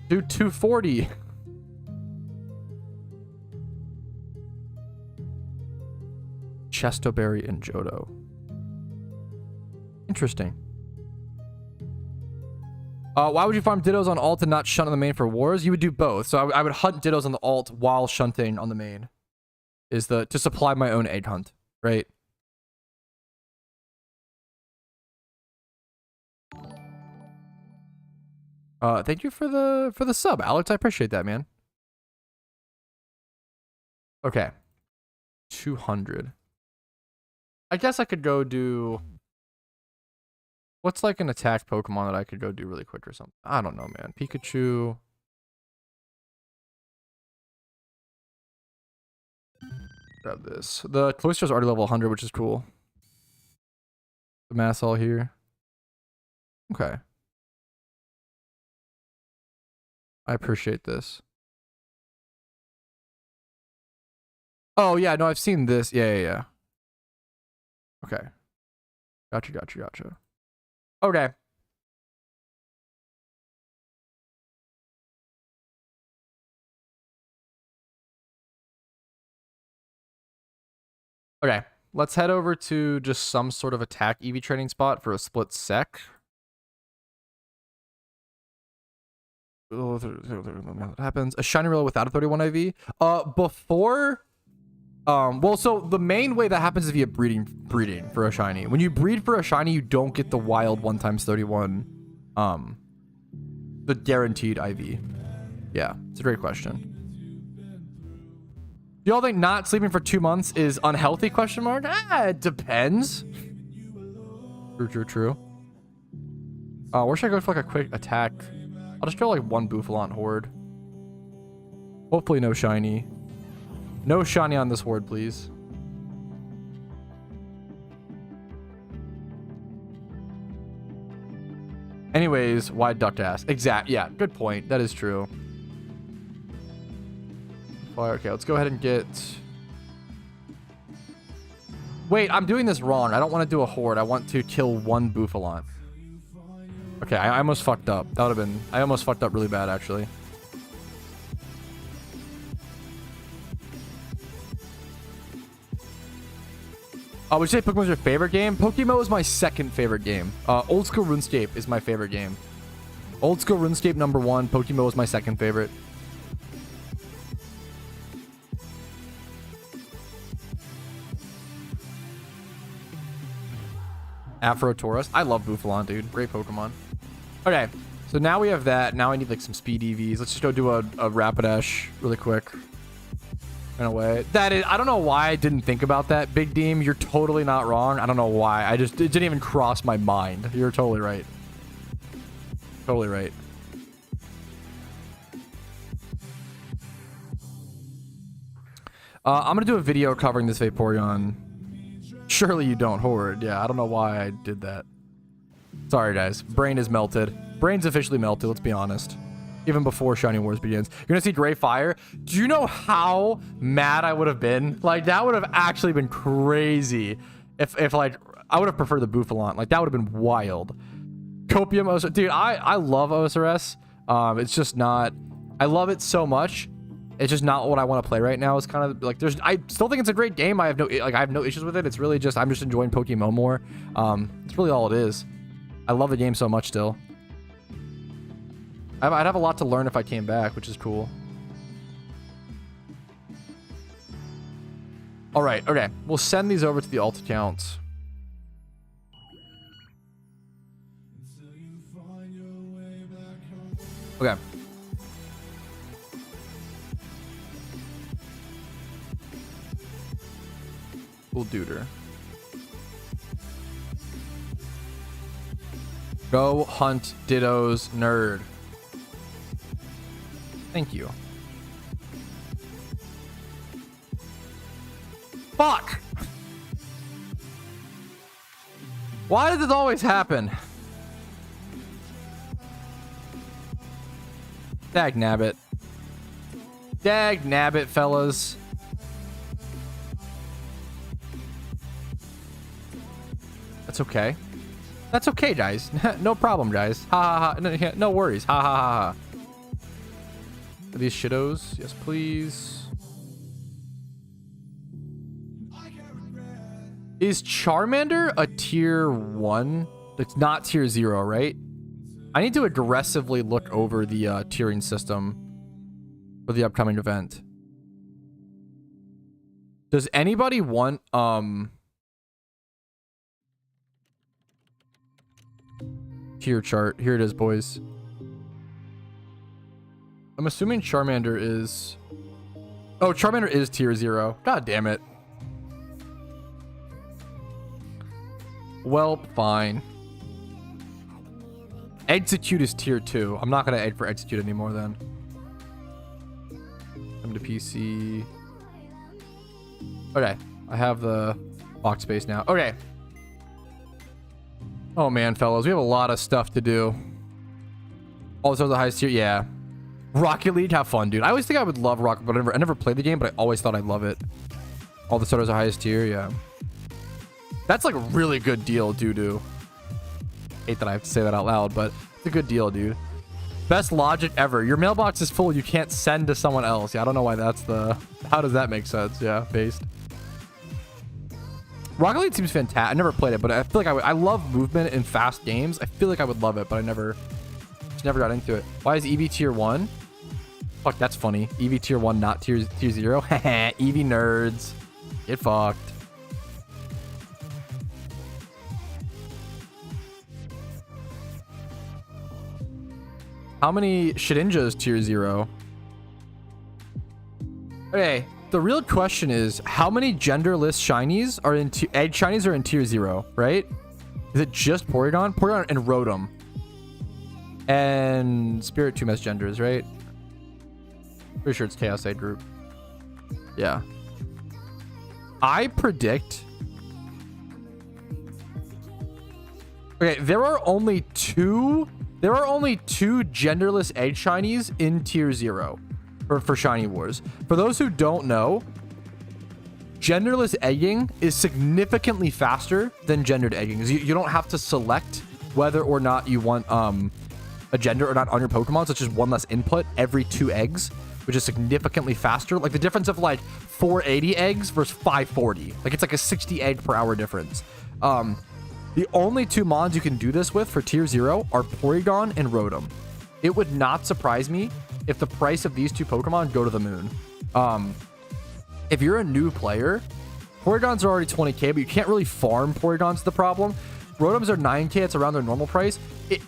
Dude, 240. Chestoberry and Johto. Interesting. Why would you farm Dittos on alt and not shunt on the main for wars? You would do both. So I would hunt Dittos on the alt while shunting on the main. Is to supply my own egg hunt, right? Thank you for the sub, Alex. I appreciate that, man. Okay. 200. I guess I could go do... What's like an attack Pokemon that I could go do really quick or something? I don't know, man. Pikachu. Grab this. The Cloyster's already level 100, which is cool. The mass all here. Okay. I appreciate this. Oh, yeah. No, I've seen this. Yeah. Okay. Gotcha. Okay. Okay. Let's head over to just some sort of attack EV training spot for a split sec. Oh, that happens. A shiny roll without a 31 IV. Before... well, so the main way that happens is via breeding for a shiny. When you breed for a shiny, you don't get the wild 1x31, the guaranteed IV. Yeah, it's a great question. Do y'all think not sleeping for 2 months is unhealthy? Question mark. It depends. True. Where should I go for like a quick attack? I'll just go like one Bouffalant horde. Hopefully no shiny. No shiny on this horde, please. Anyways, wide duck ass. Exact. Yeah, good point. That is true. Okay, let's go ahead and get... Wait, I'm doing this wrong. I don't want to do a horde. I want to kill one Bouffalant. Okay, I almost fucked up. That would have been... I almost fucked up really bad, actually. Would you say Pokemon's your favorite game? PokeMMO is my second favorite game. Old School RuneScape is my favorite game. Old School RuneScape #1. PokeMMO is my second favorite. Afro Taurus. I love Bouffalant, dude. Great Pokemon. Okay, so now we have that. Now I need like some speed EVs. Let's just go do a Rapidash really quick. In a way. That is, I don't know why I didn't think about that, Big Deem. You're totally not wrong. I don't know why. It didn't even cross my mind. You're totally right. Totally right. I'm gonna do a video covering this Vaporeon. Surely you don't, horde. Yeah, I don't know why I did that. Sorry, guys. Brain is melted. Brain's officially melted, let's be honest. Even before Shiny Wars begins. You're gonna see Gray Fire. Do you know how mad I would have been? Like, that would have actually been crazy. If like, I would have preferred the Bouffalant. Like, that would have been wild. Copium OSRS. Dude, I love OSRS. It's just not... I love it so much. It's just not what I want to play right now. It's kind of like, I still think it's a great game. I have no issues with it. It's really just, I'm just enjoying PokeMMO more. It's really all it is. I love the game so much still. I'd have a lot to learn if I came back, which is cool. All right, okay. We'll send these over to the alt accounts. Okay. We'll duder. Go hunt Dittos, nerd. Thank you. Fuck! Why does this always happen? Dag nabbit. Dag nabbit, fellas. That's okay. That's okay, guys. No problem, guys. Ha ha ha. No, no worries. Ha ha ha ha. Are these shittos? Yes, please. Is Charmander a tier 1? It's not tier 0, right? I need to aggressively look over the tiering system for the upcoming event. Does anybody want tier chart? Here it is, boys. I'm assuming Charmander is... Oh, Charmander is tier 0. God damn it. Well, fine. Execute is tier 2. I'm not going to egg for execute anymore then. Come to PC. Okay. I have the box space now. Okay. Oh man, fellas. We have a lot of stuff to do. All the stars are the highest tier. Yeah. Rocket League. Have fun, dude. I always think I would love Rocket, but I never played the game, but I always thought I'd love it. All the stars are highest tier. Yeah. That's like a really good deal, doo-doo. Hate that I have to say that out loud, but it's a good deal, dude. Best logic ever. Your mailbox is full. You can't send to someone else. Yeah, I don't know why that's the... How does that make sense? Yeah, based. Rocket League seems fantastic. I never played it, but I feel like I love movement in fast games. I feel like I would love it, but just never got into it. Why is EV tier 1? Fuck, that's funny. EV tier 1, not tier 0. Haha, EV nerds. Get fucked. How many Shedinjas tier 0? Okay, the real question is how many genderless shinies are in egg shinies are in tier 0, right? Is it just Porygon? Porygon and Rotom. And Spirit 2 has genders, right? Pretty sure it's Chaos Egg group. Yeah. I predict... Okay, there are only two genderless egg shinies in tier 0 for Shiny Wars. For those who don't know, genderless egging is significantly faster than gendered egging. You don't have to select whether or not you want a gender or not on your Pokemon. So it's just one less input every 2 eggs, which is significantly faster. Like the difference of like 480 eggs versus 540. Like it's like a 60 egg per hour difference. The only 2 mons you can do this with for tier 0 are Porygon and Rotom. It would not surprise me if the price of these 2 Pokemon go to the moon. If you're a new player, Porygons are already 20k, but you can't really farm Porygons, the problem. Rotoms are 9k, it's around their normal price.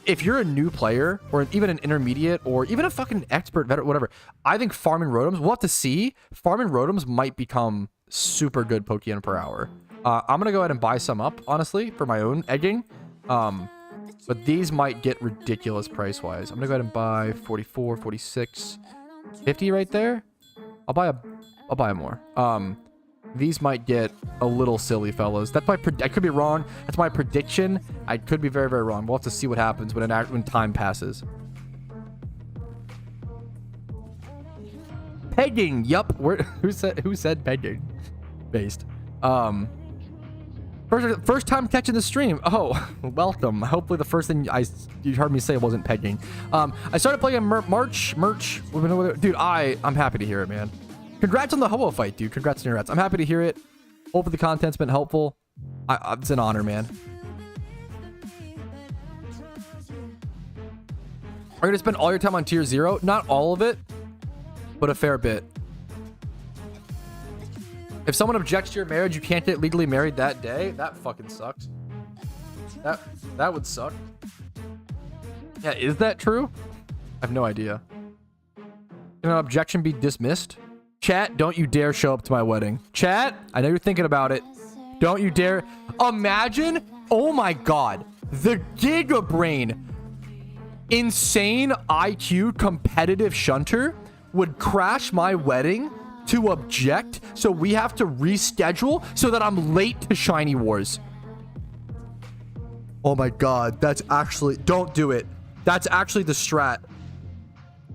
If you're a new player, or even an intermediate, or even a fucking expert, veteran, whatever, I think farming Rotoms, we'll have to see. Farming Rotoms might become super good Pokeyen per hour. I'm gonna go ahead and buy some up, honestly, for my own egging. But these might get ridiculous price-wise. I'm gonna go ahead and buy 44, 46, 50 right there. I'll buy more. These might get a little silly, fellas. That's my I could be wrong. That's my prediction. I could be very, very wrong. We'll have to see what happens when time passes. Pegging. Yup. Who said pegging? Based. First time catching the stream. Oh, welcome. Hopefully the first thing you heard me say wasn't pegging. I started playing merch. Dude, I'm happy to hear it, man. Congrats on the Ho-Oh fight, dude. Congrats on your rats. I'm happy to hear it. Hopefully the content's been helpful. It's an honor, man. Are you gonna spend all your time on tier 0? Not all of it, but a fair bit. If someone objects to your marriage, you can't get legally married that day. That fucking sucks. That would suck. Yeah, is that true? I have no idea. Can an objection be dismissed? Chat, don't you dare show up to my wedding. Chat, I know you're thinking about it. Don't you dare. Imagine, oh my god, the Giga Brain insane IQ competitive shunter would crash my wedding to object, so we have to reschedule so that I'm late to Shiny Wars. Oh my god, that's actually... Don't do it. That's actually the strat.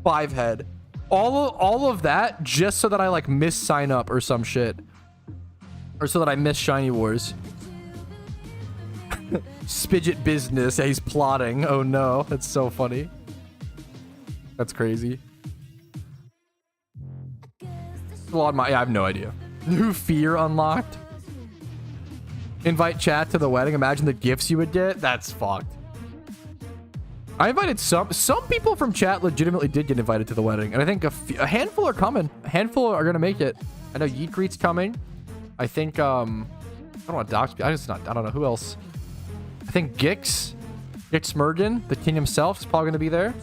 5 head. All of that just so that I like miss sign up or some shit. Or so that I miss Shiny Wars. Spidget business. Yeah, he's plotting. Oh no, that's so funny. That's crazy. A lot of my, yeah, I have no idea. New fear unlocked. Invite chat to the wedding. Imagine the gifts you would get. That's fucked. I invited some people from chat legitimately did get invited to the wedding, and I think a handful are coming. A handful are gonna make it. I know Yeet Greet's coming. I think I don't want to dox. I don't know who else. I think Gix Mergen, the king himself, is probably gonna be there.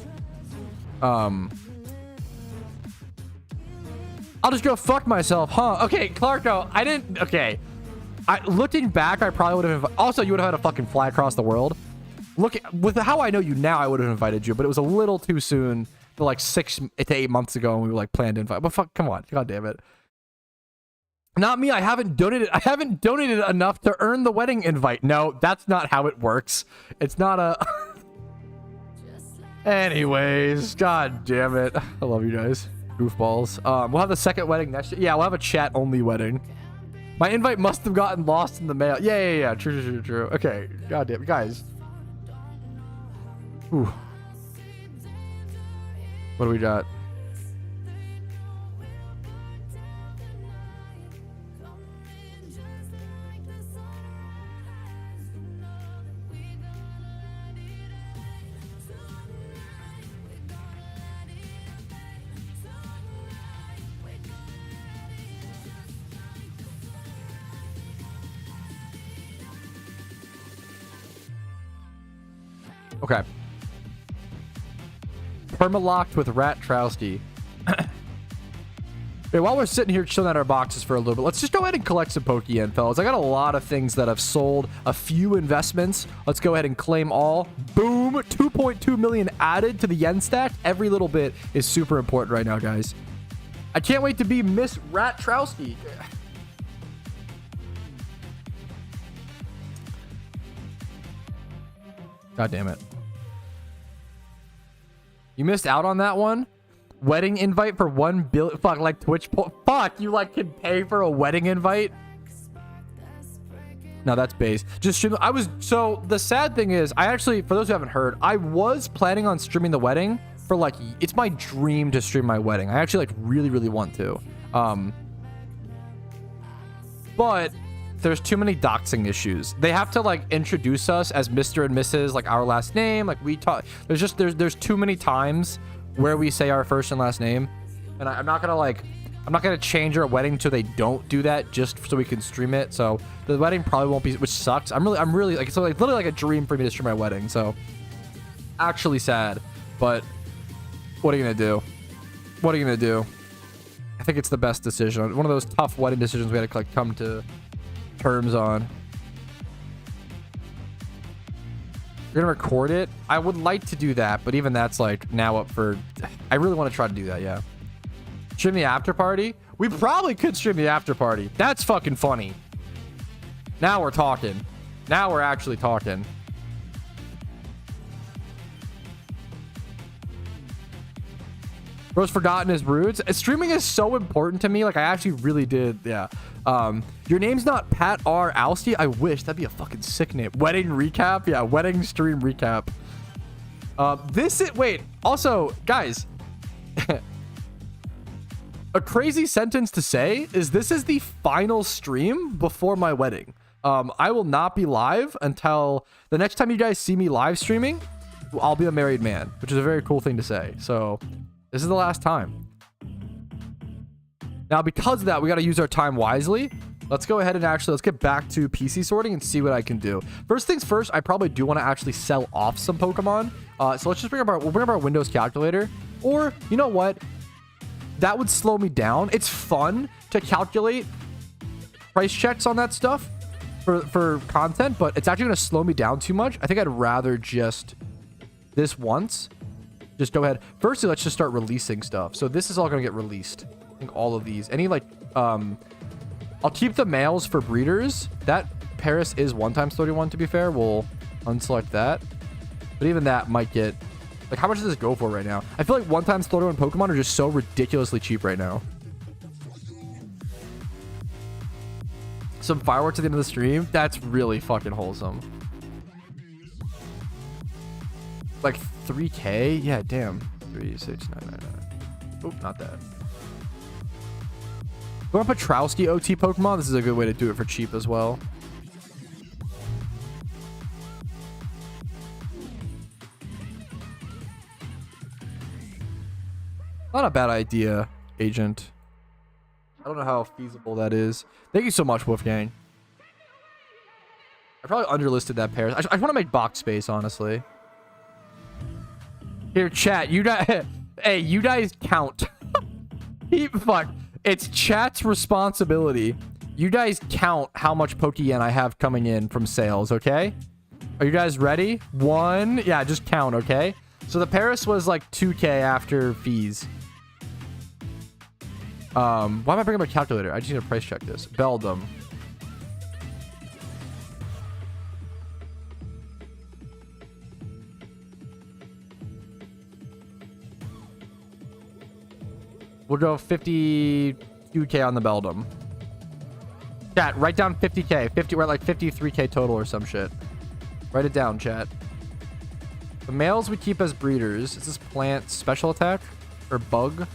I'll just go fuck myself, huh? Okay, Clarko, I didn't. Okay, looking back, I probably would have. Also, you would have had a fucking fly across the world. Look, with how I know you now, I would have invited you, but it was a little too soon. For like 6 to 8 months ago, and we were like planned to invite. But fuck, come on, god damn it. Not me. I haven't donated. I haven't donated enough to earn the wedding invite. No, that's not how it works. It's not a. Anyways, god damn it. I love you guys, goofballs. We'll have the second wedding next year. Yeah, we'll have a chat only wedding. My invite must have gotten lost in the mail. Yeah. True. Okay, god damn, guys. Ooh. What do we got? Okay. Permalocked with Patrouski. Okay, while we're sitting here chilling at our boxes for a little bit, let's just go ahead and collect some Pokeyen, fellas. I got a lot of things that I've sold, a few investments. Let's go ahead and claim all. Boom! 2.2 million added to the yen stack. Every little bit is super important right now, guys. I can't wait to be Miss Patrouski. God damn it. You missed out on that one. Wedding invite for 1 billion. Fuck, like Twitch. Fuck, you like can pay for a wedding invite? No, that's base. Just stream. So the sad thing is, I actually, for those who haven't heard, I was planning on streaming the wedding for like, it's my dream to stream my wedding. I actually like really want to. But there's too many doxing issues. They have to like introduce us as Mr. and Mrs. like our last name. Like we talk. There's too many times where we say our first and last name, and I'm not gonna change our wedding till they don't do that just so we can stream it. So the wedding probably won't be, which sucks. I'm really like, it's like literally like a dream for me to stream my wedding. So actually sad, but what are you gonna do? What are you gonna do? I think it's the best decision. One of those tough wedding decisions we had to like come to terms on. You're gonna record it? I would like to do that, but even that's like now up for. I really want to try to do that. Yeah. Stream the after party. We probably could stream the after party. That's fucking funny. Now we're talking. Now we're actually talking. Bro's forgotten his roots. Streaming is so important to me. Like I actually really did. Yeah. Your name's not Pat R. Alsty. I wish. That'd be a fucking sick name. Wedding recap. Yeah. Wedding stream recap. Wait. Also, guys. A crazy sentence to say is this is the final stream before my wedding. I will not be live until the next time you guys see me live streaming. I'll be a married man, which is a very cool thing to say. So this is the last time. Now, because of that, we got to use our time wisely. Let's go ahead and let's get back to PC sorting and see what I can do. First things first, I probably do want to actually sell off some Pokemon. So let's just bring up our Windows calculator. Or, you know what? That would slow me down. It's fun to calculate price checks on that stuff for content, but it's actually going to slow me down too much. I think I'd rather just this once. Just go ahead. Firstly, let's just start releasing stuff. So this is all going to get released. I think all of these. Any like, I'll keep the males for breeders. That Paris is 1x31 to be fair. We'll unselect that. But even that might get, like, how much does this go for right now? I feel like 1x31 Pokemon are just so ridiculously cheap right now. Some fireworks at the end of the stream. That's really fucking wholesome. Like 3K? Yeah, damn. 36999. Oh, not that. You want Patrouski OT Pokemon? This is a good way to do it for cheap as well. Not a bad idea, Agent. I don't know how feasible that is. Thank you so much, Wolfgang. I probably underlisted that pair. I want to make box space, honestly. Here, chat. You guys, hey, you guys count. Fuck. It's chat's responsibility. You guys count how much Pokeyen I have coming in from sales, okay? Are you guys ready? 1. Yeah, just count, okay? So the Paris was like 2K after fees. Why am I bringing up a calculator? I just need to price check this. Beldum. We'll go 52K on the Beldum. Chat, write down 50K. We're at like 53K total or some shit. Write it down, chat. The males we keep as breeders. Is this plant special attack? Or bug?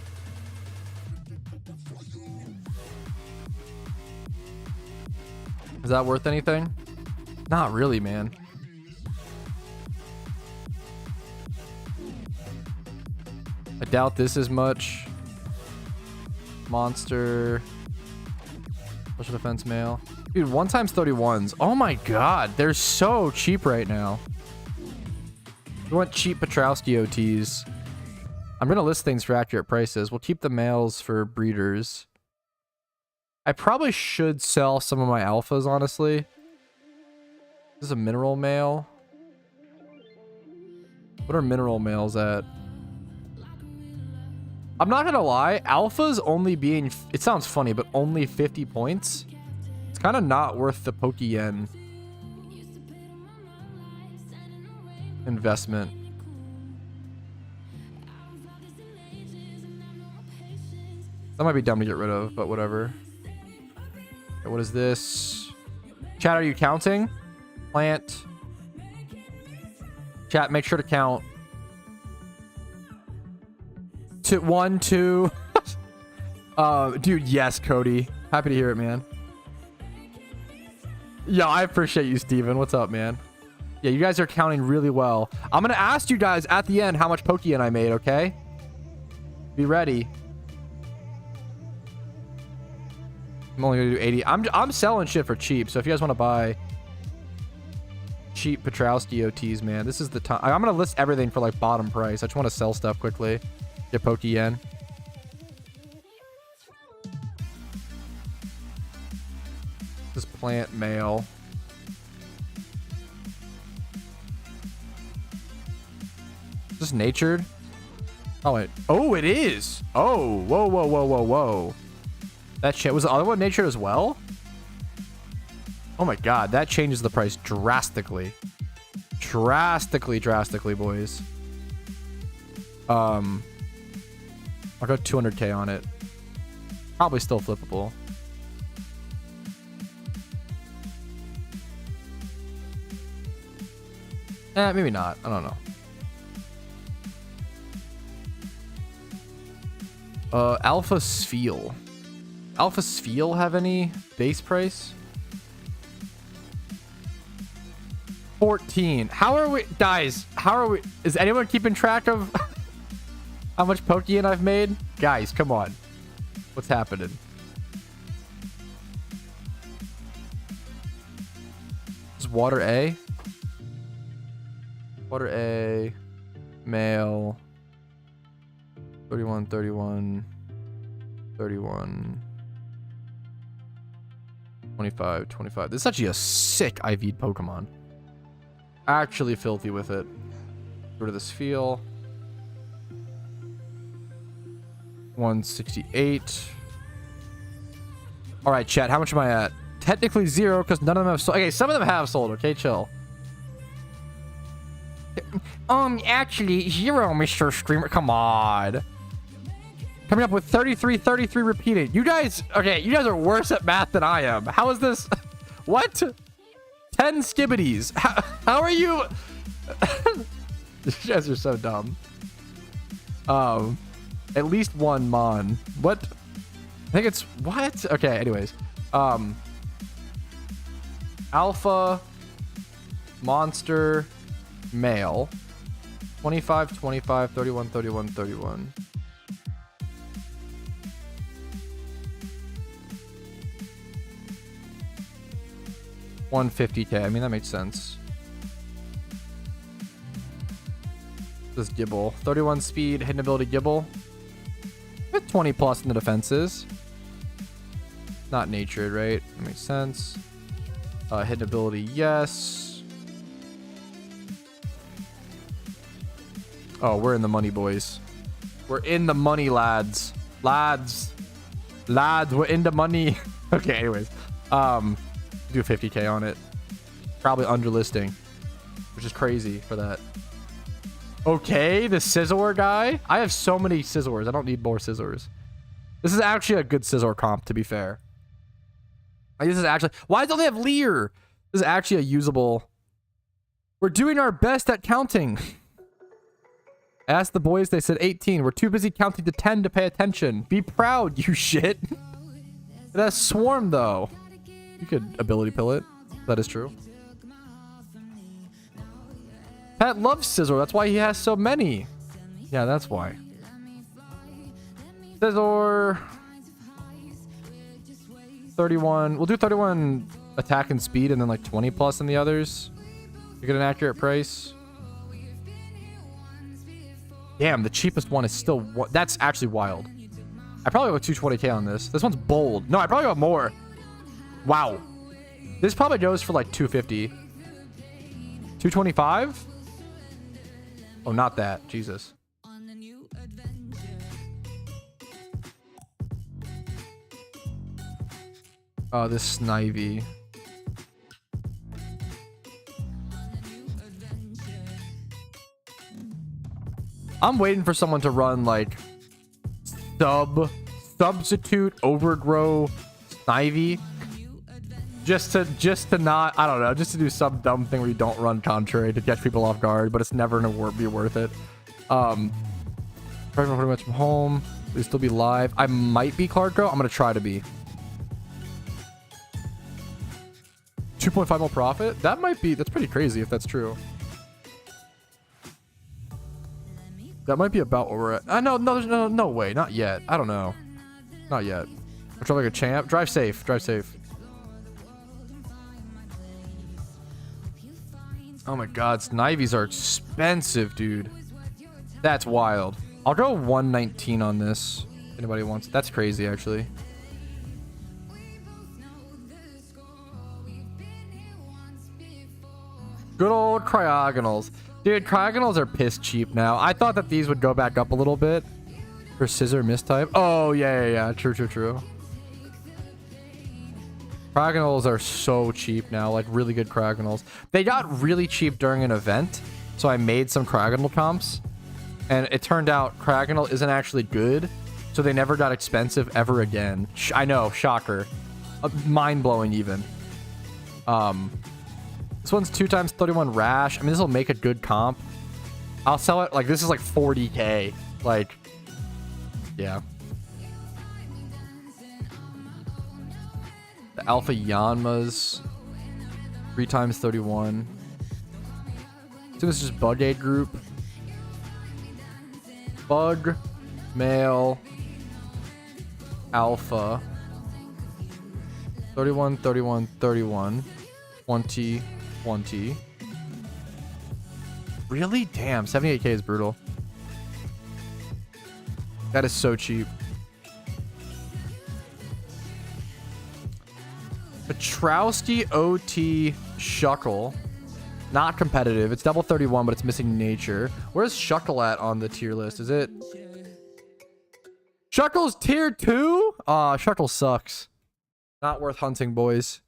Is that worth anything? Not really, man. I doubt this is much. Monster. Special defense male. Dude, 1 times 31s. Oh my god. They're so cheap right now. We want cheap Patrouski OTs. I'm going to list things for accurate prices. We'll keep the males for breeders. I probably should sell some of my alphas, honestly. This is a mineral male. What are mineral males at? I'm not gonna lie, alphas only being, it sounds funny, but only 50 points. It's kind of not worth the Pokeyen investment. That might be dumb to get rid of, but whatever. Okay, what is this? Chat, are you counting? Plant. Chat, make sure to count. 1, 2. Dude, yes, Cody. Happy to hear it, man. Yeah, I appreciate you, Steven. What's up, man? Yeah, you guys are counting really well. I'm gonna ask you guys at the end how much Pokeyen I made, okay? Be ready. I'm only gonna do 80. I'm selling shit for cheap, so if you guys want to buy cheap Patrouski OTs, man, this is the time. I'm gonna list everything for like bottom price. I just want to sell stuff quickly. Get Pokeyen. This plant male. Is this natured? Oh wait. Oh, it is. Oh, whoa, whoa, whoa, whoa, whoa. That shit was the other one natured as well. Oh my god, that changes the price drastically. Drastically, boys. I'll go 200K on it. Probably still flippable. Maybe not. I don't know. Alpha Spheal. Alpha Spheal have any base price? 14. How are we, guys? How are we? Is anyone keeping track of how much Pokeyen I've made? Guys, come on. What's happening? This is Water A. Water A. Male. 31, 31. 31. 25, 25. This is actually a sick IV'd Pokemon. Actually filthy with it. Get rid of this feel. 168. All right, chat. How much am I at? Technically 0 because none of them have sold. Okay, some of them have sold. Okay, chill. Actually 0, Mr. Streamer. Come on. Coming up with 33 repeated. You guys, okay, you guys are worse at math than I am. How is this? What? 10 skibbities. How are you? You guys are so dumb. At least one Mon. What? I think it's what? Okay, anyways. Alpha monster male 25 25 31 31 31. $150K. I mean, that makes sense. This is Gibble. 31 speed, hidden ability Gibble. With 20 plus in the defenses. Not natured, right? That makes sense. Hidden ability, yes. Oh, we're in the money, boys. We're in the money, lads. Lads, we're in the money. Okay, anyways. Do 50K on it. Probably under listing, which is crazy for that. Okay, the Scizor guy. I have so many Scizors. I don't need more Scizors. This is actually a good Scizor comp, to be fair. Like, this is actually... Why don't they have Leer? This is actually a usable... We're doing our best at counting. Ask the boys, they said 18. We're too busy counting to 10 to pay attention. Be proud, you shit. That's Swarm, though. You could ability pill it. That is true. Pat loves Scizor. That's why he has so many. Yeah, that's why. Scizor. 31. We'll do 31 attack and speed and then like 20 plus in the others. You get an accurate price. Damn, the cheapest one is still... That's actually wild. I probably go 220K on this. This one's bold. No, I probably got more. Wow. This probably goes for like 250. 225? Oh, not that. Jesus. Oh, this Snivy. I'm waiting for someone to run like substitute overgrow Snivy. Just to not, I don't know, just to do some dumb thing where you don't run contrary to catch people off guard, but it's never gonna be worth it. Probably pretty much from home. We'll still be live. I might be Clarko. I'm gonna try to be. 2.5 more profit? That might be, that's pretty crazy if that's true. That might be about where we're at. No, there's no way. Not yet. I don't know. Not yet. I'll try like a champ. Drive safe. Drive safe. Oh my god, Snivies are expensive, dude. That's wild. I'll go 119 on this. If anybody wants. That's crazy, actually. Good old Cryogonals. Dude, Cryogonals are piss cheap now. I thought that these would go back up a little bit for Scissor mistype. Oh, yeah. True. Cryogonals are so cheap now, like really good Cryogonals. They got really cheap during an event, so I made some Cryogonal comps, and it turned out Cryogonal isn't actually good, so they never got expensive ever again. I know, shocker. Mind-blowing even. This one's 2 times 31 Rash. I mean, this will make a good comp. I'll sell it, like, this is like 40K. Like, yeah. The Alpha Yanmas. 3 times 31. So this is just Bug Aid Group. Bug. Male. Alpha. 31, 31, 31. 20, 20. Really? Damn, 78K is brutal. That is so cheap. Patrouski OT Shuckle. Not competitive. It's double 31, but it's missing nature. Where's Shuckle at on the tier list? Is it... Shuckle's tier 2? Aw, Shuckle sucks. Not worth hunting, boys.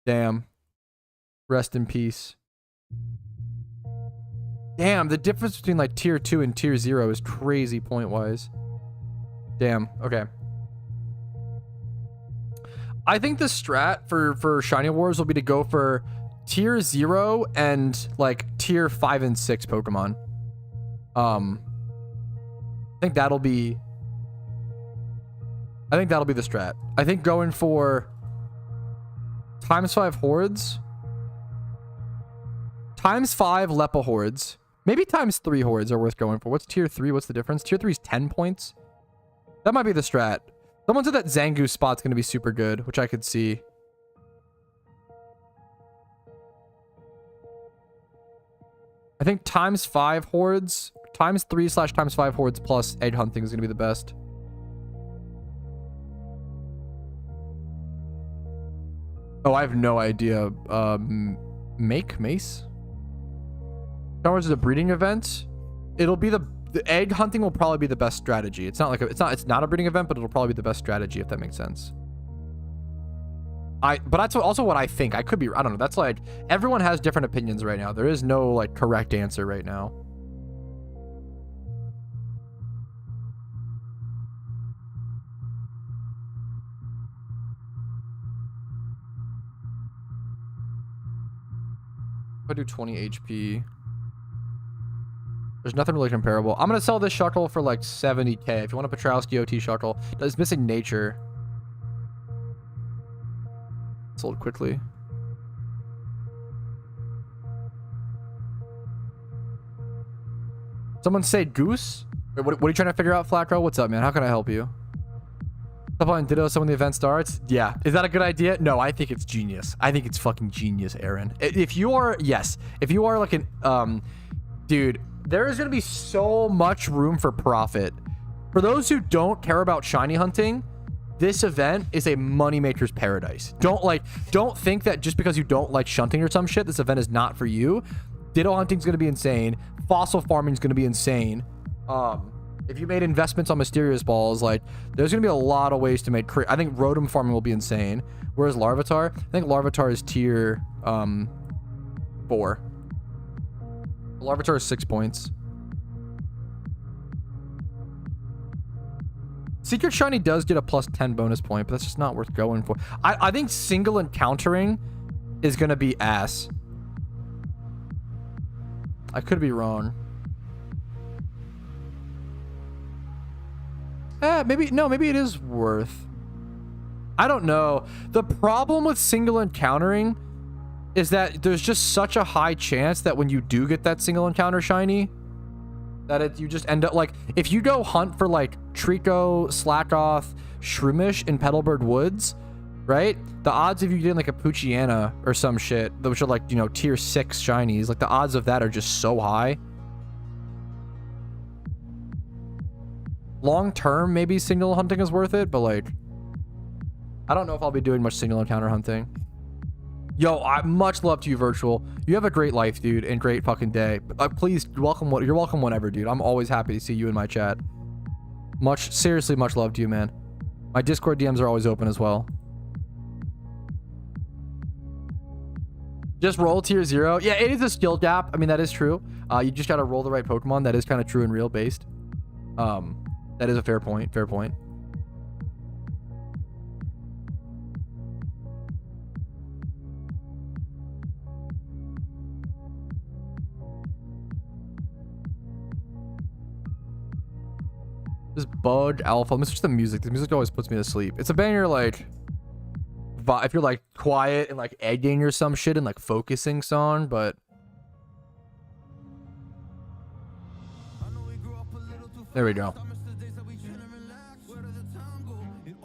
Damn. Rest in peace. Damn, the difference between like tier 2 and tier 0 is crazy point-wise. Damn, okay. I think the strat for Shiny Wars will be to go for tier 0 and like tier 5 and 6 Pokemon. I think that'll be the strat. I think going for ×5 hordes, ×5 Lepa hordes, maybe ×3 hordes are worth going for. What's tier 3? What's the difference? Tier 3 is 10 points. That might be the strat. Someone said that Zangoose spot's going to be super good, which I could see. I think ×5 hordes, ×3/×5 hordes plus egg hunting is going to be the best. Oh, I have no idea. Mace? Towers is a breeding event. It'll be the egg hunting will probably be the best strategy. It's not like it's not a breeding event, but it'll probably be the best strategy if that makes sense. But that's also what I think. I could be, I don't know. That's like, everyone has different opinions right now. There is no like correct answer right now. If I do 20 HP, there's nothing really comparable. I'm going to sell this Shuckle for like 70k. If you want a Patrouski OT Shuckle, it's missing nature. Sold quickly. Someone say Goose? Wait, what are you trying to figure out, Flacro? What's up, man? How can I help you? Stop on Ditto so when the event starts? Yeah. Is that a good idea? No, I think it's genius. I think it's fucking genius, Aaron. If you are, yes. If you are like an, dude, there is going to be so much room for profit. For those who don't care about shiny hunting, this event is a moneymaker's paradise. Don't think that just because you don't like shunting or some shit, this event is not for you. Ditto hunting is going to be insane. Fossil farming is going to be insane. If you made investments on mysterious balls, like there's going to be a lot of ways to make. I think Rotom farming will be insane. Whereas Larvitar, I think Larvitar is tier 4. Larvitar is 6 points. Secret Shiny does get a +10 bonus point, but that's just not worth going for. I think single encountering is going to be ass. I could be wrong. Maybe it is worth. I don't know. The problem with single encountering is that there's just such a high chance that when you do get that single encounter shiny, that you just end up like, if you go hunt for like Trico, Slackoth, Shroomish in Petalburg Woods, right? The odds of you getting like a Poochyena or some shit, which are like, you know, tier 6 shinies, like the odds of that are just so high. Long term, maybe single hunting is worth it, but like, I don't know if I'll be doing much single encounter hunting. Yo, much love to you, Virtual. You have a great life, dude, and great fucking day. Please, you're welcome whenever, dude. I'm always happy to see you in my chat. Seriously, much love to you, man. My Discord DMs are always open as well. Just roll tier 0. Yeah, it is a skill gap. I mean, that is true. You just gotta roll the right Pokemon. That is kind of true and real based. That is a fair point. Fair point. This bug alpha. Let me switch the music. The music always puts me to sleep. It's a banger, like, if you're like quiet and like egging or some shit and like focusing song, but there we go.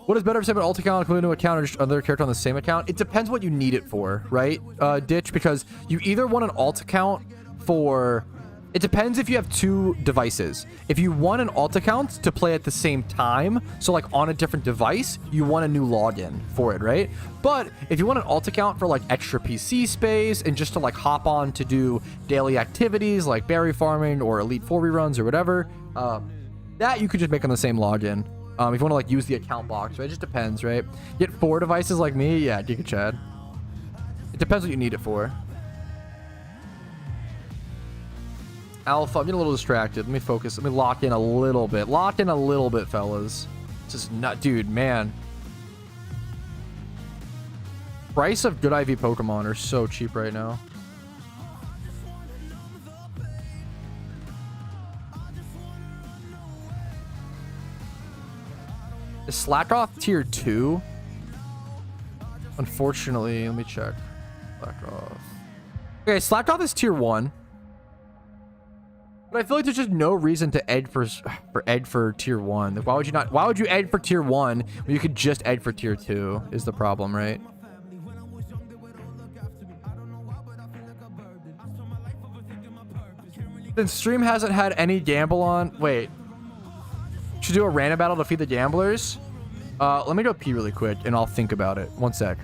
What is better to say about alt account including a new account or just another character on the same account? It depends what you need it for, right? Ditch, because you either want an alt account for. It depends if you have 2 devices. If you want an alt account to play at the same time, so like on a different device, you want a new login for it, right? But if you want an alt account for like extra PC space and just to like hop on to do daily activities like berry farming or Elite 4 reruns or whatever, that you could just make on the same login. If you want to like use the account box, right? It just depends, right? Get 4 devices like me, yeah, Giga Chad. It depends what you need it for. Alpha, I'm getting a little distracted. Let me focus. Let me lock in a little bit. Lock in a little bit, fellas. This is not, dude, man. Price of good IV Pokemon are so cheap right now. Is Slackoth tier 2? Unfortunately, let me check. Slackoth. Okay, Slackoth is tier 1. But I feel like there's just no reason to ed for tier 1. Like, why would you ed for tier 1 when you could just ed for tier 2 is the problem, right? Since stream hasn't had any gamble on, wait. Should do a random battle to feed the gamblers? Let me go pee really quick and I'll think about it. One sec.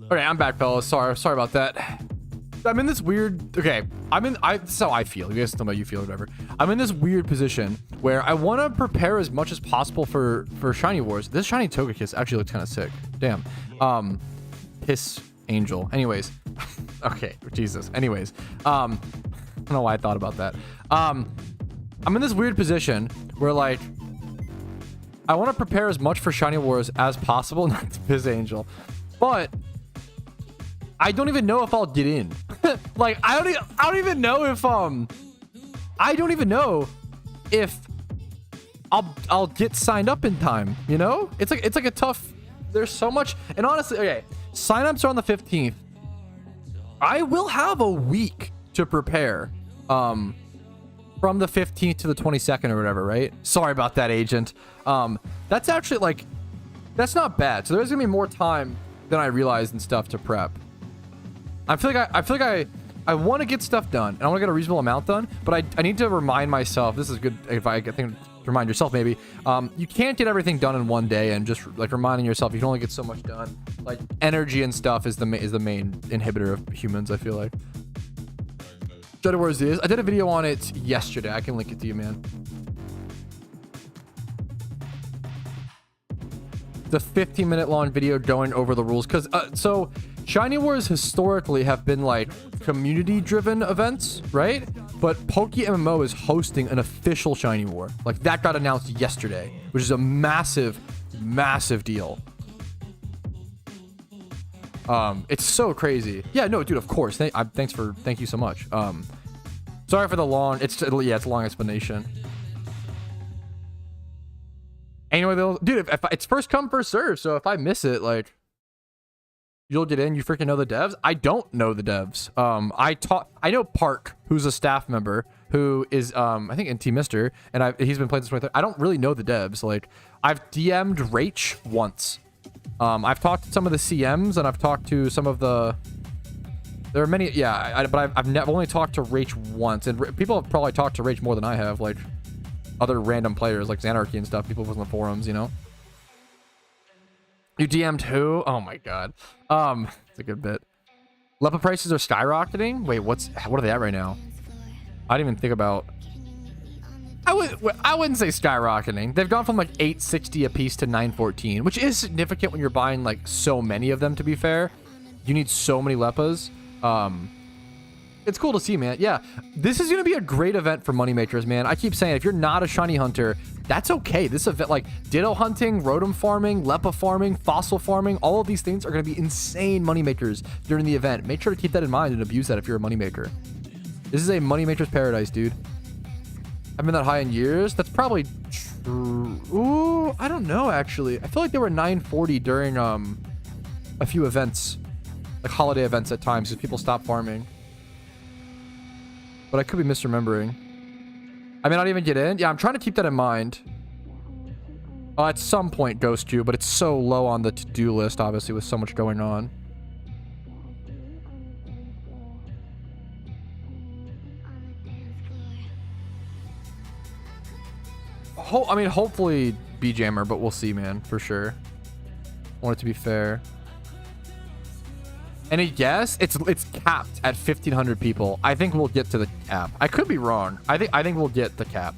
Okay, I'm back, fellas. Sorry about that. I'm in this weird. Okay, this is how I feel. You guys tell me how you feel or whatever. I'm in this weird position where I want to prepare as much as possible for Shiny Wars. This Shiny Togekiss actually looks kind of sick. Damn. Piss Angel. Anyways. Okay, Jesus. Anyways. I don't know why I thought about that. I'm in this weird position where, like, I want to prepare as much for Shiny Wars as possible, not to Piss Angel, but I don't even know if I'll get in. Like, I don't even know if I don't even know if I'll get signed up in time, you know? It's like a tough, there's so much. And honestly, okay, signups are on the 15th. I will have a week to prepare from the 15th to the 22nd or whatever, right? Sorry about that, agent. That's actually, like, that's not bad. So there's gonna be more time than I realized and stuff to prep. I feel like I want to get stuff done and I want to get a reasonable amount done, but I need to remind myself, this is good if I think to remind yourself maybe, you can't get everything done in one day, and just like reminding yourself you can only get so much done. Like, energy and stuff is the main inhibitor of humans, I feel like. Shadow Wars is. I did a video on it yesterday. I can link it to you, man. The 15-minute long video going over the rules, because so Shiny Wars historically have been like community-driven events, right? But PokeMMO is hosting an official Shiny War. Like, that got announced yesterday, which is a massive, massive deal. It's so crazy. Yeah, no, dude, of course. Thank you so much. Sorry for the long, it's a long explanation. Anyway, dude, if it's first come, first serve, so if I miss it, like, you'll get in. You freaking know the devs? I don't know the devs. I know Park, who's a staff member, who is I think in Team Mister, and he's been playing this 23. I don't really know the devs. Like, I've DM'd Rach once. I've talked to some of the CMs, and I've talked to some of the. There are many, yeah. But I've only talked to Rach once, and people have probably talked to Rach more than I have. Like, other random players like Xanarchy and stuff. People on the forums, you know. You DM'd who? Oh my god. It's a good bit. Lepa prices are skyrocketing. Wait, what are they at right now? I didn't even think about. I wouldn't say skyrocketing. They've gone from like 860 a piece to 914, which is significant when you're buying like so many of them. To be fair, you need so many Lepas. It's cool to see, man. Yeah, this is gonna be a great event for moneymakers, man. I keep saying, if you're not a shiny hunter, that's okay. This event, like Ditto hunting, Rotom farming, Lepa farming, fossil farming, all of these things are gonna be insane moneymakers during the event. Make sure to keep that in mind and abuse that if you're a moneymaker. This is a moneymaker's paradise, dude. I've been that high in years. That's probably true. Ooh, I don't know, actually. I feel like they were 940 during a few events, like holiday events at times, because people stopped farming. But I could be misremembering. I may not even get in. Yeah, I'm trying to keep that in mind. At some point, Ghost You, but it's so low on the to-do list, obviously, with so much going on. I mean, hopefully B-Jammer, but we'll see, man, for sure. I want it to be fair. And yes, it's capped at 1,500 people. I think we'll get to the cap. I could be wrong. I think we'll get the cap.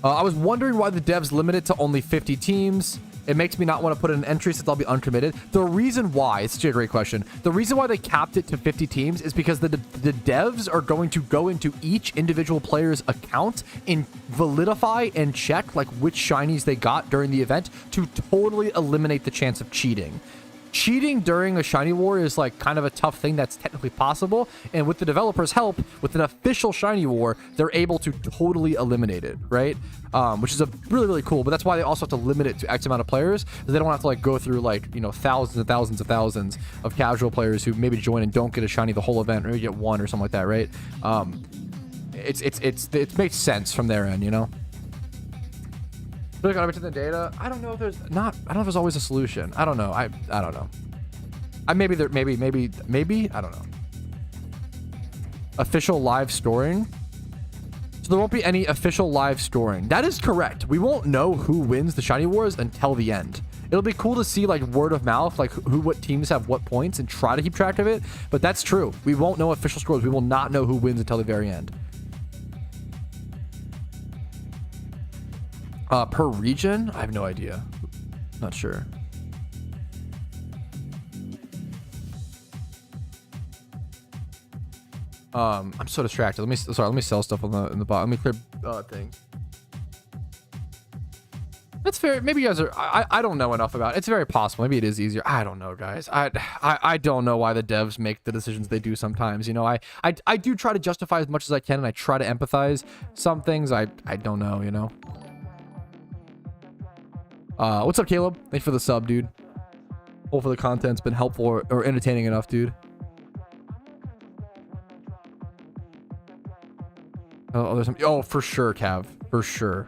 I was wondering why the devs limit it to only 50 teams. It makes me not want to put in an entry since I'll be uncommitted. The reason why, it's actually a great question. The reason why they capped it to 50 teams is because the devs are going to go into each individual player's account and validify and check like which shinies they got during the event to totally eliminate the chance of cheating. Cheating during a shiny war is like kind of a tough thing that's technically possible, and with the developers' help, with an official shiny war, they're able to totally eliminate it, right? Which is a really cool. But that's why they also have to limit it to X amount of players. They don't have to like go through like, you know, thousands and thousands of thousands of casual players who maybe join and don't get a shiny the whole event, or maybe get one or something like that, right? It makes sense from their end, you know. Look at the data. I don't know if there's always a solution. I don't know. I don't know. Maybe I don't know. Official live storing. So there won't be any official live scoring. That is correct. We won't know who wins the Shiny Wars until the end. It'll be cool to see like word of mouth, like what teams have what points and try to keep track of it. But that's true. We won't know official scores. We will not know who wins until the very end. Per region? I have no idea. Not sure. I'm so distracted. Let me sell stuff on in the bottom. Let me clear things. That's fair. Maybe you guys are. I don't know enough about it. It's very possible. Maybe it is easier. I don't know, guys. I don't know why the devs make the decisions they do sometimes. You know, I do try to justify as much as I can, and I try to empathize. Some things I don't know. You know. What's up, Caleb? Thanks for the sub, dude. Hopefully the content's been helpful or entertaining enough, dude. Oh, there's some. Oh, for sure, Cav. For sure.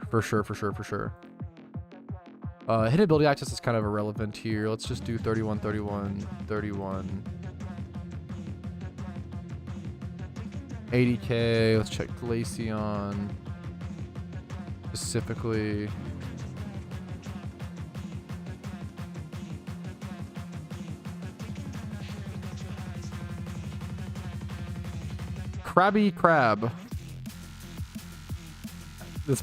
Hidden ability access is kind of irrelevant here. Let's just do 31, 31, 31. 80k. Let's check Glaceon. Specifically. Krabby Crab. This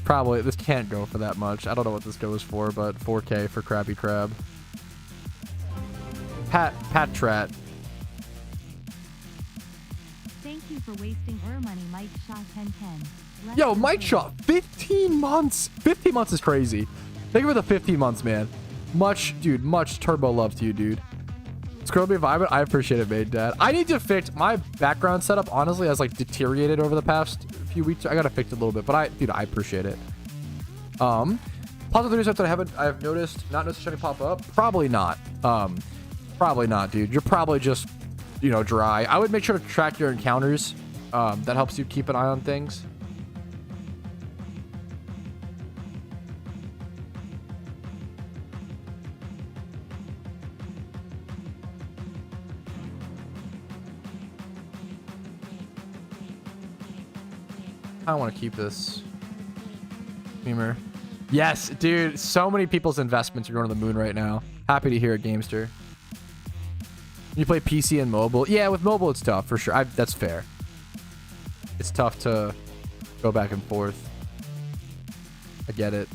can't go for that much. I don't know what this goes for, but 4k for Krabby Crab. Patrat. Thank you for wasting our money, Mike Shaw 1010. Yo, Mike Shaw, 15 months. 15 months is crazy. Thank you for the 15 months, man. Much turbo love to you, dude. Scroll me vibing. I appreciate it, mate, Dad. I need to fix my background setup. Honestly, has like deteriorated over the past few weeks. I gotta fix it a little bit, but I appreciate it. Positive news that I've noticed. Not noticed shiny pop up. Probably not. Probably not, dude. You're probably just, you know, dry. I would make sure to track your encounters. That helps you keep an eye on things. I want to keep this Beamer. Yes, dude. So many people's investments are going to the moon right now. Happy to hear it, Gamester. You play PC and mobile? Yeah, with mobile it's tough for sure. That's fair. It's tough to go back and forth. I get it.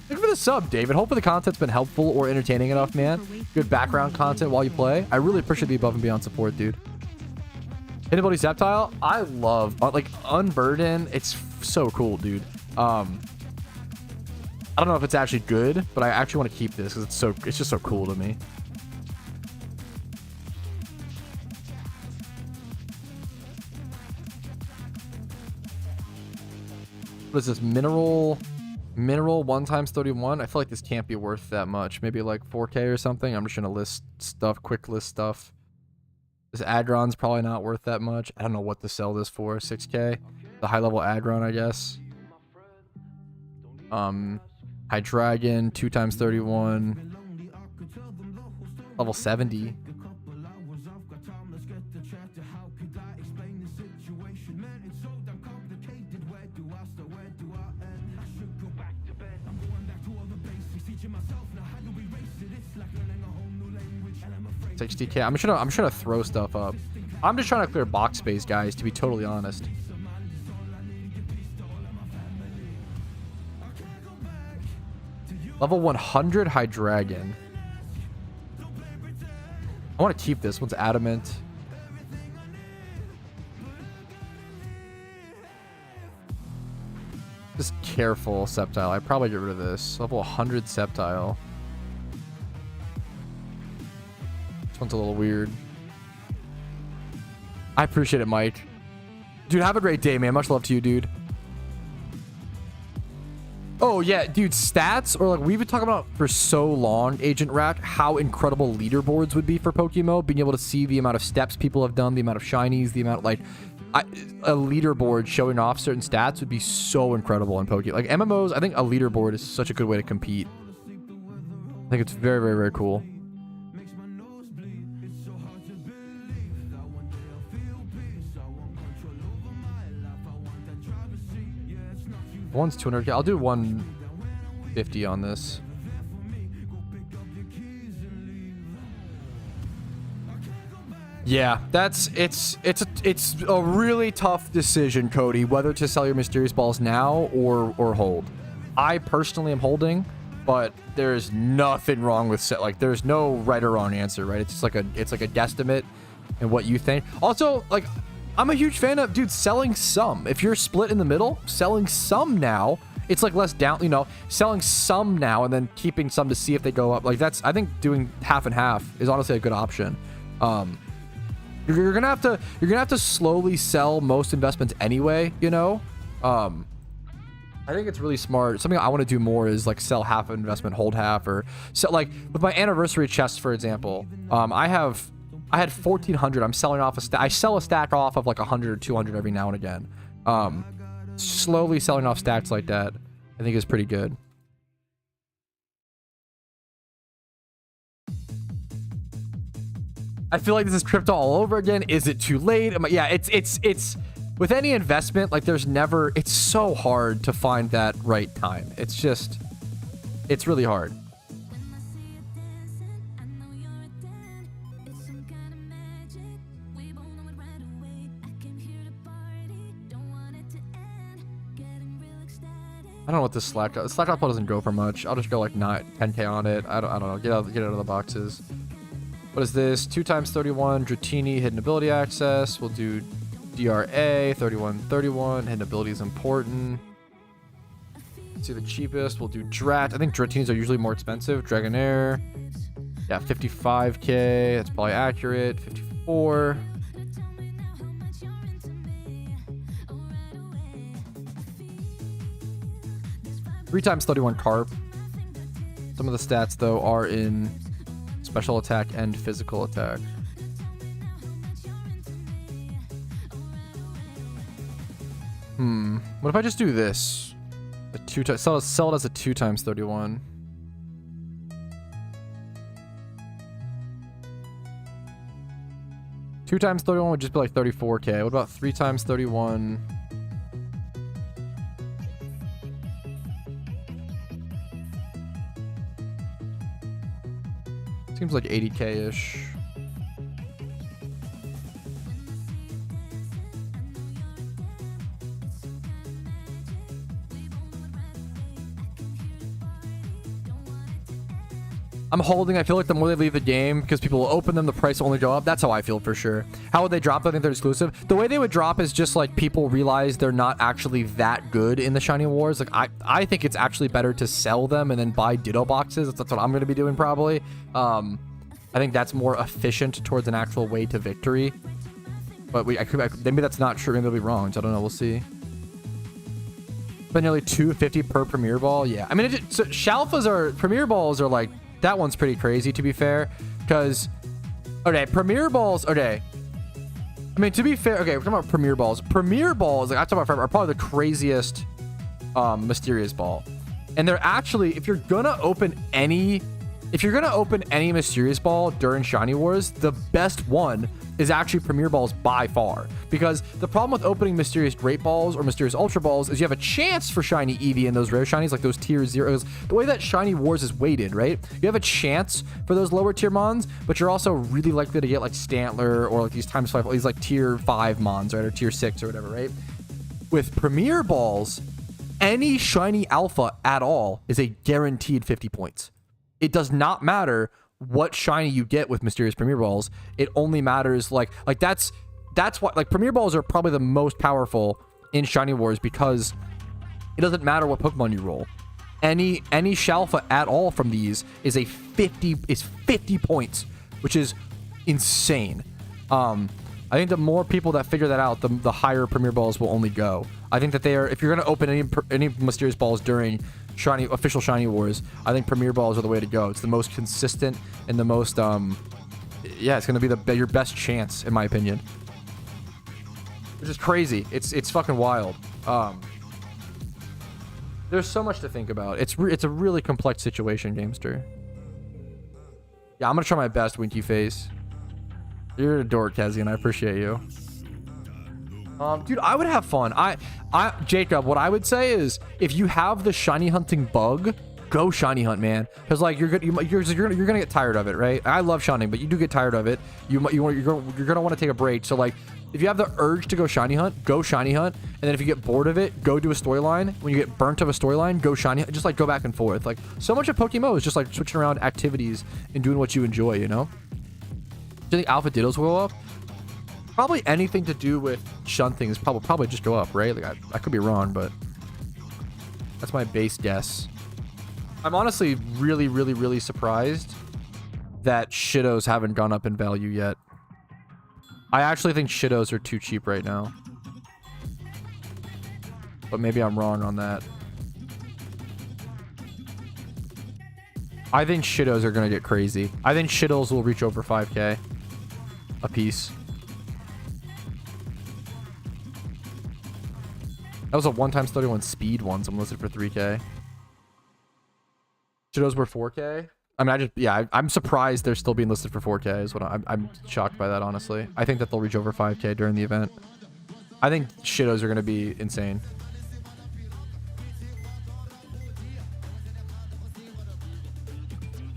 Thank you for the sub, David. Hopefully the content's been helpful or entertaining enough, man. Good background content while you play. I really appreciate the above and beyond support, dude. Inability Sceptile, I love like Unburden. It's so cool, dude. I don't know if it's actually good, but I actually want to keep this because it's just so cool to me. What is this? Mineral 1 times 31. I feel like this can't be worth that much. Maybe like 4k or something. I'm just gonna list stuff, quick list stuff. This Aggron's probably not worth that much. I don't know what to sell this for. 6k. The high level Aggron, I guess. Hydreigon, 2 times 31. Level 70. $60k. I'm trying to throw stuff up. I'm just trying to clear box space, guys, to be totally honest. Level 100 Hydreigon. I want to keep this. One's adamant. Just careful, Sceptile. I'd probably get rid of this. Level 100 Sceptile. This one's a little weird. I appreciate it, Mike. Dude, have a great day, man. Much love to you, dude. Oh, yeah, dude, stats, or like we've been talking about for so long, Agent Rack, how incredible leaderboards would be for PokeMMO. Being able to see the amount of steps people have done, the amount of shinies, the amount, like, a leaderboard showing off certain stats would be so incredible in Poke. Like, MMOs, I think a leaderboard is such a good way to compete. I think it's very, very, very cool. one's 200k. I'll do 150 on this. Yeah, it's a really tough decision, Cody, whether to sell your mysterious balls now or hold. I personally am holding, but there's nothing wrong with like there's no right or wrong answer, right? It's just like a guesstimate and what you think. Also, like I'm a huge fan of, dude, selling some. If you're split in the middle, selling some now, it's like less down, you know, selling some now and then keeping some to see if they go up. Like that's, I think doing half and half is honestly a good option. You're gonna have to slowly sell most investments anyway, you know. I think it's really smart. Something I want to do more is like sell half an investment, hold half, or so. Like with my anniversary chest, for example, I had 1,400. I'm selling off a stack. I sell a stack off of like 100 or 200 every now and again. Slowly selling off stacks like that, I think is pretty good. I feel like this is crypto all over again. Is it too late? Yeah, it's with any investment, like there's never, it's so hard to find that right time. It's really hard. I don't know what this slack output doesn't go for much. I'll just go like 10k on it. I don't know. Get out of the boxes. What is this? 2 times 31 Dratini hidden ability access. We'll do DRA 3131. Hidden ability is important. Let's see the cheapest. We'll do Drat. I think Dratinis are usually more expensive. Dragonair. Yeah, 55k. That's probably accurate. 54. Three times 31 Carp. Some of the stats though are in special attack and physical attack. What if I just do this? Sell it as a 2 times 31. Two times 31 would just be like 34k. What about 3 times 31? Seems like 80k-ish. I'm holding. I feel like the more they leave the game, because people will open them, the price will only go up. That's how I feel for sure. How would they drop? I think they're exclusive. The way they would drop is just like people realize they're not actually that good in the Shiny Wars. Like I think it's actually better to sell them and then buy Ditto boxes. That's what I'm going to be doing probably. I think that's more efficient towards an actual way to victory. But maybe that's not true. Maybe they'll be wrong. So I don't know. We'll see. But nearly 250 per Premier Ball. Yeah. I mean, so Shalfas are Premier Balls are like. That one's pretty crazy, to be fair, because, okay, Premier Balls, okay. I mean, to be fair, okay, we're talking about Premier Balls. Premier Balls, like I talked about forever, are probably the craziest Mysterious Ball. And they're actually, if you're gonna open any Mysterious Ball during Shiny Wars, the best one is actually Premier Balls by far. Because the problem with opening Mysterious Great Balls or Mysterious Ultra Balls is you have a chance for Shiny Eevee and those rare Shinies, like those tier zeros. The way that Shiny Wars is weighted, right? You have a chance for those lower tier Mons, but you're also really likely to get like Stantler or like these times 5, these like tier 5 Mons, right? Or tier 6 or whatever, right? With Premier Balls, any Shiny Alpha at all is a guaranteed 50 points. It does not matter what shiny you get with Mysterious Premier Balls. It only matters like that's why like Premier Balls are probably the most powerful in Shiny Wars, because it doesn't matter what Pokemon you roll. Any Shalfa at all from these is 50 points, which is insane. I think the more people that figure that out, the higher Premier Balls will only go. I think that they are, if you're going to open any Mysterious Balls during official Shiny Wars, I think Premier Balls are the way to go. It's the most consistent and the most yeah, it's gonna be your best chance, in my opinion, which is crazy. It's fucking wild. There's so much to think about. It's a really complex situation, Gamester. Yeah, I'm gonna try my best, Winky Face. You're a dork, Kazian. I appreciate you. Dude, I would have fun. Jacob, what I would say is if you have the shiny hunting bug, go shiny hunt, man. Because like you're gonna get tired of it, right? I love shining, but you do get tired of it. You're gonna want to take a break. So like if you have the urge to go shiny hunt, go shiny hunt. And then if you get bored of it, go do a storyline. When you get burnt of a storyline, go shiny hunt. Just like go back and forth. Like so much of PokeMMO is just like switching around activities and doing what you enjoy, you know? Do you think Alpha Dittos will go up? Probably anything to do with shunting is probably just go up, right? Like I could be wrong, but that's my base guess. I'm honestly really surprised that Shidos haven't gone up in value yet. I actually think Shidos are too cheap right now. But maybe I'm wrong on that. I think Shidos are going to get crazy. I think Shidos will reach over 5k a piece. That was a 1x31 speed one. So I'm listed for 3k. Shidos were 4k. I mean, I'm surprised they're still being listed for 4k is what I'm shocked by that, honestly. I think that they'll reach over 5k during the event. I think Shidos are going to be insane.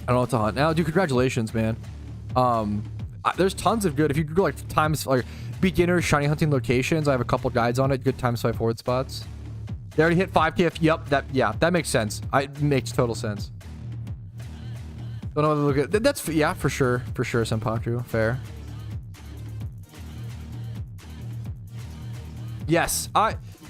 I don't know what to hunt now. Dude, congratulations, man. There's tons of good. If you Google like times like beginner shiny hunting locations, I have a couple guides on it. Good times 5 forward spots. They already hit 5k. Yep, that makes sense. It makes total sense. Don't know what to look at. That's yeah, for sure, Senpaku. Fair. Yes,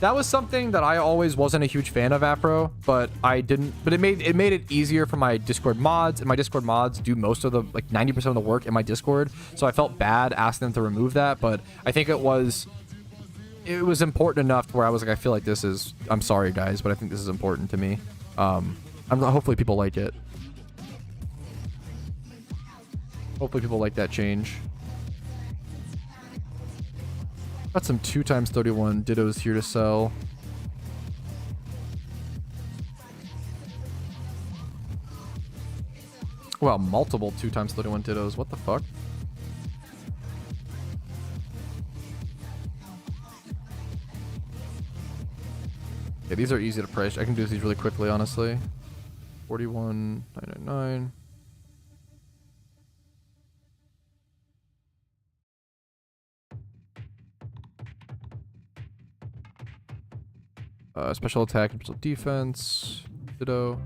that was something that I always wasn't a huge fan of, Afro, but it made it easier for my Discord mods, and my Discord mods do most of the like 90% of the work in my Discord. So I felt bad asking them to remove that, but I think it was important enough to where I was like, I feel like this is, I'm sorry guys, but I think this is important to me. Hopefully people like it. Hopefully people like that change. Got some 2x31 Dittos here to sell. Wow, multiple 2x31 Dittos. What the fuck? Okay, these are easy to price. I can do these really quickly, honestly. 41.999. Special attack and special defense. Ditto.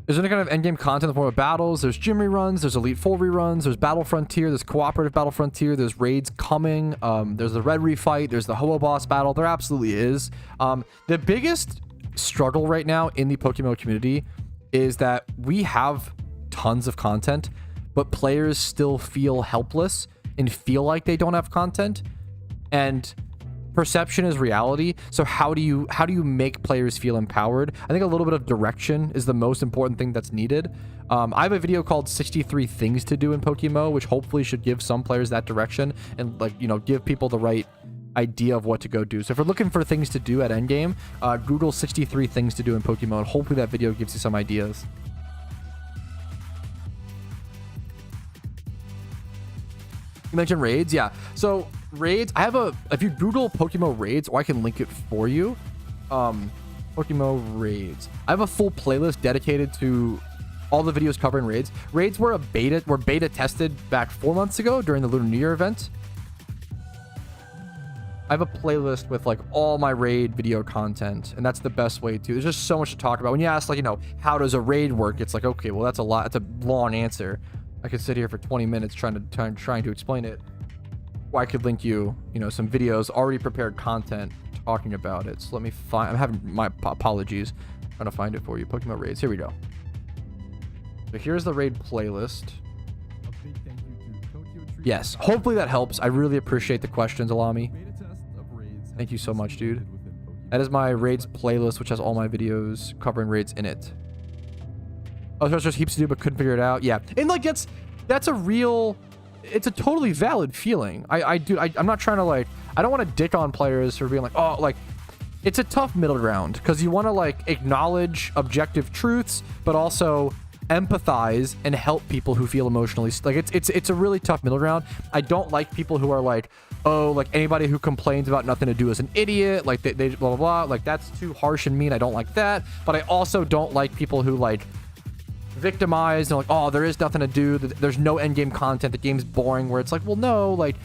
There's any kind of endgame content in the form of battles. There's gym reruns. There's Elite 4 reruns. There's Battle Frontier. There's Cooperative Battle Frontier. There's raids coming. There's the Red refight. There's the Ho-Oh Boss battle. There absolutely is. The biggest struggle right now in the PokeMMO community is that we have tons of content, but players still feel helpless and feel like they don't have content. And perception is reality. So how do you make players feel empowered? I think a little bit of direction is the most important thing that's needed. I have a video called 63 things to do in PokeMMO, which hopefully should give some players that direction and, like, you know, give people the right idea of what to go do. So if you're looking for things to do at endgame, Google 63 things to do in PokeMMO, and hopefully that video gives you some ideas. You mentioned raids. Yeah. So raids, if you Google PokeMMO raids, or I can link it for you. PokeMMO raids. I have a full playlist dedicated to all the videos covering raids. Raids were beta tested back 4 months ago during the Lunar New Year event. I have a playlist with like all my raid video content, and that's the best way to. There's just so much to talk about. When you ask, like, you know, how does a raid work? It's like, okay, well, that's a lot. That's a long answer. I could sit here for 20 minutes trying to explain it. Or I could link you, you know, some videos, already prepared content talking about it. So let me find. I'm having my apologies. I'm trying to find it for you. PokeMMO raids. Here we go. So here's the raid playlist. Yes, hopefully that helps. I really appreciate the questions, Alami. Thank you so much, dude. That is my raids playlist, which has all my videos covering raids in it. Oh, there's just heaps to do, but couldn't figure it out. Yeah, and like that's a real. It's a totally valid feeling. I'm not trying to, like, I don't want to dick on players for being like, oh, like, it's a tough middle ground because you want to, like, acknowledge objective truths, but also empathize and help people who feel emotionally like it's a really tough middle ground. I don't like people who are like, oh, like anybody who complains about nothing to do is an idiot, like they blah blah blah, like that's too harsh and mean. I don't like that. But I also don't like people who like victimize and like, oh, there is nothing to do, there's no end game content, the game's boring, where it's like, well, no, like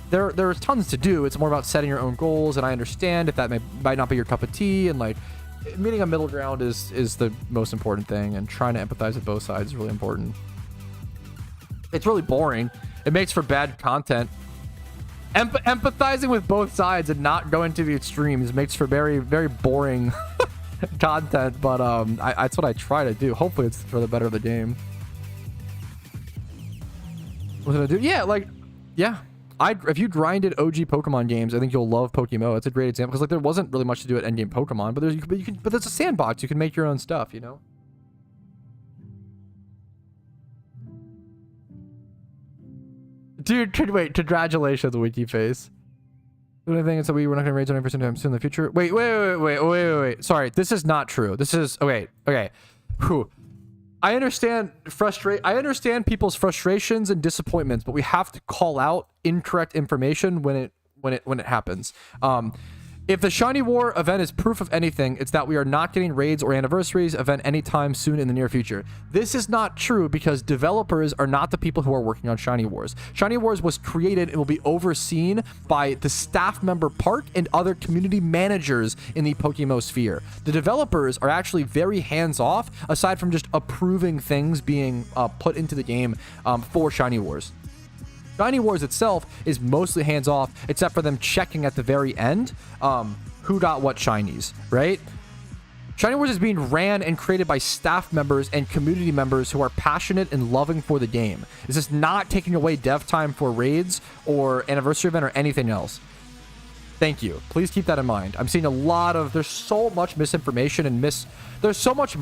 there's tons to do. It's more about setting your own goals, and I understand if that might not be your cup of tea, and like meeting a middle ground is the most important thing, and trying to empathize with both sides is really important. It's really boring. It makes for bad content. Empathizing with both sides and not going to the extremes makes for very, very boring content, but that's what I try to do. Hopefully it's for the better of the game. What did I do? Yeah, like, yeah. If you grinded OG Pokemon games, I think you'll love PokeMMO. It's a great example because like there wasn't really much to do at endgame Pokemon, but there's a sandbox. You can make your own stuff, you know. Dude, wait, congratulations, Wiki Face. The only thing is that we're not going to raise 20% soon in the future. Wait. Sorry, this is not true. This is okay. Whew. I understand people's frustrations and disappointments, but we have to call out incorrect information when it happens. If the Shiny War event is proof of anything, it's that we are not getting raids or anniversaries event anytime soon in the near future. This is not true because developers are not the people who are working on Shiny Wars. Shiny Wars was created and will be overseen by the staff member Park and other community managers in the PokeMMO sphere. The developers are actually very hands-off, aside from just approving things being put into the game for Shiny Wars. Shiny Wars itself is mostly hands-off, except for them checking at the very end who got what shinies, right? Shiny Wars is being ran and created by staff members and community members who are passionate and loving for the game. This is not taking away dev time for raids or anniversary event or anything else. Thank you. Please keep that in mind. I'm seeing a lot of... There's so much misinformation and There's so much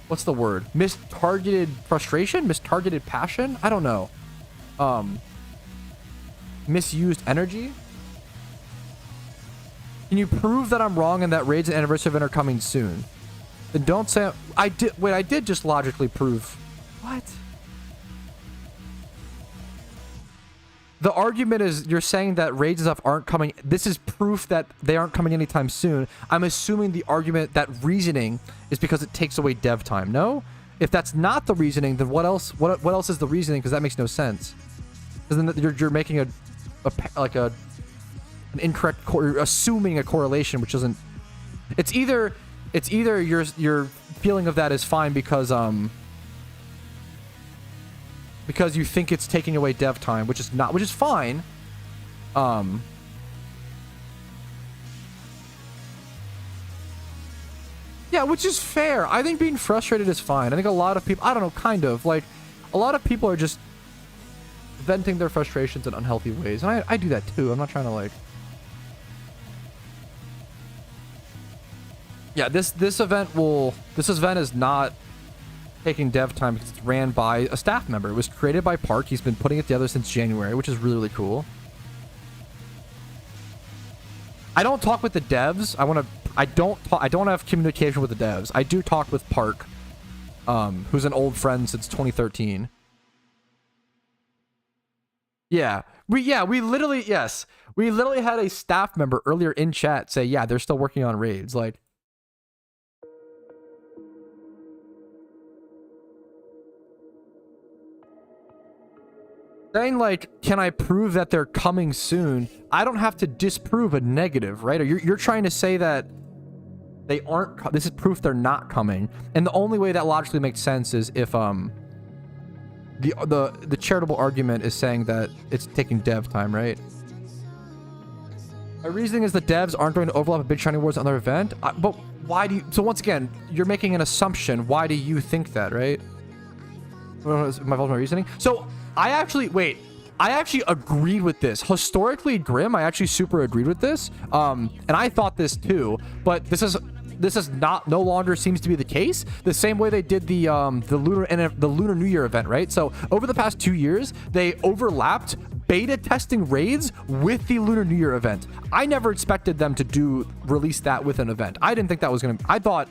what's the word? Mistargeted frustration? Mistargeted passion? I don't know. Misused energy. Can you prove that I'm wrong and that raids and anniversary event are coming soon? Then don't say I did. Wait, I did just logically prove. What? The argument is you're saying that raids and stuff aren't coming. This is proof that they aren't coming anytime soon. I'm assuming the argument, that reasoning, is because it takes away dev time. No? If that's not the reasoning, then what else? What else is the reasoning? Because that makes no sense. Because then you're making an incorrect, assuming a correlation, which doesn't. It's either your feeling of that is fine because you think it's taking away dev time, which is fine. Yeah, which is fair. I think being frustrated is fine. I think a lot of people, I don't know, kind of like a lot of people are just venting their frustrations in unhealthy ways, and I do that too. I'm not trying to like. Yeah, this event is not taking dev time because it's ran by a staff member. It was created by Park. He's been putting it together since January, which is really, really cool. I don't talk with the devs. I don't have communication with the devs. I do talk with Park, who's an old friend since 2013. Yeah. We literally had a staff member earlier in chat say, yeah, they're still working on raids. Like, saying like, can I prove that they're coming soon? I don't have to disprove a negative, right? Or you're trying to say that they aren't. This is proof they're not coming, and the only way that logically makes sense is if the charitable argument is saying that it's taking dev time, right? My reasoning is the devs aren't going to overlap a big Shiny Wars on their event, but why do you? So once again, you're making an assumption. Why do you think that, right? My reasoning. So I actually agreed with this. Historically, Grim, I actually super agreed with this. And I thought this too, but this is no longer seems to be the case. The same way they did the Lunar New Year event, right? So over the past 2 years, they overlapped beta testing raids with the Lunar New Year event. I never expected them to release that with an event. I didn't think that was gonna. I thought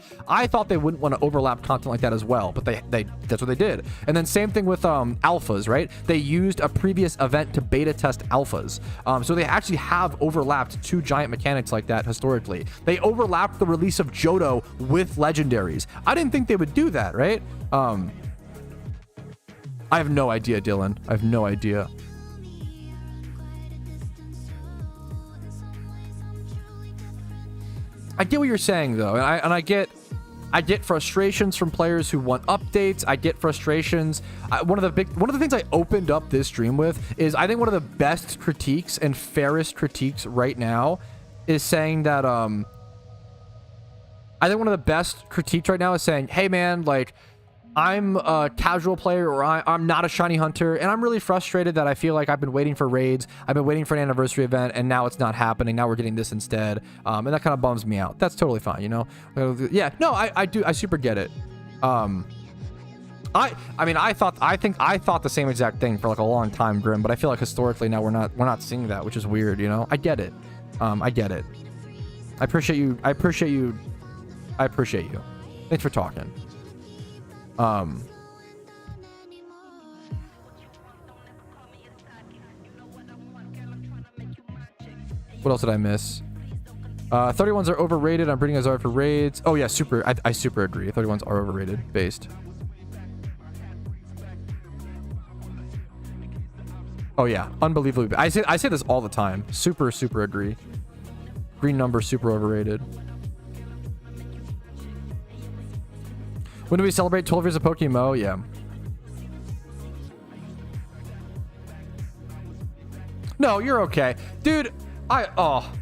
they wouldn't want to overlap content like that as well, but that's what they did. And then same thing with alphas, right? They used a previous event to beta test alphas. So they actually have overlapped two giant mechanics like that historically. They overlapped the release of Johto with legendaries. I didn't think they would do that, right? I have no idea, Dylan. I have no idea. I get what you're saying though, and I get frustrations from players who want updates. I get frustrations. One of the things I opened up this stream with is I think one of the best critiques and fairest critiques right now is saying that I think one of the best critiques right now is saying, hey man, like, I'm a casual player, or I'm not a shiny hunter, and I'm really frustrated that I feel like I've been waiting for raids, I've been waiting for an anniversary event, and now it's not happening. Now we're getting this instead, and that kind of bums me out. That's totally fine, you know. Yeah, no, I super get it. I mean, I thought the same exact thing for like a long time, Grim, but I feel like historically now we're not seeing that, which is weird, you know. I get it. I get it. I appreciate you. Thanks for talking. What else did I miss? 31s are overrated. I'm breeding a Zard for raids. Oh yeah, super. I super agree. 31s are overrated. Based. Oh yeah, unbelievably. I say this all the time. Super agree. Green number super overrated. When do we celebrate 12 years of PokeMMO? Yeah. No, you're okay. Dude,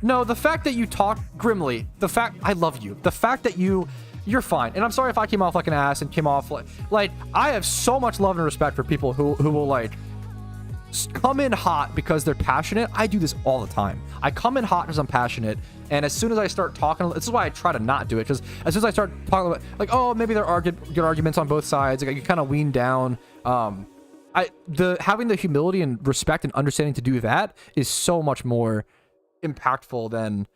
no, the fact that you talk grimly, I love you. The fact that you're fine. And I'm sorry if I came off like an ass and came off like I have so much love and respect for people who will like come in hot because they're passionate. I do this all the time. I come in hot because I'm passionate, and as soon as I start talking, this is why I try to not do it, because as soon as I start talking about like, oh, maybe there are good arguments on both sides, like, you kind of wean down. Having the humility and respect and understanding to do that is so much more impactful than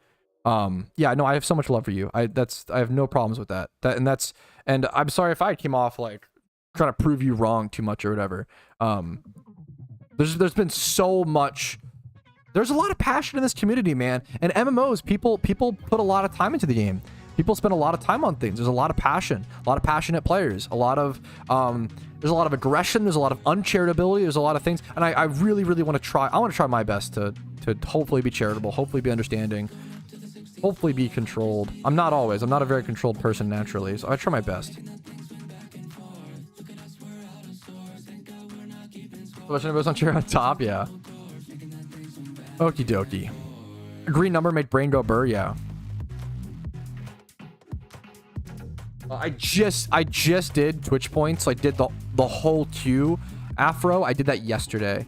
yeah, no, I have so much love for you. I have no problems with that. And I'm sorry if I came off like trying to prove you wrong too much or whatever. There's been so much. There's a lot of passion in this community, man. And MMOs, people put a lot of time into the game. People spend a lot of time on things. There's a lot of passion, a lot of passionate players, a lot of there's a lot of aggression, there's a lot of uncharitability, there's a lot of things. And I really want to try. I want to try my best to hopefully be charitable, hopefully be understanding, hopefully be controlled. I'm not always. I'm not a very controlled person naturally, so I try my best. Question goes on chair on top, yeah. Okie dokie. A green number made brain go burr, yeah. I just did Twitch points. So I did the whole queue afro. I did that yesterday.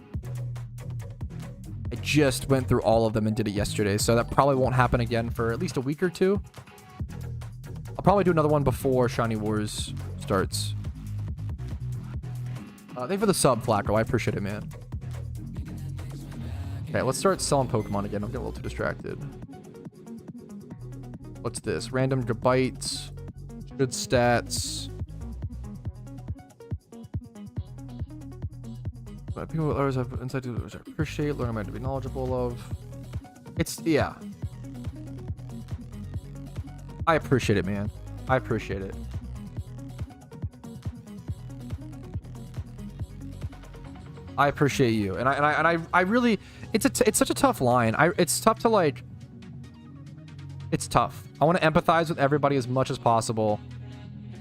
I just went through all of them and did it yesterday, so that probably won't happen again for at least a week or two. I'll probably do another one before Shiny Wars starts. Thank you for the sub, Flacco. I appreciate it, man. Okay, let's start selling Pokemon again. I'm getting a little too distracted. What's this? Random gigabytes. Good stats. But people with others have insight to which I appreciate. Learn about to be knowledgeable of. Yeah. I appreciate it, man. I appreciate it. I appreciate you, and I really, it's such a tough line. It's tough to like. It's tough. I want to empathize with everybody as much as possible,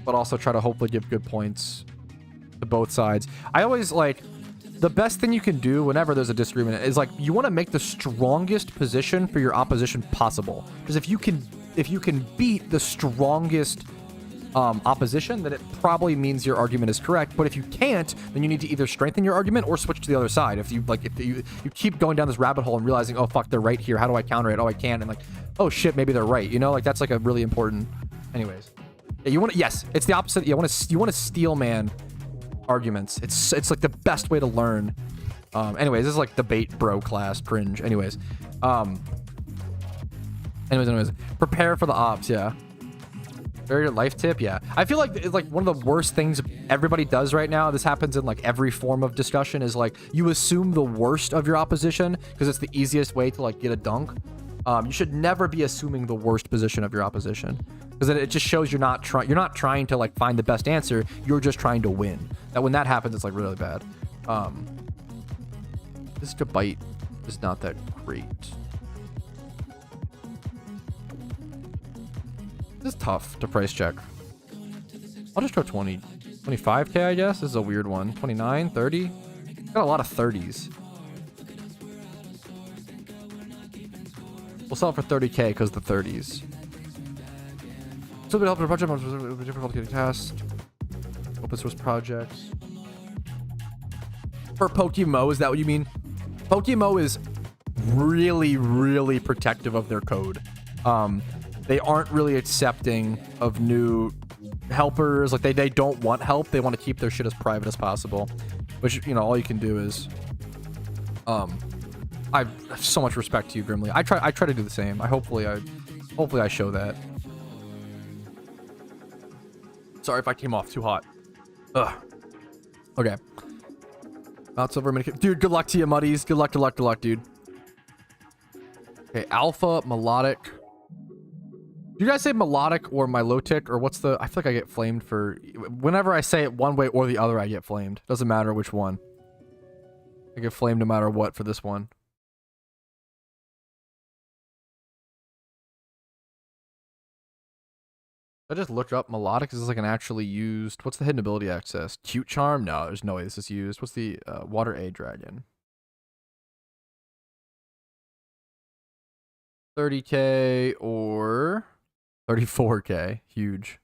but also try to hopefully give good points to both sides. I always like the best thing you can do whenever there's a disagreement is like you want to make the strongest position for your opposition possible. Because if you can beat the strongest opposition, then it probably means your argument is correct. But if you can't, then you need to either strengthen your argument or switch to the other side. If you keep going down this rabbit hole and realizing, oh fuck, they're right here, how do I counter it? Oh, I can't. And like, oh shit, maybe they're right, you know, like that's like a really important. Anyways, yeah, you want to, yes, it's the opposite. You want to steel man arguments. It's like the best way to learn Anyways, this is like debate bro class cringe. Anyways, prepare for the ops. Yeah. Very good life tip. Yeah. I feel like it's like one of the worst things everybody does right now. This happens in like every form of discussion is like you assume the worst of your opposition because it's the easiest way to like get a dunk. You should never be assuming the worst position of your opposition because it just shows you're not trying to like find the best answer. You're just trying to win. That when that happens, it's like really bad. This debate is not that great. This is tough to price check. I'll just go 20, 25k, I guess. This is a weird one. 29, 30. Got a lot of 30s. We'll sell it for 30k because the 30s. So we help the project. Difficult getting tasks. Open source projects. For PokeMMO, is that what you mean? PokeMMO is really, really protective of their code. They aren't really accepting of new helpers. Like they don't want help. They want to keep their shit as private as possible. Which, you know, all you can do is I have so much respect to you, Grimly. I try to do the same. Hopefully I show that. Sorry if I came off too hot. Ugh. Okay. Mount Silver Minikit. Dude, good luck to you, Muddies. Good luck, dude. Okay, Alpha, Melodic. Do you guys say melodic or milotic or what's the... I feel like I get flamed for... Whenever I say it one way or the other, I get flamed. Doesn't matter which one. I get flamed no matter what for this one. I just look up melodic. Is this like an actually used... What's the hidden ability access? Cute Charm? No, there's no way this is used. What's the Water A Dragon? 30k or... 34k. Huge.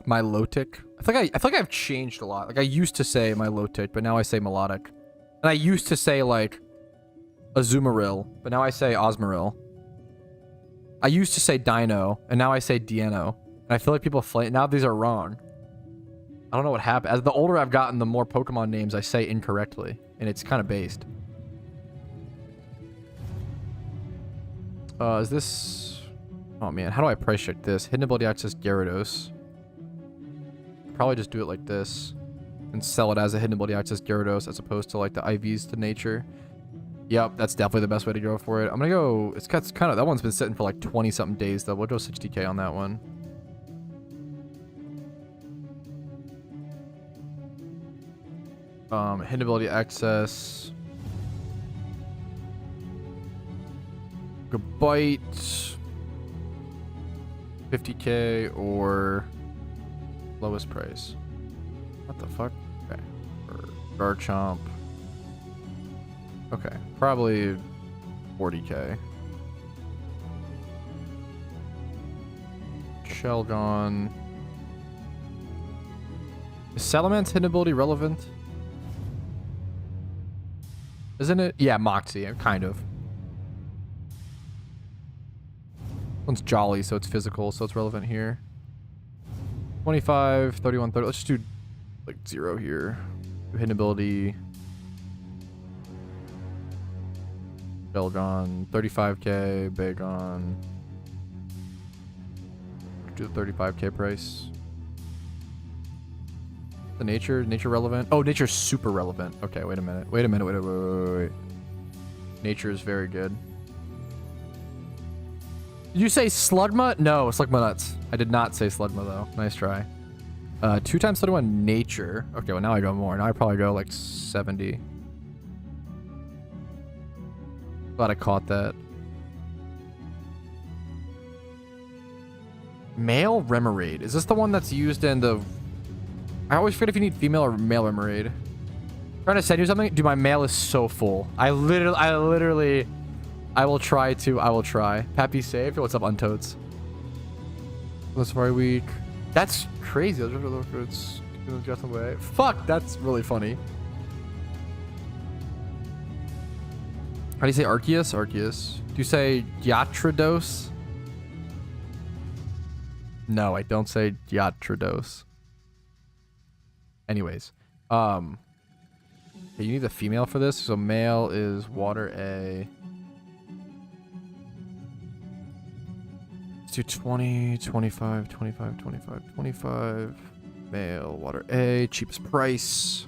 Milotic. I feel like I've changed a lot. Like I used to say milotic, but now I say melodic. And I used to say like Azumarill, but now I say Osmarill. I used to say Dino, and now I say Dieno. And I feel like people now these are wrong. I don't know what happened. As the older I've gotten, the more Pokemon names I say incorrectly. And it's kind of based. Is this... Oh man, how do I price check this? Hidden ability access Gyarados. Probably just do it like this. And sell it as a hidden ability access Gyarados as opposed to like the IVs to nature. Yep, that's definitely the best way to go for it. I'm gonna go... It's kind of... That one's been sitting for like 20 something days though. We'll go 60k on that one. Hidden ability access. Good bite. 50k or lowest price. What the fuck? Okay. Or Garchomp. Okay. Probably 40k. Shelgon. Is Salamence hidden ability relevant? Isn't it? Yeah, Moxie, kind of. One's Jolly, so it's physical, so it's relevant here. 25, 31, 30. Let's just do like 0 here. Hidden ability. Belgon, 35k, Bagon. Do the 35k price. The nature relevant? Oh, nature's super relevant. Okay, wait a minute. Wait. Nature is very good. Did you say Slugma? No, Slugma nuts. I did not say Slugma though. Nice try. 2 times 31 nature. Okay, well now I go more. Now I probably go like 70. Glad I caught that. Male Remoraid. Is this the one that's used in the... I always forget if you need female or male Remoraid. Trying to send you something? Dude, my mail is so full. I literally... I will try. Pappy safe. What's up, Untoads? Safari Week. That's crazy. Fuck, that's really funny. How do you say Arceus? Arceus. Do you say Gyarados? No, I don't say Gyarados. Anyways, okay, you need a female for this. So male is water A. Let's do 20, 25, 25, 25, 25. Male, water A, cheapest price.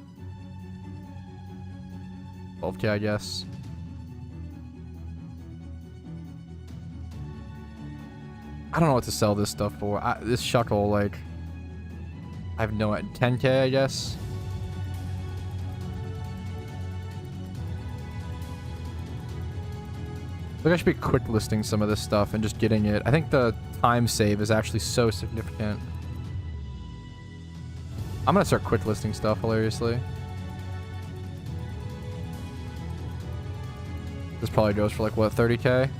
12K, I guess. I don't know what to sell this stuff for. This Shuckle, like, I have no 10K, I guess. Like, I should be quick listing some of this stuff and just getting it. I think the time save is actually so significant. I'm gonna start quick listing stuff, hilariously. This probably goes for like, what, 30K?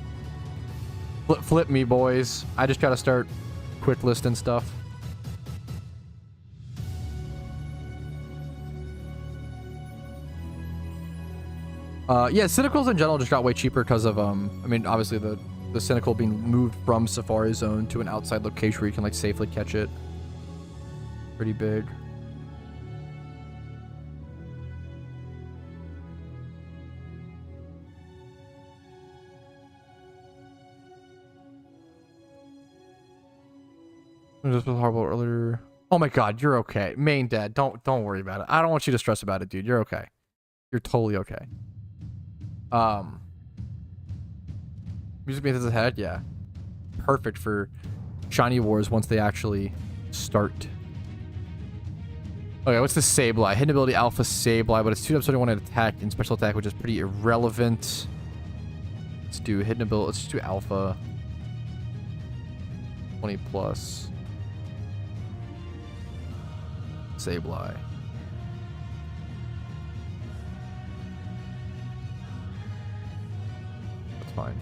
Flip me, boys. I just gotta start quick listing stuff. Yeah, Cynicals in general just got way cheaper because of, I mean, obviously the Cynical being moved from Safari Zone to an outside location where you can, like, safely catch it. Pretty big. This was horrible earlier. Oh my god, you're okay. Main dad, don't worry about it. I don't want you to stress about it, dude. You're okay. You're totally okay. Music beats his head, yeah. Perfect for Shiny Wars once they actually start. Okay, what's the Sableye? Hidden ability Alpha Sableye, but it's 2/31 at attack and special attack, which is pretty irrelevant. Let's do hidden ability. Let's just do Alpha. 20 plus. Sableye. That's fine.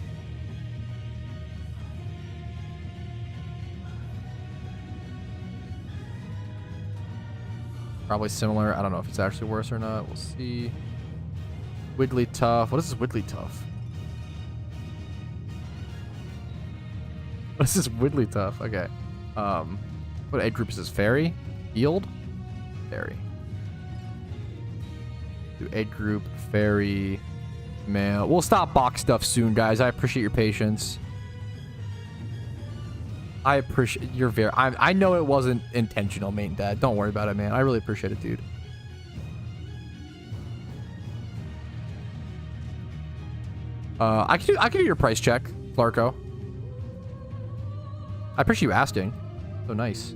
Probably similar. I don't know if it's actually worse or not. We'll see. Wigglytuff. What is this Wigglytuff? What is this Wigglytuff? Okay. What egg group is this? Fairy? Field? Fairy. Do egg group, fairy, male. We'll stop box stuff soon, guys. I appreciate your patience. I appreciate your I know it wasn't intentional, main dad. Don't worry about it, man. I really appreciate it, dude. I can do your price check, Flarko. I appreciate you asking. So nice.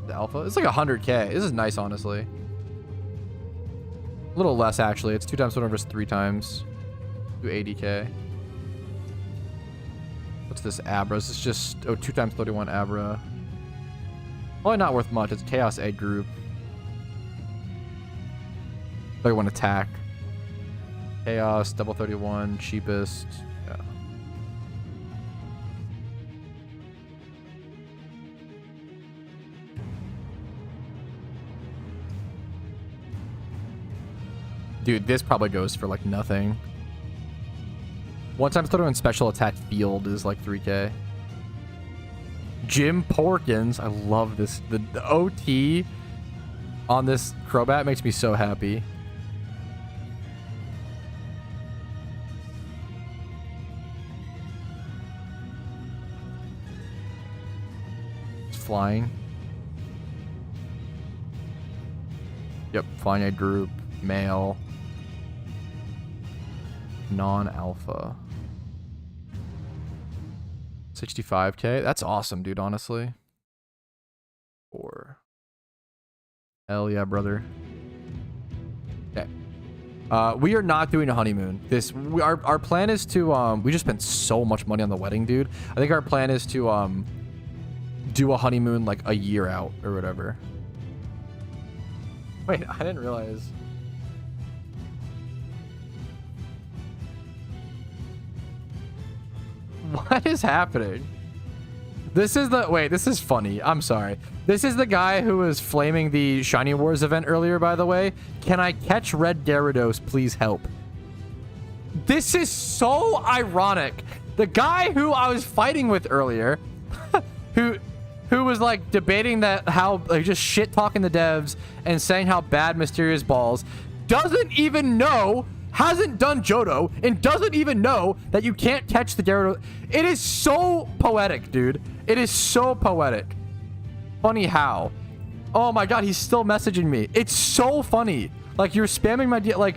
The alpha? It's like 100K. This is nice, honestly. A little less, actually. It's 2 times 1 versus 3 times. Do 80K. What's this Abra? This is just 2 times 31 Abra. Probably not worth much. It's Chaos Egg Group. 31 attack. Chaos, double 31, cheapest. Yeah. Dude, this probably goes for like nothing. 1 times 31 special attack field is like 3K. Jim Porkins. I love this. The OT on this Crobat makes me so happy. It's flying. Yep, flying egg group, male. Non-alpha. 65K. That's awesome, dude, honestly. 4. Hell yeah, brother. Okay. We are not doing a honeymoon. Our plan is to we just spent so much money on the wedding, dude. I think our plan is to do a honeymoon like a year out or whatever. Wait, I didn't realize. What is happening? This is the... Wait, this is funny. I'm sorry. This is the guy who was flaming the Shiny Wars event earlier, by the way. Can I catch Red Gyarados? Please help. This is so ironic The guy who I was fighting with earlier, who was like debating that how like just shit talking the devs and saying how bad Mysterious Balls, doesn't even know, hasn't done Johto, and doesn't even know that you can't catch the Gyarados. It is so poetic, dude. It is so poetic. Funny how. Oh my god, he's still messaging me. It's so funny. Like, you're spamming my like,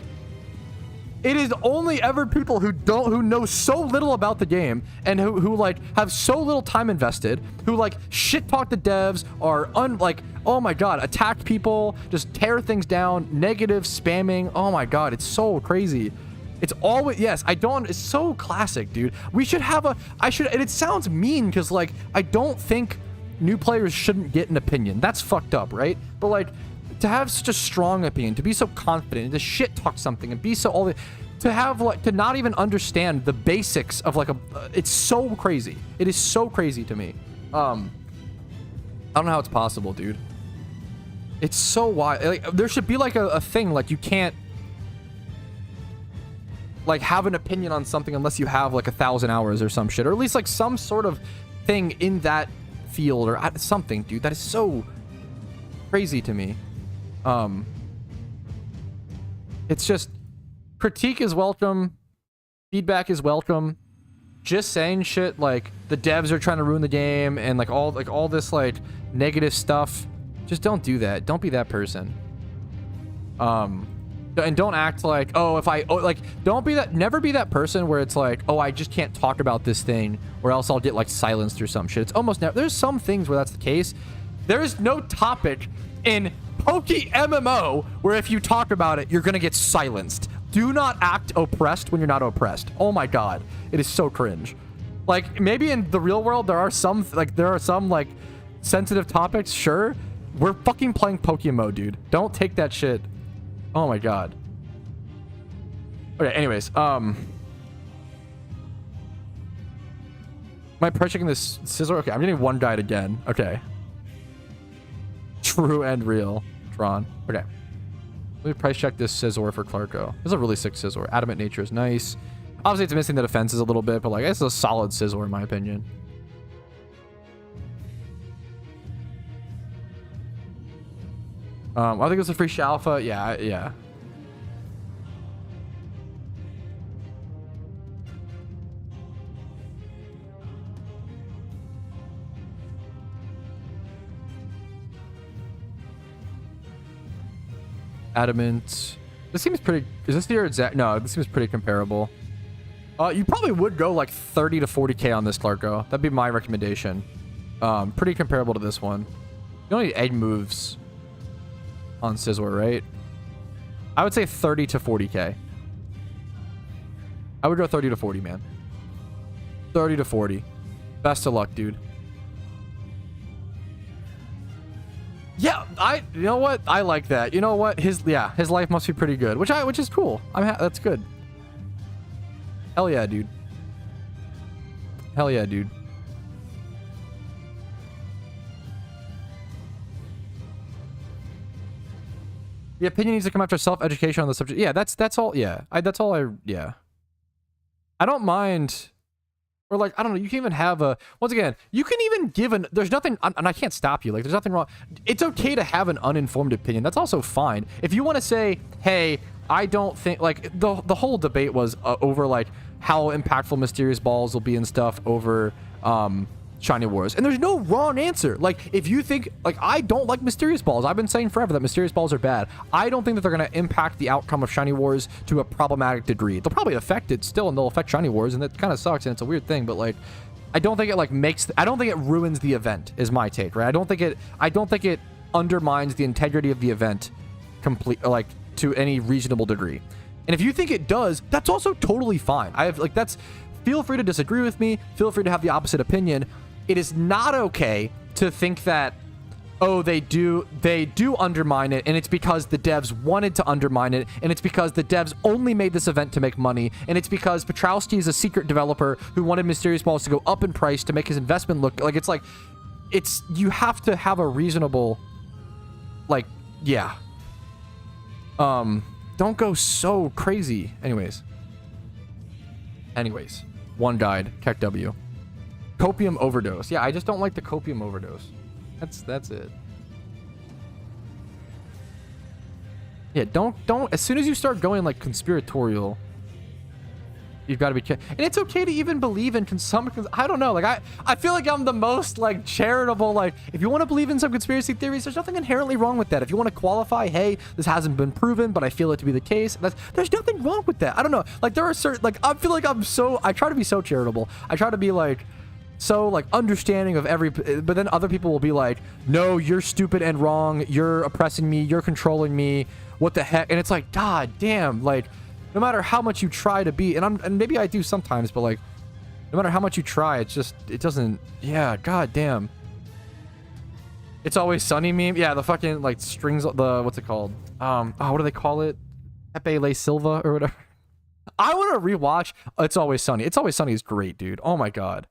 it is only ever people who know so little about the game and who like have so little time invested, who like shit talk the devs, are like, oh my god, attack people, just tear things down, negative spamming. Oh my god, it's so crazy. It's always, yes, I don't, it's so classic, dude. We should have a, and it sounds mean because like, I don't think new players shouldn't get an opinion. That's fucked up, right? But like, to have such a strong opinion, to be so confident, to shit talk something and be so to have like, to not even understand the basics of like it's so crazy. It is so crazy to me. I don't know how it's possible, dude. It's so wild. Like, there should be like a thing, like you can't like have an opinion on something unless you have like 1,000 hours or some shit, or at least like some sort of thing in that field or something, dude. That is so crazy to me. It's just, critique is welcome, feedback is welcome. Just saying shit like the devs are trying to ruin the game and like all this like negative stuff, just don't do that. Don't be that person. And don't act like, oh, don't be that, never be that person where it's like, oh, I just can't talk about this thing or else I'll get like silenced or some shit. It's almost never, there's some things where that's the case. There is no topic in PokeMMO where if you talk about it, you're going to get silenced. Do not act oppressed when you're not oppressed. Oh my god. It is so cringe. Like, maybe in the real world, there are some like sensitive topics. Sure. We're fucking playing PokeMMO, dude. Don't take that shit. Oh my god. Okay, anyways, am I checking this scissor? Okay, I'm getting one guide again. Okay. True and real. Drawn. Okay. Let me price check this scissor for Clarko. This is a really sick scissor. Adamant nature is nice. Obviously, it's missing the defenses a little bit, but like, it's a solid scissor in my opinion. I think it's a free Shalfa. Yeah, yeah. Adamant. This seems pretty. Is this your exact? No, this seems pretty comparable. You probably would go like 30 to 40k on this Clarko. That'd be my recommendation. Pretty comparable to this one. You only need egg moves on Scizor, right? I would say 30 to 40k. I would go 30 to 40, man. 30 to 40. Best of luck, dude. Yeah, you know what? I like that. You know what? His life must be pretty good, which is cool. That's good. Hell yeah, dude. Hell yeah, dude. The opinion needs to come after self-education on the subject. Yeah, that's all. Yeah, yeah. I don't mind. Or like, I don't know, you can even have a, once again, you can even give there's nothing, and I can't stop you, like, there's nothing wrong. It's okay to have an uninformed opinion. That's also fine. If you want to say, hey, I don't think, like, the whole debate was over, like, how impactful Mysterious Balls will be and stuff over, Shiny Wars. And there's no wrong answer. Like, if you think, like, I don't like Mysterious Balls. I've been saying forever that Mysterious Balls are bad. I don't think that they're going to impact the outcome of Shiny Wars to a problematic degree. They'll probably affect it still, and they'll affect Shiny Wars, and that kind of sucks, and it's a weird thing, but, like, I don't think it, like, I don't think it ruins the event, is my take, right? I don't think it undermines the integrity of the event like, to any reasonable degree. And if you think it does, that's also totally fine. Feel free to disagree with me. Feel free to have the opposite opinion. It is not okay to think that, oh, they do undermine it, and it's because the devs wanted to undermine it, and it's because the devs only made this event to make money, and it's because Patrouski is a secret developer who wanted Mysterious Balls to go up in price to make his investment look like you have to have a reasonable, like, yeah. Don't go so crazy. Anyways. One died. Keck W. Copium overdose. Yeah, I just don't like the copium overdose. That's it. Yeah, don't as soon as you start going like conspiratorial, you've got to be careful. And it's okay to even believe in some, I don't know, like I feel like I'm the most like charitable, like if you want to believe in some conspiracy theories, there's nothing inherently wrong with that. If you want to qualify, hey, this hasn't been proven, but I feel it to be the case, there's nothing wrong with that. I don't know, like there are certain, like I feel like I try to be so charitable. I try to be like so like understanding of every, but then other people will be like, no, you're stupid and wrong, you're oppressing me, you're controlling me, what the heck? And it's like, god damn, like no matter how much you try to be, and maybe I do sometimes, but like no matter how much you try, it's just, it doesn't, yeah, god damn. It's Always Sunny meme. Yeah, the fucking like strings, the, what's it called, oh, what do they call it, Pepe Le Silva or whatever. I want to rewatch It's Always Sunny. It's Always Sunny is great, dude. Oh my god.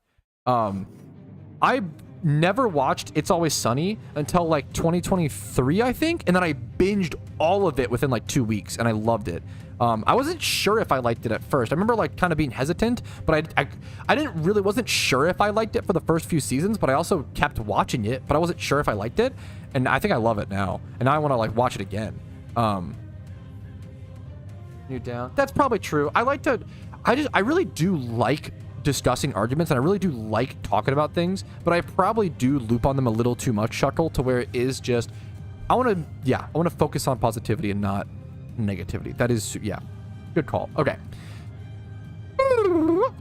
I never watched It's Always Sunny until like 2023, I think, and then I binged all of it within like 2 weeks, and I loved it. I wasn't sure if I liked it at first. I remember like kind of being hesitant, but I didn't really, wasn't sure if I liked it for the first few seasons, but I also kept watching it, but I wasn't sure if I liked it, and I think I love it now, and now I want to like watch it again. New down. That's probably true. I really do like discussing arguments, and I really do like talking about things, but I probably do loop on them a little too much, Shuckle, to where it is just, I want to focus on positivity and not negativity. That is, yeah, good call. Okay.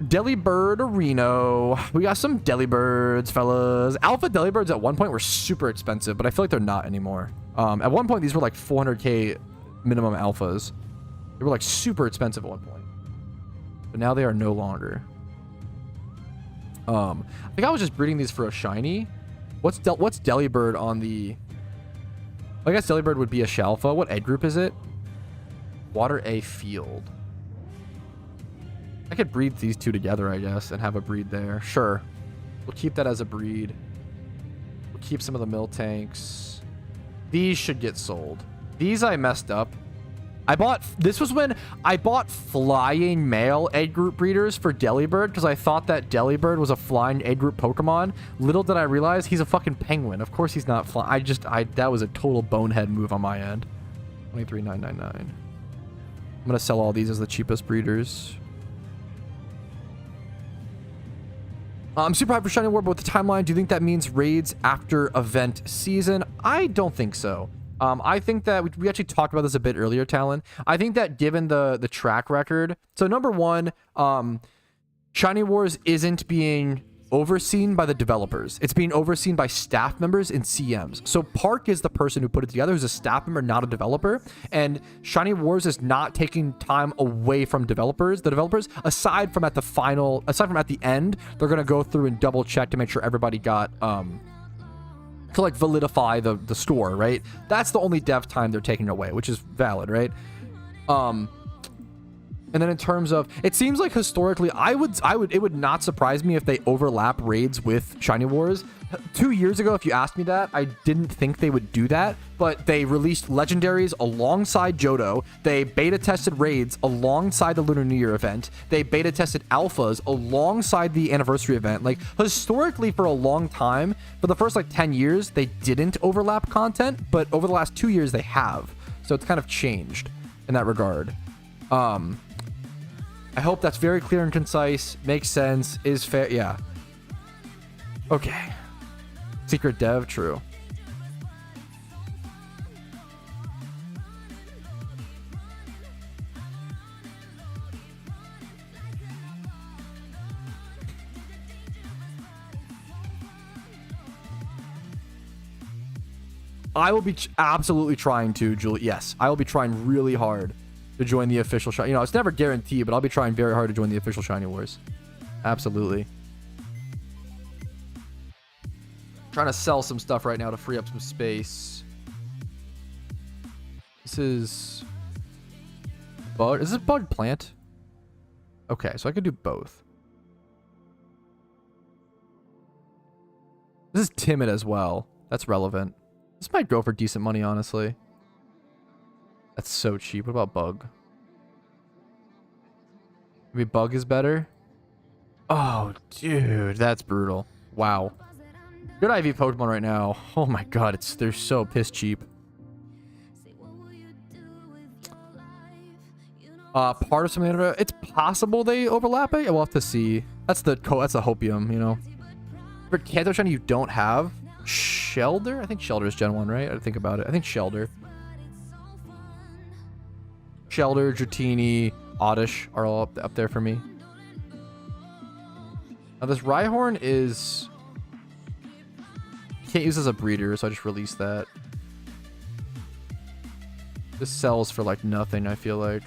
Delibird Reno. We got some Delibirds, fellas. Alpha Delibirds at one point were super expensive, but I feel like they're not anymore. At one point, these were like 400k minimum alphas. They were like super expensive at one point, but now they are no longer. I think I was just breeding these for a shiny. What's Delibird on the... I guess Delibird would be a Shalfa. What egg group is it? Water A Field. I could breed these two together, I guess, and have a breed there. Sure. We'll keep that as a breed. We'll keep some of the mill tanks. These should get sold. These I messed up. This was when I bought flying male egg group breeders for Delibird, because I thought that Delibird was a flying egg group Pokemon. Little did I realize he's a fucking penguin. Of course he's not flying. That was a total bonehead move on my end. 23,999. I'm going to sell all these as the cheapest breeders. I'm super hyped for Shiny War, but with the timeline, do you think that means raids after event season? I don't think so. I think that we actually talked about this a bit earlier, Talon. I think that given the track record, so number one, Shiny Wars isn't being overseen by the developers. It's being overseen by staff members and CMs. So Park is the person who put it together, who's a staff member, not a developer. And Shiny Wars is not taking time away from developers. The developers, aside from at the end, they're going to go through and double check to make sure everybody got, to like validify the store, right? That's the only dev time they're taking away, which is valid, right? And then in terms of, it seems like historically, it would not surprise me if they overlap raids with Shiny Wars. 2 years ago, if you asked me that, I didn't think they would do that, but they released legendaries alongside Johto. They beta tested raids alongside the Lunar New Year event. They beta tested alphas alongside the anniversary event. Like historically, for a long time, for the first like 10 years, they didn't overlap content, but over the last 2 years, they have. So it's kind of changed in that regard. I hope that's very clear and concise, makes sense, is fair. Yeah. Okay. Secret dev, true. I will be absolutely trying to, Julie. Yes, I will be trying really hard to join the official Shiny. You know, it's never guaranteed, but I'll be trying very hard to join the official Shiny Wars. Absolutely. Trying to sell some stuff right now to free up some space. This is bug. Is this bug plant? Okay, so I could do both. This is timid as well. That's relevant. This might go for decent money, honestly. That's so cheap. What about bug? Maybe bug is better. Oh, dude, that's brutal. Wow. Good IV Pokemon right now. Oh my god, they're so piss cheap. Part of something. It's possible they overlap it. We'll have to see. That's the hopium, you know. For Kanto Shiny, you don't have Shelder. I think Shelder is Gen 1, right? I think about it. I think Shelder, Dratini, Oddish are all up there for me. Now this Rhyhorn is... You can't use as a breeder, so I just released that. This sells for like nothing, I feel like.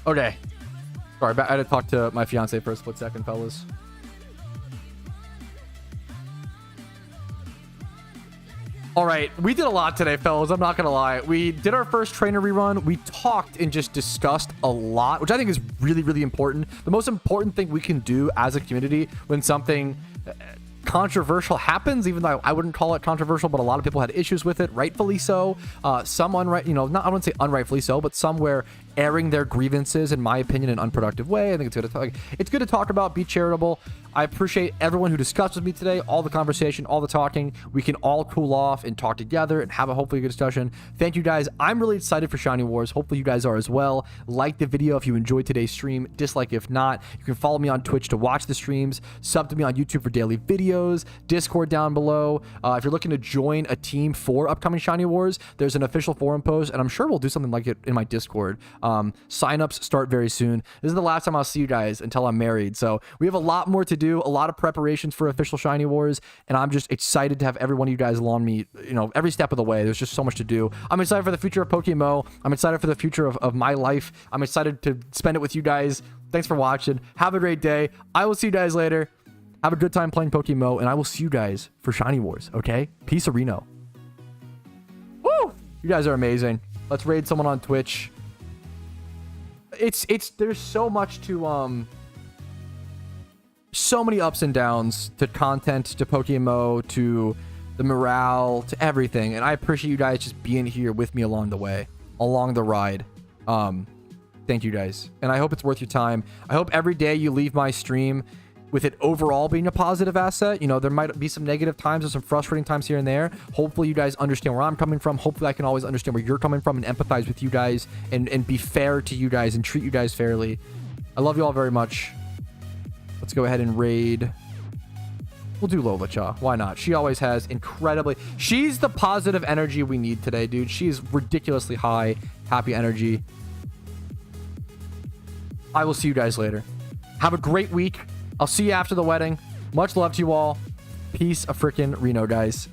Okay. Sorry, I had to talk to my fiance for a split second, fellas. All right, we did a lot today, fellas. I'm not gonna lie. We did our first trainer rerun. We talked and just discussed a lot, which I think is really, really important. The most important thing we can do as a community when something controversial happens, even though I wouldn't call it controversial, but a lot of people had issues with it, rightfully so. Some I wouldn't say unrightfully so, but some were airing their grievances, in my opinion, in an unproductive way. I think it's good to talk about, be charitable. I appreciate everyone who discussed with me today, all the conversation, all the talking. We can all cool off and talk together and have a hopefully good discussion. Thank you guys. I'm really excited for Shiny Wars. Hopefully you guys are as well. Like the video if you enjoyed today's stream. Dislike if not. You can follow me on Twitch to watch the streams. Sub to me on YouTube for daily videos. Discord down below. If you're looking to join a team for upcoming Shiny Wars, there's an official forum post, and I'm sure we'll do something like it in my Discord. Signups start very soon. This is the last time I'll see you guys until I'm married. So we have a lot more to do, a lot of preparations for official Shiny Wars, and I'm just excited to have every one of you guys along me, every step of the way. There's just so much to do. I'm excited for the future of PokeMMO. I'm excited for the future of my life. I'm excited to spend it with you guys. Thanks for watching. Have a great day. I will see you guys later. Have a good time playing PokeMMO, and I will see you guys for Shiny Wars, okay? Peace, Reno. Woo! You guys are amazing. Let's raid someone on Twitch. There's so much to so many ups and downs to content, to PokeMMO, to the morale, to everything, and I appreciate you guys just being here with me along the way, along the ride. Thank you guys, and I hope it's worth your time. I hope every day you leave my stream with it overall being a positive asset. There might be some negative times or some frustrating times here and there. Hopefully you guys understand where I'm coming from. Hopefully I can always understand where you're coming from and empathize with you guys and be fair to you guys and treat you guys fairly. I love you all very much. Let's go ahead and raid. We'll do Lola Cha. Why not? She always has she's the positive energy we need today, dude. She's ridiculously high, happy energy. I will see you guys later. Have a great week. I'll see you after the wedding. Much love to you all. Peace a frickin' Reno, guys.